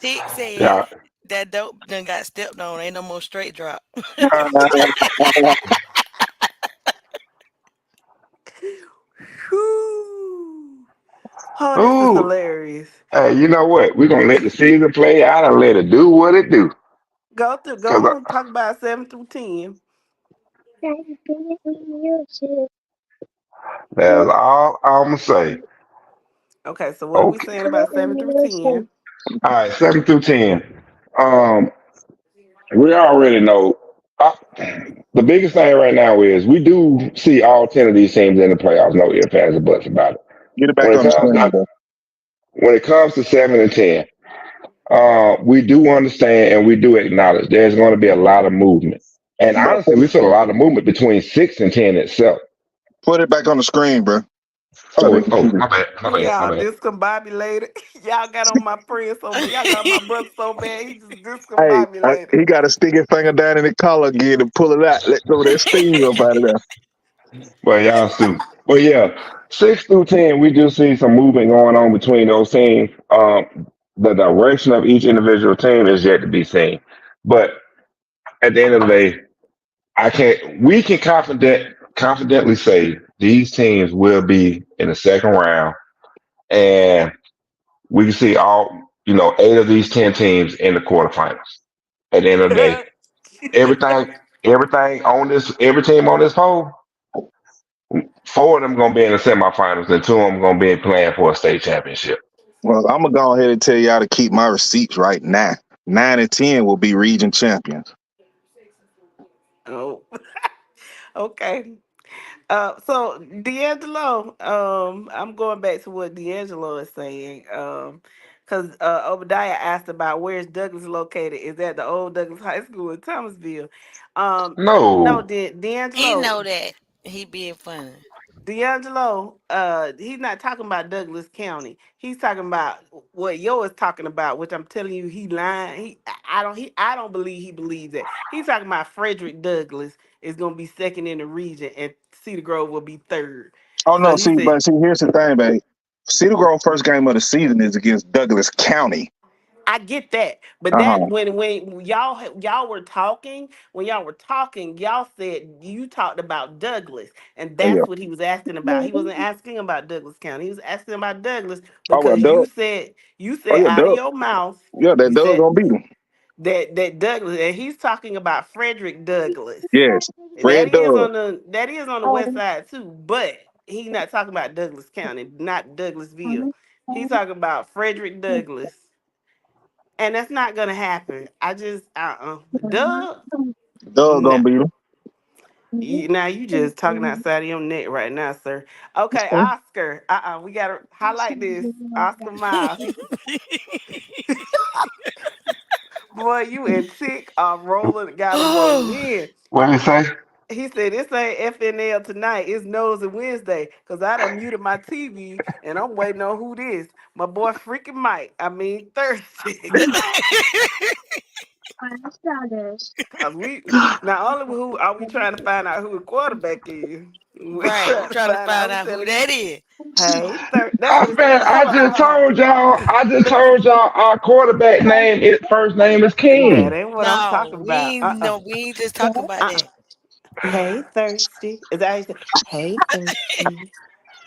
Speaker 7: Tick said
Speaker 1: Yeah.
Speaker 7: that dope done got stepped on. Ain't no more straight drop.
Speaker 8: Whew. Oh, this is
Speaker 1: Ooh,
Speaker 8: hilarious.
Speaker 1: hey, you know what? We're gonna let the season play out and let it do what it do.
Speaker 8: Go
Speaker 1: Cause
Speaker 8: on, talk about 7 through 10.
Speaker 1: that's all I'm gonna say.
Speaker 8: Okay, so what are we
Speaker 1: Okay.
Speaker 8: saying about 7 through 10?
Speaker 1: All right, 7 through 10. Um, we already know. The biggest thing right now is we do see all 10 of these teams in the playoffs. No ifs, ands, or buts about it.
Speaker 2: Get it
Speaker 1: When
Speaker 2: back
Speaker 1: it
Speaker 2: on the
Speaker 1: comes
Speaker 2: screen,
Speaker 1: to
Speaker 2: bro.
Speaker 1: when it comes to 7 and 10, we do understand and we do acknowledge there's going to be a lot of movement. And
Speaker 2: Bro,
Speaker 1: honestly, we saw a lot of movement between 6 and 10 itself.
Speaker 2: put it back on the screen, bro, so they
Speaker 1: Oh,
Speaker 2: can see
Speaker 1: oh,
Speaker 2: it.
Speaker 1: my bad, my bad, my
Speaker 8: Y'all
Speaker 1: bad.
Speaker 8: discombobulated. Y'all got on my friend so bad. Y'all got on my brother so bad. He just
Speaker 2: Hey,
Speaker 8: discombobulated.
Speaker 2: he got to stick his finger down in the collar again and pull it out. Let some of that steam up out of there.
Speaker 1: Well, y'all stupid. But yeah, 6 through 10, we do see some movement going on between those teams. The direction of each individual team is yet to be seen. But at the end of the day, I can't. We can confidently say these teams will be in the second round, and we can see all 8 of these 10 teams in the quarterfinals. At the end of the day, everything, every team on this poll, 4 of them gonna be in the semifinals, and 2 of them gonna be playing for a state championship.
Speaker 2: Well, I'm gonna go ahead and tell y'all to keep my receipts right now. 9 and 10 will be region champions.
Speaker 8: Oh, okay. So D'Angelo, I'm going back to what D'Angelo is saying. Because Obadiah asked about where's Douglas located. Is that the old Douglas High School in Thomasville? No,
Speaker 1: No,
Speaker 7: He
Speaker 8: D'Angelo.
Speaker 7: know that he being funny.
Speaker 8: D'Angelo, he's not talking about Douglas County. He's talking about what Yo is talking about, which I'm telling you, he lying. I don't believe he believes that. He's talking about Frederick Douglass is gonna be second in the region, and Cedar Grove will be third.
Speaker 2: Oh
Speaker 8: So
Speaker 2: no,
Speaker 8: he
Speaker 2: see,
Speaker 8: said,
Speaker 2: but see, here's the thing, babe. Cedar Grove first game of the season is against Douglas County.
Speaker 8: I get that, but
Speaker 2: Uh
Speaker 8: that
Speaker 2: huh.
Speaker 8: when y'all were talking, y'all said you talked about Douglas, and
Speaker 2: Yeah.
Speaker 8: that's what he was asking about. He wasn't asking about Douglas County. He was asking about Douglas
Speaker 2: Oh well,
Speaker 8: because
Speaker 2: Doug.
Speaker 8: you
Speaker 2: Oh
Speaker 8: said
Speaker 2: yeah,
Speaker 8: out of
Speaker 2: Doug.
Speaker 8: your mouth,
Speaker 2: Yeah, that
Speaker 8: you
Speaker 2: Doug
Speaker 8: said
Speaker 2: gonna beat him.
Speaker 8: that Douglas, and he's talking about Frederick Douglass.
Speaker 2: Yes,
Speaker 8: That
Speaker 2: Fred
Speaker 8: is
Speaker 2: Doug.
Speaker 8: on the west side too, but he's not talking about Douglas County, not Douglasville. He's talking about Frederick Douglass. And that's not gonna happen. I just Doug.
Speaker 2: Doug
Speaker 8: No.
Speaker 2: gonna beat him.
Speaker 8: Now you just talking outside of your neck right now, sir. Okay, Oscar. We gotta highlight this. Oscar Miles. Boy, you and Tick are rolling. Got him rolling
Speaker 7: Oh,
Speaker 8: in.
Speaker 1: what did he say?
Speaker 8: He said this ain't FNL tonight. It's Nose and Wednesday. Cause I done muted my TV and I'm waiting on who this. My boy freaking Mike. I mean Thursday. Cause we not only who are we trying to find out who the quarterback is, we
Speaker 7: Right. We
Speaker 8: trying to
Speaker 7: trying to
Speaker 8: find out
Speaker 7: find
Speaker 8: who
Speaker 7: out who
Speaker 8: telling you,
Speaker 7: that is.
Speaker 8: hey, that's what he said.
Speaker 1: Man,
Speaker 8: Hold on, hold on.
Speaker 1: I just told y'all our quarterback name, first name is
Speaker 8: That
Speaker 1: King.
Speaker 8: ain't what I'm
Speaker 7: No,
Speaker 8: talking about.
Speaker 7: we ain't just talking about
Speaker 8: Uh.
Speaker 7: that.
Speaker 8: Hey, thirsty. Is that how you say? Hey, thirsty.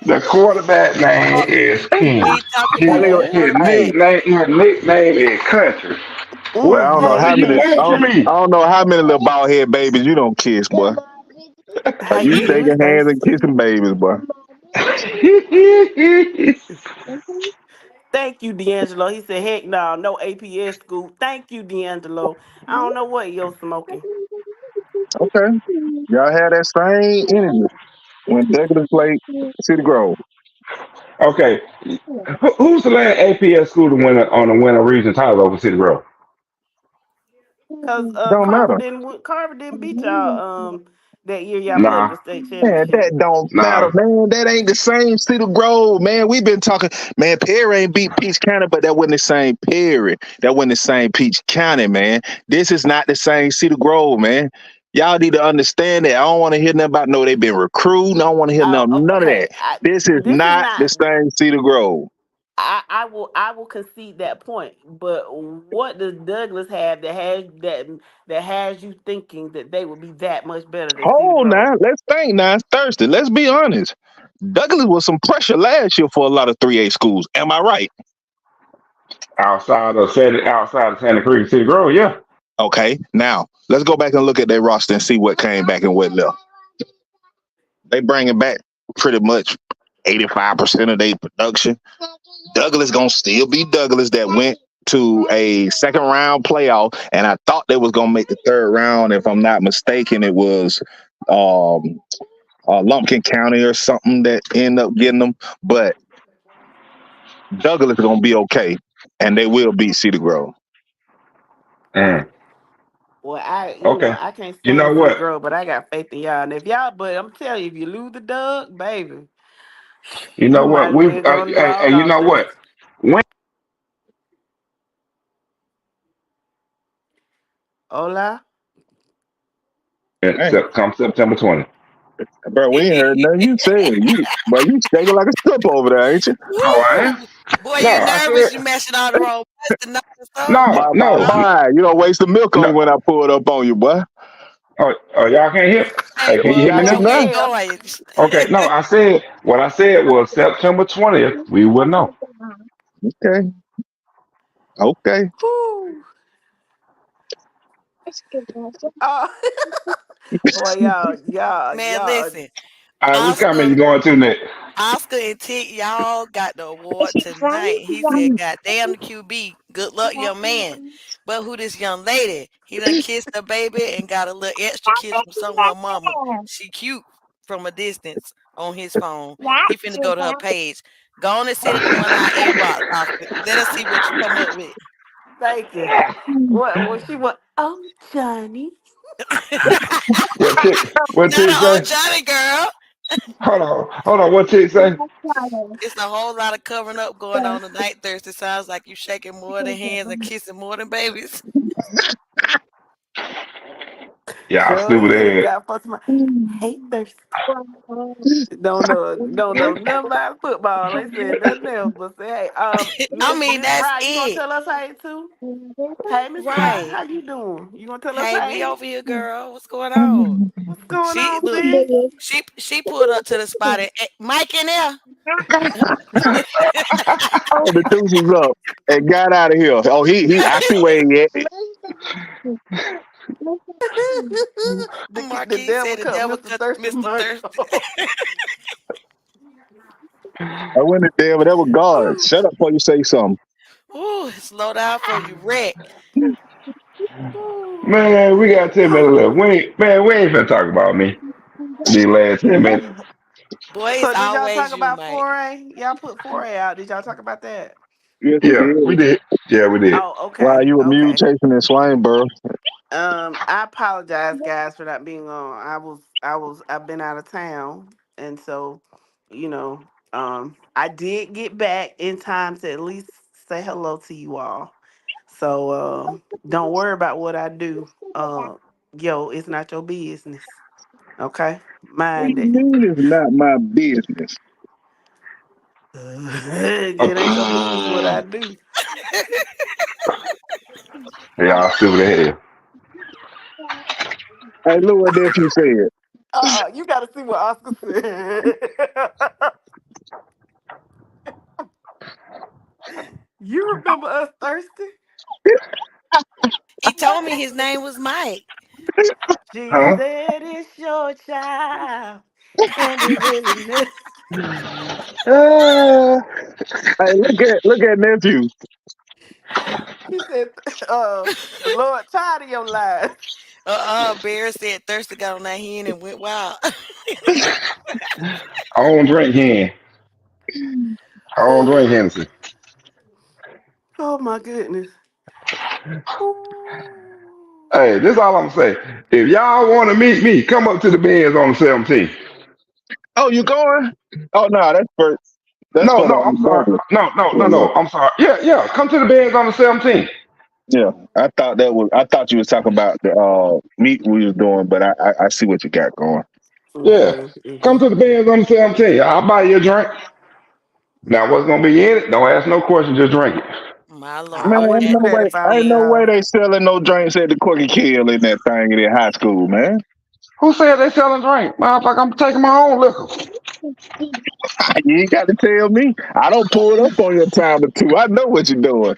Speaker 1: The quarterback name is
Speaker 7: We
Speaker 1: King.
Speaker 7: ain't talking
Speaker 2: That
Speaker 7: about
Speaker 2: nigga,
Speaker 7: no
Speaker 1: His
Speaker 2: hey,
Speaker 7: quarterback.
Speaker 1: nickname is Country.
Speaker 2: well,
Speaker 1: What
Speaker 2: I don't know
Speaker 1: more do
Speaker 2: how
Speaker 8: Hey,
Speaker 1: you
Speaker 2: many,
Speaker 1: want from
Speaker 8: thirsty.
Speaker 1: me?
Speaker 2: I don't know how many little bald head babies you don't kiss, boy.
Speaker 8: How
Speaker 2: You
Speaker 8: you doing,
Speaker 2: shaking hands and
Speaker 8: thirsty?
Speaker 2: kissing babies, boy.
Speaker 8: Thank you, D'Angelo. He said, heck no, no APS school. Thank you, D'Angelo. I don't know what you're smoking.
Speaker 2: Okay, y'all had that same energy when Douglas played City Grove.
Speaker 1: Okay, who's the last APS school to win on the winner region title over City Grove?
Speaker 8: Cause
Speaker 2: Don't matter.
Speaker 8: Carver didn't beat y'all that year y'all played
Speaker 1: Nah,
Speaker 8: for the state
Speaker 2: Man,
Speaker 8: championship.
Speaker 2: that don't matter,
Speaker 1: nah.
Speaker 2: man. That ain't the same Cedar Grove, man. We've been talking, man. Perry ain't beat Peach County, but that wasn't the same Perry. That wasn't the same Peach County, man. This is not the same Cedar Grove, man. Y'all need to understand that. I don't want to hear nothing about no they been recruiting. I don't want to hear none of
Speaker 8: Okay.
Speaker 2: that. This is
Speaker 8: This is
Speaker 2: not the
Speaker 8: not.
Speaker 2: same Cedar Grove.
Speaker 8: I will concede that point. But what does Douglas have that has you thinking that they would be that much better than Cedar
Speaker 2: Hold
Speaker 8: Grove?
Speaker 2: now, let's think now. It's Thursday. Let's be honest. Douglas was some pressure last year for a lot of 3A schools. Am I right?
Speaker 1: Outside of Santa Cruz City Grove, yeah.
Speaker 2: Okay. Now let's go back and look at their roster and see what came back and what left. They bringing back pretty much 85% of their production. Douglas gonna still be Douglas that went to a second round playoff, and I thought they was gonna make the third round. If I'm not mistaken, it was um, Lumpkin County or something that ended up getting them. But Douglas is gonna be okay, and they will beat Cedar Grove.
Speaker 1: Mm,
Speaker 8: Well,
Speaker 1: okay.
Speaker 8: I can't
Speaker 1: You
Speaker 8: stand
Speaker 1: know
Speaker 8: Cedar
Speaker 1: what?
Speaker 8: Grove, but I got faith in y'all. And if y'all, but I'm telling you, if you lose the Doug, baby,
Speaker 1: You
Speaker 8: you
Speaker 1: know what?
Speaker 8: might as well go and log
Speaker 1: You
Speaker 8: off
Speaker 1: know
Speaker 8: there.
Speaker 1: what?
Speaker 8: Hola.
Speaker 2: Dang,
Speaker 1: Come September 20th.
Speaker 2: bro, we ain't heard nothing you said. You shaking like a strip over there, ain't you?
Speaker 1: Oh, I
Speaker 7: Woo!
Speaker 1: am?
Speaker 7: Boy,
Speaker 1: No,
Speaker 7: you
Speaker 1: I
Speaker 7: nervous? You
Speaker 1: said
Speaker 7: mashing all the wrong buttons to know or something?
Speaker 1: no,
Speaker 2: Bye, bye,
Speaker 1: no,
Speaker 2: bye. You don't waste the milk on
Speaker 1: no.
Speaker 2: you when I pull it up on you, boy.
Speaker 1: Y'all can't hear?
Speaker 7: Hey,
Speaker 1: Hey, can you hear me
Speaker 2: Got
Speaker 8: Yeah,
Speaker 2: you
Speaker 8: we
Speaker 1: now?
Speaker 8: can
Speaker 2: now.
Speaker 7: keep
Speaker 8: hear.
Speaker 7: going.
Speaker 1: Okay, no, what I said was September 20th. We will know.
Speaker 2: Okay, okay.
Speaker 8: Whew. Oh, boy,
Speaker 7: Man,
Speaker 8: y'all.
Speaker 7: listen.
Speaker 1: All right, which comment
Speaker 7: Oscar
Speaker 1: you going to next?
Speaker 7: Oscar and Tick, y'all got the award tonight. He said, God damn the QB. Good luck, young man. But who this young lady? He done kissed the baby and got a little extra kiss from someone mama. She cute from a distance on his phone. He finna go to her page. Go on and send it to one of our inbox, Oscar. Let us see what you come up with.
Speaker 8: Thank you. What she want? Oh, Johnny.
Speaker 1: What
Speaker 7: Not
Speaker 1: Tick
Speaker 7: an old
Speaker 1: say?
Speaker 7: Johnny girl.
Speaker 1: Hold on. What Tick say?
Speaker 7: It's a whole lot of covering up going on tonight. Thursday sounds like you shaking more than hands and kissing more than babies.
Speaker 1: Yeah,
Speaker 8: Sure
Speaker 1: stupid
Speaker 8: is.
Speaker 1: ass.
Speaker 8: Got for some. Hate thirsty. Don't know nothing about football. They said nothing else, but say, hey,
Speaker 7: I
Speaker 8: Miss
Speaker 7: mean,
Speaker 8: Miss
Speaker 7: that's
Speaker 8: Rye, you gonna
Speaker 7: it.
Speaker 8: tell us hey too? Hey, Miss Rye,
Speaker 7: Right.
Speaker 8: how you doing? You gonna tell us
Speaker 7: Hey, we
Speaker 8: hey?
Speaker 7: over here, girl. What's going on?
Speaker 8: What's going
Speaker 7: She
Speaker 8: on,
Speaker 7: look.
Speaker 8: sis?
Speaker 7: She pulled up to the spot and Mike in there.
Speaker 2: Oh, the deuce is up and got out of here. Oh, he. I see where he at.
Speaker 8: The
Speaker 7: Marquis
Speaker 8: devil
Speaker 7: said the
Speaker 8: cut
Speaker 7: devil
Speaker 8: Mr.
Speaker 7: cut
Speaker 8: Thirsty
Speaker 7: Mr. Thirsty.
Speaker 8: Muncho.
Speaker 2: I went in there, but that was God. Shut up before you say something.
Speaker 7: Ooh, slow down for you wreck.
Speaker 1: Man, we got 10 minutes left. We ain't finna talk about me. The last 10 minutes.
Speaker 7: Boy, it's
Speaker 8: So did y'all talk
Speaker 7: always you,
Speaker 8: about
Speaker 7: Mike.
Speaker 8: 4A? Y'all put 4A out. Did y'all talk about that?
Speaker 2: Yes, we
Speaker 1: Yeah, we
Speaker 2: did.
Speaker 1: did. Yeah, we did.
Speaker 8: Oh,
Speaker 2: Wow,
Speaker 8: okay.
Speaker 2: you were mule
Speaker 8: Okay.
Speaker 2: chasing in Swainsboro.
Speaker 8: I apologize, guys, for not being on. I've been out of town, and so, I did get back in time to at least say hello to you all. So don't worry about what I do. Yo, it's not your business. Okay?
Speaker 2: What do
Speaker 8: Mind
Speaker 2: you
Speaker 8: it.
Speaker 2: mean it's not my business?
Speaker 8: It ain't your business what I do.
Speaker 1: Y'all stupid as hell.
Speaker 2: Hey, look what nephew said.
Speaker 8: You gotta see what Oscar said. You remember us thirsty?
Speaker 7: He told me his name was Mike.
Speaker 8: She
Speaker 1: Huh?
Speaker 8: said it's your child. And it really
Speaker 1: Uh,
Speaker 2: Hey, look at nephew.
Speaker 8: He said, the Lord tired of your lies.
Speaker 7: Bear said Thirsty got on that hen and went wild.
Speaker 1: I don't drink hen. I don't drink Hennessy.
Speaker 8: Oh my goodness. Ooh.
Speaker 1: Hey, this is all I'm saying. If y'all want to meet me, come up to the Benz on the 17th.
Speaker 2: Oh, you going? Oh no, that's for
Speaker 1: No, no, I'm sorry.
Speaker 2: Douglas.
Speaker 1: No, no, no,
Speaker 2: Yeah,
Speaker 1: no. I'm sorry. Yeah, yeah. Come to the Benz on the 17th.
Speaker 2: yeah. I thought you was talking about the meet we was doing, but I see what you got going.
Speaker 1: Yeah.
Speaker 8: Mm-hmm, mm-hmm.
Speaker 1: Come to the Benz on the 17th. I'll buy you a drink. Now, what's going to be in it? Don't ask no questions. Just drink it.
Speaker 7: My
Speaker 2: Man,
Speaker 7: lord.
Speaker 8: I wouldn't
Speaker 2: ain't
Speaker 8: be
Speaker 2: no
Speaker 8: mad
Speaker 2: way,
Speaker 8: if I was
Speaker 2: ain't no way
Speaker 8: y'all.
Speaker 2: they selling no drinks at the Quickie Kill in that thing in high school, man.
Speaker 1: Who said they selling drink? Motherfucker, I'm taking my own liquor.
Speaker 2: You ain't got to tell me. I don't pull it up on your time or two. I know what you're doing.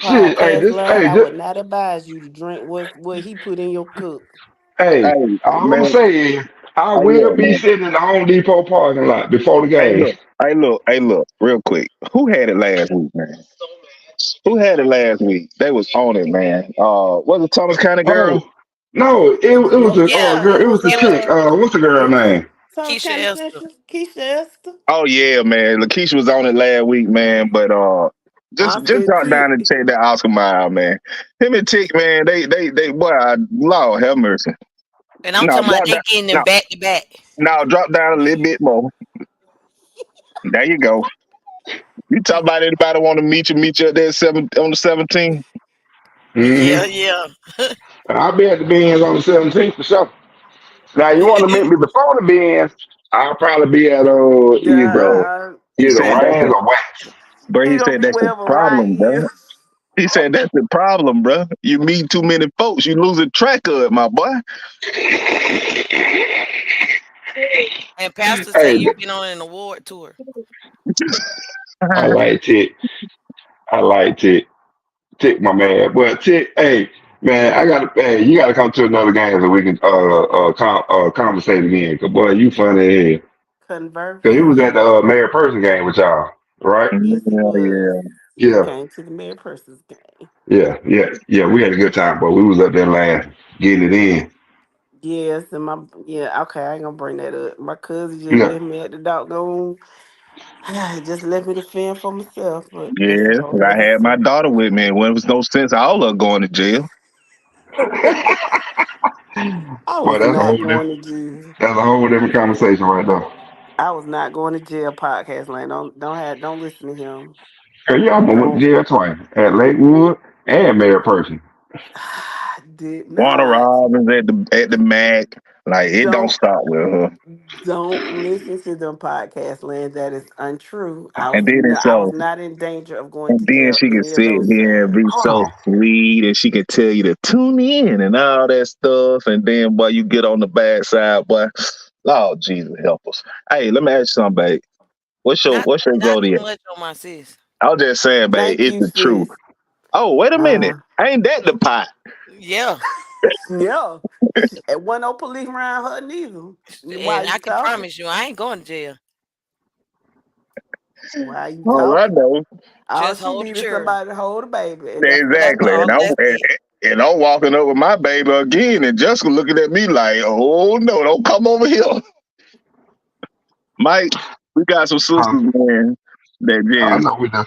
Speaker 1: Shit. Hey,
Speaker 8: Podcast
Speaker 1: this.
Speaker 8: land,
Speaker 1: Hey,
Speaker 8: I
Speaker 1: this.
Speaker 8: would not advise you to drink what he put in your cook.
Speaker 1: Hey.
Speaker 2: Hey,
Speaker 1: All I'm gonna
Speaker 2: man.
Speaker 1: say is, I
Speaker 2: Hey,
Speaker 1: will
Speaker 2: look,
Speaker 1: be
Speaker 2: man.
Speaker 1: sitting in the Home Depot parking lot before the
Speaker 2: Hey,
Speaker 1: game.
Speaker 2: look. Hey, look. Real quick. Who had it last week, man? Who had it last week? They was on it, man. Was it Thomas County girl?
Speaker 1: Oh no, it was
Speaker 8: Yep.
Speaker 1: the
Speaker 7: Yeah,
Speaker 1: girl.
Speaker 8: It
Speaker 1: It
Speaker 8: was
Speaker 1: was the chick. What's the girl name?
Speaker 8: Thomas
Speaker 7: Keisha
Speaker 8: County
Speaker 7: Esther.
Speaker 8: Central, Keisha Esther.
Speaker 2: Oh yeah, man. Lakeisha was on it last week, man. But just
Speaker 8: Oscar
Speaker 2: drop
Speaker 8: T.
Speaker 2: down and check that Oscar Mile, man. Him and Tick, man. They boy, Lord have mercy.
Speaker 7: And I'm
Speaker 2: No,
Speaker 7: talking about
Speaker 2: drop
Speaker 7: they
Speaker 2: down.
Speaker 7: getting them
Speaker 2: No,
Speaker 7: back to back.
Speaker 2: no, drop down a little bit more. There you go. You talk about anybody want to meet you at that on the 17th?
Speaker 7: Yeah,
Speaker 1: Mm-hmm.
Speaker 7: yeah.
Speaker 1: I'll be at the Benz on the 17th for sure. Now you want to meet me before the Benz? I'll probably be at
Speaker 2: Bro, he
Speaker 1: either
Speaker 2: said that's
Speaker 1: Ryan's
Speaker 2: the
Speaker 1: or Wax.
Speaker 2: bro.
Speaker 8: He
Speaker 2: He
Speaker 8: gonna
Speaker 2: said
Speaker 8: be
Speaker 2: that's the
Speaker 8: wherever
Speaker 2: problem,
Speaker 8: Ryan
Speaker 2: bro.
Speaker 8: is.
Speaker 2: He said that's the problem, bro. You meet too many folks, you losing track of it, my boy.
Speaker 7: And Pastor say
Speaker 1: Hey,
Speaker 7: you've been on an award tour.
Speaker 1: I like it. I like it. Tick, my man. But Tick, hey, man, hey, you gotta come to another game so we can conversate again. Cause boy, you funny as hell. Cause he
Speaker 8: Converse.
Speaker 1: was at the Mayor Person game with y'all, right?
Speaker 8: Yes, he
Speaker 2: Yeah,
Speaker 8: was.
Speaker 2: yeah.
Speaker 8: He
Speaker 1: Yeah,
Speaker 8: came to the Mary Persons game.
Speaker 1: yeah. We had a good time, but we was up there last getting it in.
Speaker 8: Yes, and okay, I ain't gonna bring that up. My cousin just
Speaker 1: Yeah.
Speaker 8: left me at the doggone just left me to fend for myself, but that's a
Speaker 2: Yeah,
Speaker 8: whole
Speaker 2: 'cause I
Speaker 8: nother
Speaker 2: had my
Speaker 8: story.
Speaker 2: daughter with me, and when it was no sense all of her going to jail.
Speaker 8: I
Speaker 1: Well,
Speaker 8: was
Speaker 1: that's a
Speaker 8: not
Speaker 1: whole
Speaker 8: going
Speaker 1: different
Speaker 8: to jail.
Speaker 1: that's a whole different conversation right there.
Speaker 8: I was not going to jail. Podcast land. Don't listen to him.
Speaker 1: Cause you almost went to
Speaker 8: Don't.
Speaker 1: jail twice at Lakewood and Mayor Person.
Speaker 8: Did
Speaker 2: Warner
Speaker 8: not.
Speaker 2: Robins at the Mac, like it don't
Speaker 8: Don't
Speaker 2: stop with her.
Speaker 8: don't listen to them podcast land. That is untrue.
Speaker 2: And then it's
Speaker 8: I was
Speaker 2: so,
Speaker 8: not in danger of going
Speaker 2: and
Speaker 8: to
Speaker 2: then
Speaker 8: jail
Speaker 2: she can
Speaker 8: any of
Speaker 2: sit
Speaker 8: those
Speaker 2: here and
Speaker 8: times.
Speaker 2: be
Speaker 1: Hold
Speaker 2: so
Speaker 1: on.
Speaker 2: sweet, and she can tell you to tune in and all that stuff. And then, boy, you get on the bad side, boy. Lord Jesus help us. Hey, let me ask you something, babe.
Speaker 7: Not
Speaker 2: What's your
Speaker 7: not too
Speaker 2: zodiac?
Speaker 7: much on my sis.
Speaker 2: I was just saying, babe,
Speaker 8: Thank
Speaker 2: it's
Speaker 8: you,
Speaker 2: the truth.
Speaker 8: sis.
Speaker 2: Oh, wait a minute.
Speaker 8: Uh,
Speaker 2: Ain't that the pot?
Speaker 7: Yeah.
Speaker 8: yeah. It wasn't no police around her neither. Why
Speaker 7: And I
Speaker 8: you
Speaker 7: can
Speaker 8: talking?
Speaker 7: promise you I ain't going to jail.
Speaker 8: Why you
Speaker 2: Oh, I
Speaker 8: talking?
Speaker 2: know.
Speaker 8: All
Speaker 7: Just
Speaker 8: she
Speaker 7: hold the
Speaker 8: needed
Speaker 7: children.
Speaker 8: somebody to hold a baby, and that's what
Speaker 7: That's
Speaker 8: she
Speaker 2: Exactly.
Speaker 7: all
Speaker 2: And
Speaker 8: did.
Speaker 7: that's it.
Speaker 2: I'm walking up with my baby again, and Jessica looking at me like, "Oh no, don't come over here, Mike." We got some sisters,
Speaker 1: Huh?
Speaker 2: man. That
Speaker 1: I
Speaker 2: just
Speaker 1: know we do.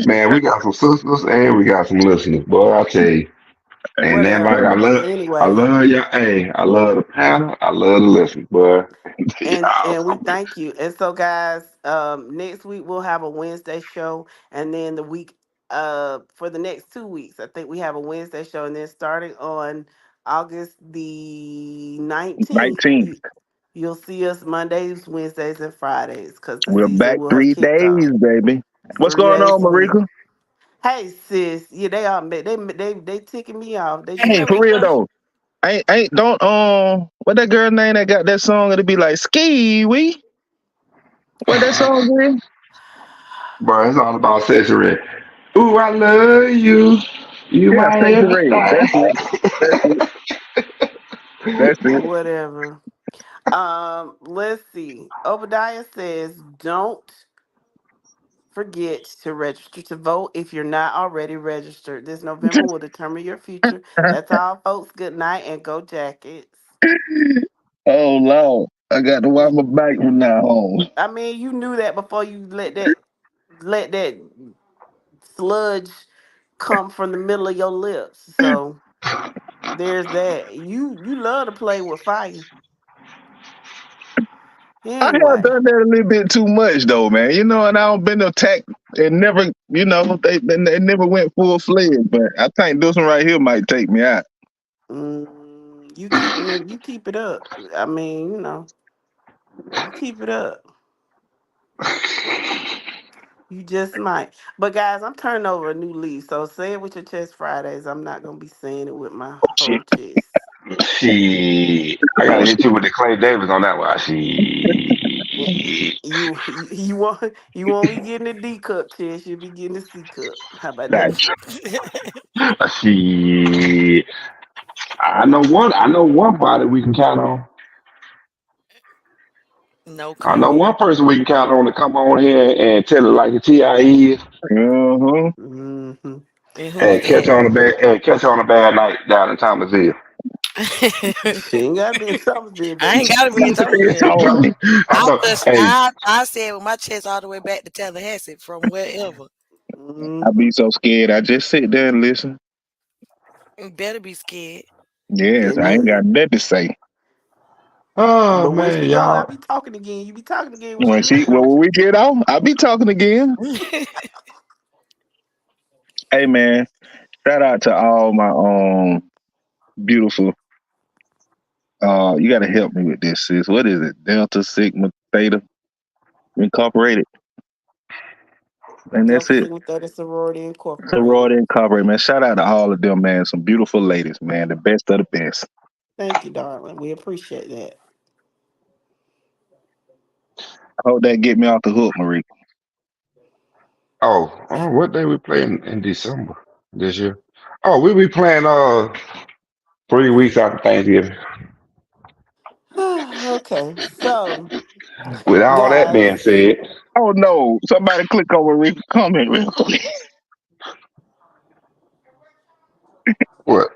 Speaker 1: Man, we got some sisters and we got some listeners. Boy, I tell you. And then like
Speaker 8: Whatever.
Speaker 1: I
Speaker 8: Anyway,
Speaker 1: love y'all. Hey, I love the panel. I love the listeners, boy.
Speaker 8: and
Speaker 1: Y'all
Speaker 8: we
Speaker 1: so good.
Speaker 8: thank you. And so, guys, next week we'll have a Wednesday show, and then the week for the next 2 weeks. I think we have a Wednesday show, and then starting on August the 19th,
Speaker 2: 19th.
Speaker 8: you'll see us Mondays, Wednesdays, and Fridays because the
Speaker 2: We're
Speaker 8: season
Speaker 2: back
Speaker 8: will have
Speaker 2: 3
Speaker 8: kicked
Speaker 2: days,
Speaker 8: off.
Speaker 2: baby. What's
Speaker 8: Three
Speaker 2: going
Speaker 8: days
Speaker 2: on,
Speaker 8: a week.
Speaker 2: Marika?
Speaker 8: Hey sis, yeah, they are. They ticking me off. They
Speaker 7: You
Speaker 2: Hey,
Speaker 8: just
Speaker 7: remember
Speaker 2: for
Speaker 7: you
Speaker 2: real
Speaker 7: know
Speaker 2: though. Ain't don't what that girl name that got that song? It'll be like ski we. What that song is?
Speaker 1: Bro, it's all about sexual. Ooh, I love you. You
Speaker 2: Yeah,
Speaker 1: my
Speaker 2: Stacey Ray. That's it. That's
Speaker 1: everything.
Speaker 2: it. That's it.
Speaker 8: whatever. Let's see. Obadiah says, don't forget to register to vote if you're not already registered. This November will determine your future. That's all, folks. Good night and go Jackets.
Speaker 2: Oh Lord. I got to wipe
Speaker 8: Y-
Speaker 2: my back from now on.
Speaker 8: I mean, you knew that before you let that sludge come from the middle of your lips. So there's that. You love to play with fire.
Speaker 2: I have
Speaker 8: Anyway.
Speaker 2: done that a little bit too much though, man. You know, and I've been attacked and never, they never went full fledged. But I think this one right here might take me out.
Speaker 8: You keep it up. I mean, you keep it up. You just might. But guys, I'm turning over a new leaf. So say it with your chest Fridays. I'm not gonna be saying it with my
Speaker 2: Oh shit.
Speaker 8: whole chest.
Speaker 1: She, I
Speaker 2: Oh
Speaker 1: gotta hit
Speaker 2: shit.
Speaker 1: you with the Clay Davis on that one.
Speaker 8: You,
Speaker 1: She,
Speaker 8: you won't be getting the D cup chest. You'll be getting the C cup. How about that?
Speaker 2: Gotcha.
Speaker 1: she. I know one body we can count on.
Speaker 7: no
Speaker 1: I know one
Speaker 7: comment.
Speaker 1: person we can count on to come on here and tell it like the TIE is,
Speaker 2: Uh-huh.
Speaker 8: Hmm.
Speaker 7: And who's
Speaker 1: and
Speaker 7: that?
Speaker 1: catch on a bad night down in Thomasville.
Speaker 8: She ain't gotta be in Thomasville,
Speaker 7: I
Speaker 8: baby.
Speaker 7: ain't
Speaker 8: She
Speaker 7: gotta
Speaker 8: can
Speaker 7: be
Speaker 8: be
Speaker 7: in
Speaker 8: in
Speaker 2: It's
Speaker 7: Thomasville.
Speaker 2: on me.
Speaker 1: I
Speaker 7: I'll
Speaker 1: know.
Speaker 7: just
Speaker 1: Hey,
Speaker 7: I said with my chest all the way back to Tallahassee from wherever.
Speaker 2: I be
Speaker 8: Hmm.
Speaker 2: so scared. I just sit there and listen.
Speaker 7: You better be scared.
Speaker 2: Yes, I ain't got nothing to say.
Speaker 1: oh
Speaker 8: But when
Speaker 1: man,
Speaker 8: she go, I
Speaker 1: y'all.
Speaker 8: be talking again. You be talking again when she leave,
Speaker 2: Well,
Speaker 8: don't
Speaker 2: when we get off, I'll be talking again. Hey man, shout out to all my beautiful you gotta help me with this, sis. What is it? Delta Sigma Theta Incorporated.
Speaker 8: you?
Speaker 2: And that's
Speaker 8: Delta
Speaker 2: it.
Speaker 8: Sigma Theta Sorority Incorporated.
Speaker 2: Sorority Incorporated, man. Shout out to all of them, man. Some beautiful ladies, man. The best of the best.
Speaker 8: Thank you, darling. We appreciate that.
Speaker 2: I hope that get me off the hook, Marie.
Speaker 1: What day we playing in December this year? Oh, we be playing 3 weeks after Thanksgiving.
Speaker 8: Okay, so
Speaker 1: With all that
Speaker 8: guys,
Speaker 1: being said,
Speaker 2: Oh no. Somebody click on Marie's comment real quick.
Speaker 1: what?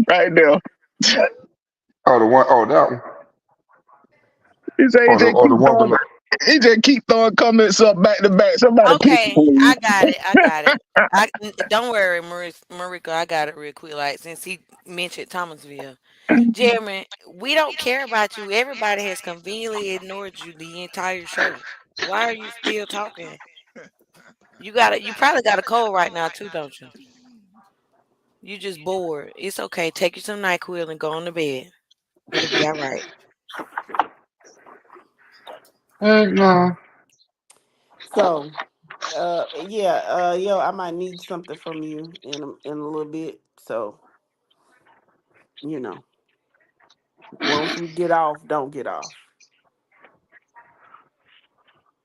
Speaker 2: Right there.
Speaker 1: Oh, the one, oh that one,
Speaker 2: He said
Speaker 1: or the one below.
Speaker 2: he just keep throwing comments up back to back. Somebody click
Speaker 7: Okay,
Speaker 2: please.
Speaker 7: I got it. I got it. Don't worry, Marika. I got it real quick. Like since he mentioned Thomasville, Jeremy, we don't care about you. Everybody has conveniently ignored you the entire show. Why are you still talking? You got it. You probably got a cold right now too, don't you? You just bored. It's okay. Take you some NyQuil and go on to bed. It'll be all right.
Speaker 1: Heck no.
Speaker 8: so yeah, yo, I might need something from you in a little bit. So you know, once we get off, don't get off.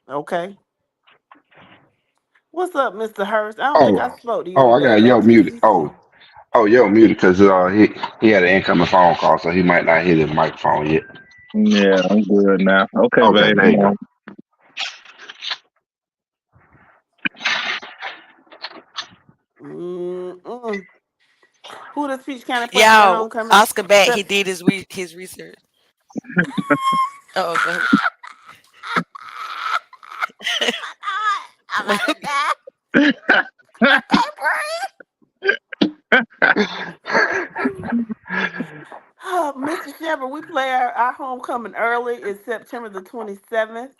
Speaker 8: Okay. What's up, Mr. Hurst? I don't think I
Speaker 1: Oh,
Speaker 8: spoke to you
Speaker 1: oh, I got
Speaker 8: today.
Speaker 1: yo
Speaker 8: What did
Speaker 1: muted.
Speaker 8: you say?
Speaker 1: Yo muted because he had an incoming phone call, so he might not hit his microphone yet.
Speaker 2: Yeah, I'm good now. Okay,
Speaker 1: Okay, there you
Speaker 2: baby.
Speaker 1: go.
Speaker 8: Mm-mm. Who does Peach County play in their
Speaker 7: Y'all,
Speaker 8: homecoming?
Speaker 7: Oscar back. He
Speaker 8: Sep-
Speaker 7: did his research. Oh, go ahead.
Speaker 8: I'm about to die. Mr. Shepard, we play our homecoming early. It's September the 27th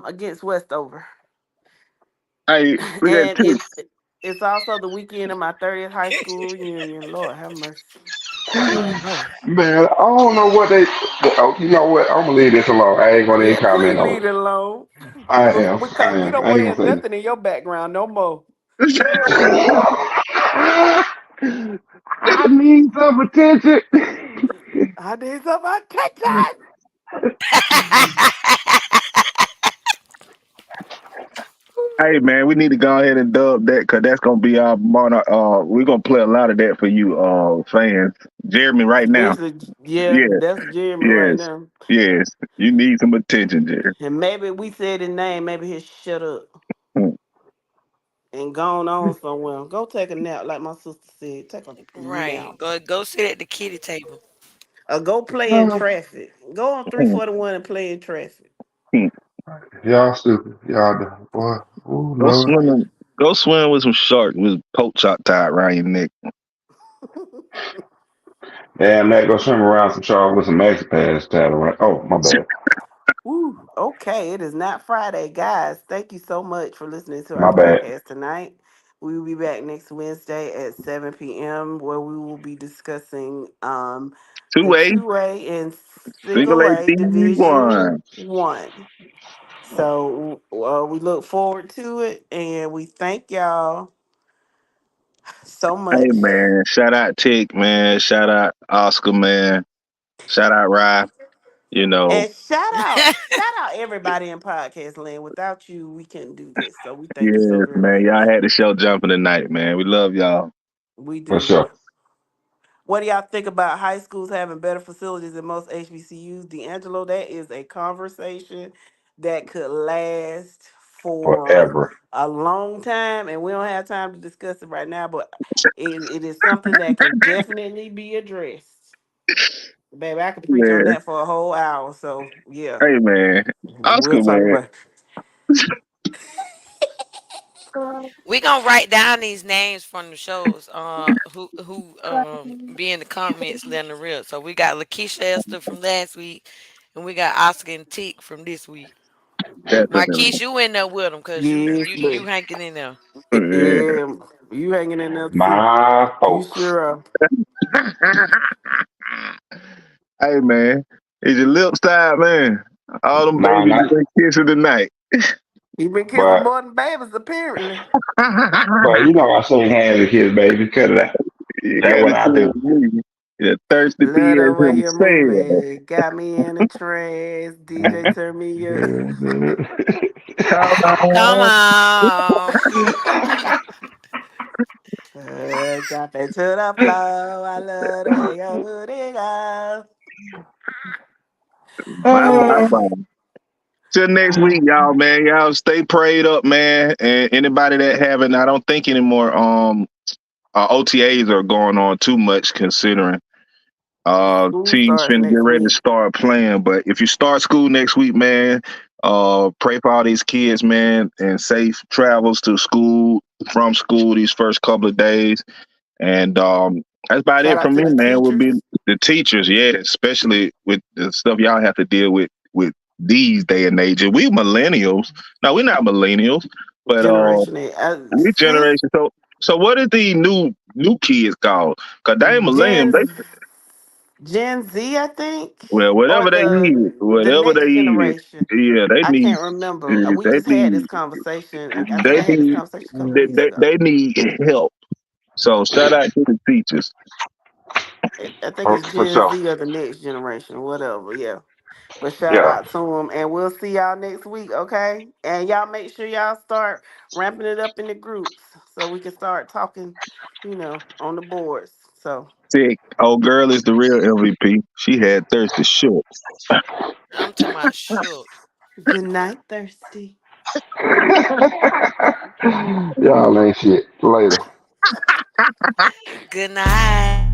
Speaker 8: against Westover.
Speaker 2: Hey, look at
Speaker 8: And
Speaker 2: this.
Speaker 8: It's also the weekend of my 30th high school reunion. Lord have mercy. Oh Lord.
Speaker 1: Man, I don't know what they. Oh, you know what? I'm gonna leave this alone. I ain't gonna even
Speaker 8: Yeah,
Speaker 1: comment
Speaker 8: please
Speaker 1: on
Speaker 8: leave
Speaker 1: it.
Speaker 8: it alone.
Speaker 1: I am. I
Speaker 8: Because we
Speaker 1: am.
Speaker 8: don't
Speaker 1: I
Speaker 8: want to
Speaker 1: ain't
Speaker 8: hear
Speaker 1: gonna say
Speaker 8: nothing in your background no more.
Speaker 1: it. I need some attention.
Speaker 8: I need some attention.
Speaker 2: Hey man, we need to go ahead and dub that because that's gonna be our mono. We're gonna play a lot of that for you, fans. Jeremy, right now.
Speaker 8: Especially, yeah,
Speaker 2: Yes,
Speaker 8: that's Jeremy right
Speaker 2: yes,
Speaker 8: now.
Speaker 2: yes. You need some attention, Jeremy.
Speaker 8: And maybe we said his name, maybe he'll shut up
Speaker 2: Mm.
Speaker 8: and gone on somewhere. Go take a nap, like my sister said. Take a
Speaker 7: Right.
Speaker 8: nap.
Speaker 7: Go sit at the kitty table.
Speaker 8: Or go play in traffic. Go on 341 and play in traffic.
Speaker 2: Mm.
Speaker 1: Y'all stupid. Y'all dumb. Boy. Oh
Speaker 2: Go
Speaker 1: Lord.
Speaker 2: swimming. Go swim with some sharks with poke chop tied around your neck.
Speaker 1: Yeah, Matt, go swim around some shark with some maxi pads tied around. Oh, my bad.
Speaker 8: Woo. Okay, it is not Friday, guys. Thank you so much for listening to our
Speaker 1: My bad.
Speaker 8: podcast tonight. We will be back next Wednesday at 7 p.m. where we will be discussing
Speaker 2: Two
Speaker 8: the
Speaker 2: way,
Speaker 8: two-way and
Speaker 2: single A
Speaker 8: single-A
Speaker 2: D
Speaker 8: Division
Speaker 2: one.
Speaker 8: 1. So we look forward to it, and we thank y'all so
Speaker 2: Hey
Speaker 8: much.
Speaker 2: man, shout out Tick, man. Shout out Oscar, man. Shout out Rye. You know,
Speaker 8: And shout out everybody in podcast land. Without you, we couldn't do this. So we thank you so
Speaker 2: yes,
Speaker 8: very
Speaker 2: man. Y'all
Speaker 8: much.
Speaker 2: had the show jumping tonight, man. We love y'all.
Speaker 8: We
Speaker 1: For
Speaker 8: do.
Speaker 1: sure.
Speaker 8: What do y'all think about high schools having better facilities than most HBCUs? D'Angelo, that is a conversation that could last for
Speaker 1: Forever.
Speaker 8: a long time, and we don't have time to discuss it right now, but it is something that can definitely be addressed. Baby, I could preach on
Speaker 2: Yeah.
Speaker 8: that for a whole hour, so yeah,
Speaker 2: Hey man.
Speaker 8: we'll
Speaker 2: Oscar,
Speaker 8: talk
Speaker 2: man.
Speaker 8: about it.
Speaker 7: We gonna write down these names from the shows. Who be in the comments letting the real. So we got Lakeisha Esther from last week, and we got Oscar and Tick from this week. Marquise,
Speaker 2: Definitely.
Speaker 7: you in there with them because you
Speaker 8: Yes,
Speaker 7: you
Speaker 8: but
Speaker 7: you hanging in there.
Speaker 2: Yeah.
Speaker 8: yeah, you hanging in there too.
Speaker 1: My
Speaker 8: You
Speaker 1: folks.
Speaker 8: sure are.
Speaker 2: Hey man. Is your lips tied, man? All them
Speaker 1: Nah,
Speaker 2: babies
Speaker 1: not.
Speaker 2: been kissing tonight.
Speaker 8: You been kissing
Speaker 1: But
Speaker 8: more than babies, apparently.
Speaker 1: you know I shake hands with kids, baby. Cut it out.
Speaker 2: You
Speaker 1: That's
Speaker 2: got
Speaker 1: what
Speaker 2: to
Speaker 1: I
Speaker 2: tell
Speaker 1: do.
Speaker 2: me. The thirsty
Speaker 8: Love the way
Speaker 2: BS
Speaker 8: you move
Speaker 2: himself.
Speaker 8: it. Got me in a trance. DJ, turn me up.
Speaker 2: Come
Speaker 7: Come
Speaker 2: on.
Speaker 7: on.
Speaker 8: Drop it to the floor. I love the way you put it up.
Speaker 2: Bye bye
Speaker 1: Ah,
Speaker 2: bye. Till next week, y'all, man. Y'all stay prayed up, man. And anybody that haven't, I don't think anymore. OTAs are going on too much considering
Speaker 8: School
Speaker 2: teams
Speaker 8: starts
Speaker 2: finna get
Speaker 8: next
Speaker 2: ready to
Speaker 8: week.
Speaker 2: start playing. But if you start school next week, man, pray for all these kids, man, and safe travels to school from school these first couple of days. And that's about
Speaker 8: Shout
Speaker 2: it
Speaker 8: out
Speaker 2: from
Speaker 8: to
Speaker 2: me,
Speaker 8: the
Speaker 2: man. Will be
Speaker 8: teachers.
Speaker 2: the teachers, yeah, especially with the stuff y'all have to deal with these day and age. We millennials. No, we're not millennials, but
Speaker 8: Generation A.
Speaker 2: we
Speaker 8: Sis,
Speaker 2: generation. So what is the new kids called? Cause they ain't millennials. They
Speaker 8: Gen Z, I think,
Speaker 2: well,
Speaker 8: or the
Speaker 2: whatever they
Speaker 8: next
Speaker 2: is,
Speaker 8: generation.
Speaker 2: yeah, they
Speaker 8: I
Speaker 2: need,
Speaker 8: can't remember. We
Speaker 2: they
Speaker 8: just had this
Speaker 2: need,
Speaker 8: conversation. I think
Speaker 2: they
Speaker 8: I had this
Speaker 2: need,
Speaker 8: conversation a couple of weeks ago.
Speaker 2: they need help. So shout out to the teachers.
Speaker 8: I think it's
Speaker 1: for
Speaker 8: Gen
Speaker 1: sure.
Speaker 8: Z or the next generation, whatever. Yeah. But shout
Speaker 1: Yeah.
Speaker 8: out to them, and we'll see y'all next week, okay? And y'all make sure y'all start ramping it up in the groups so we can start talking, on the boards. So
Speaker 2: Sick. Old girl is the real MVP. She had thirsty short.
Speaker 7: I'm talking about shook.
Speaker 8: good night, thirsty.
Speaker 1: Y'all ain't shit. Later.
Speaker 7: Good night.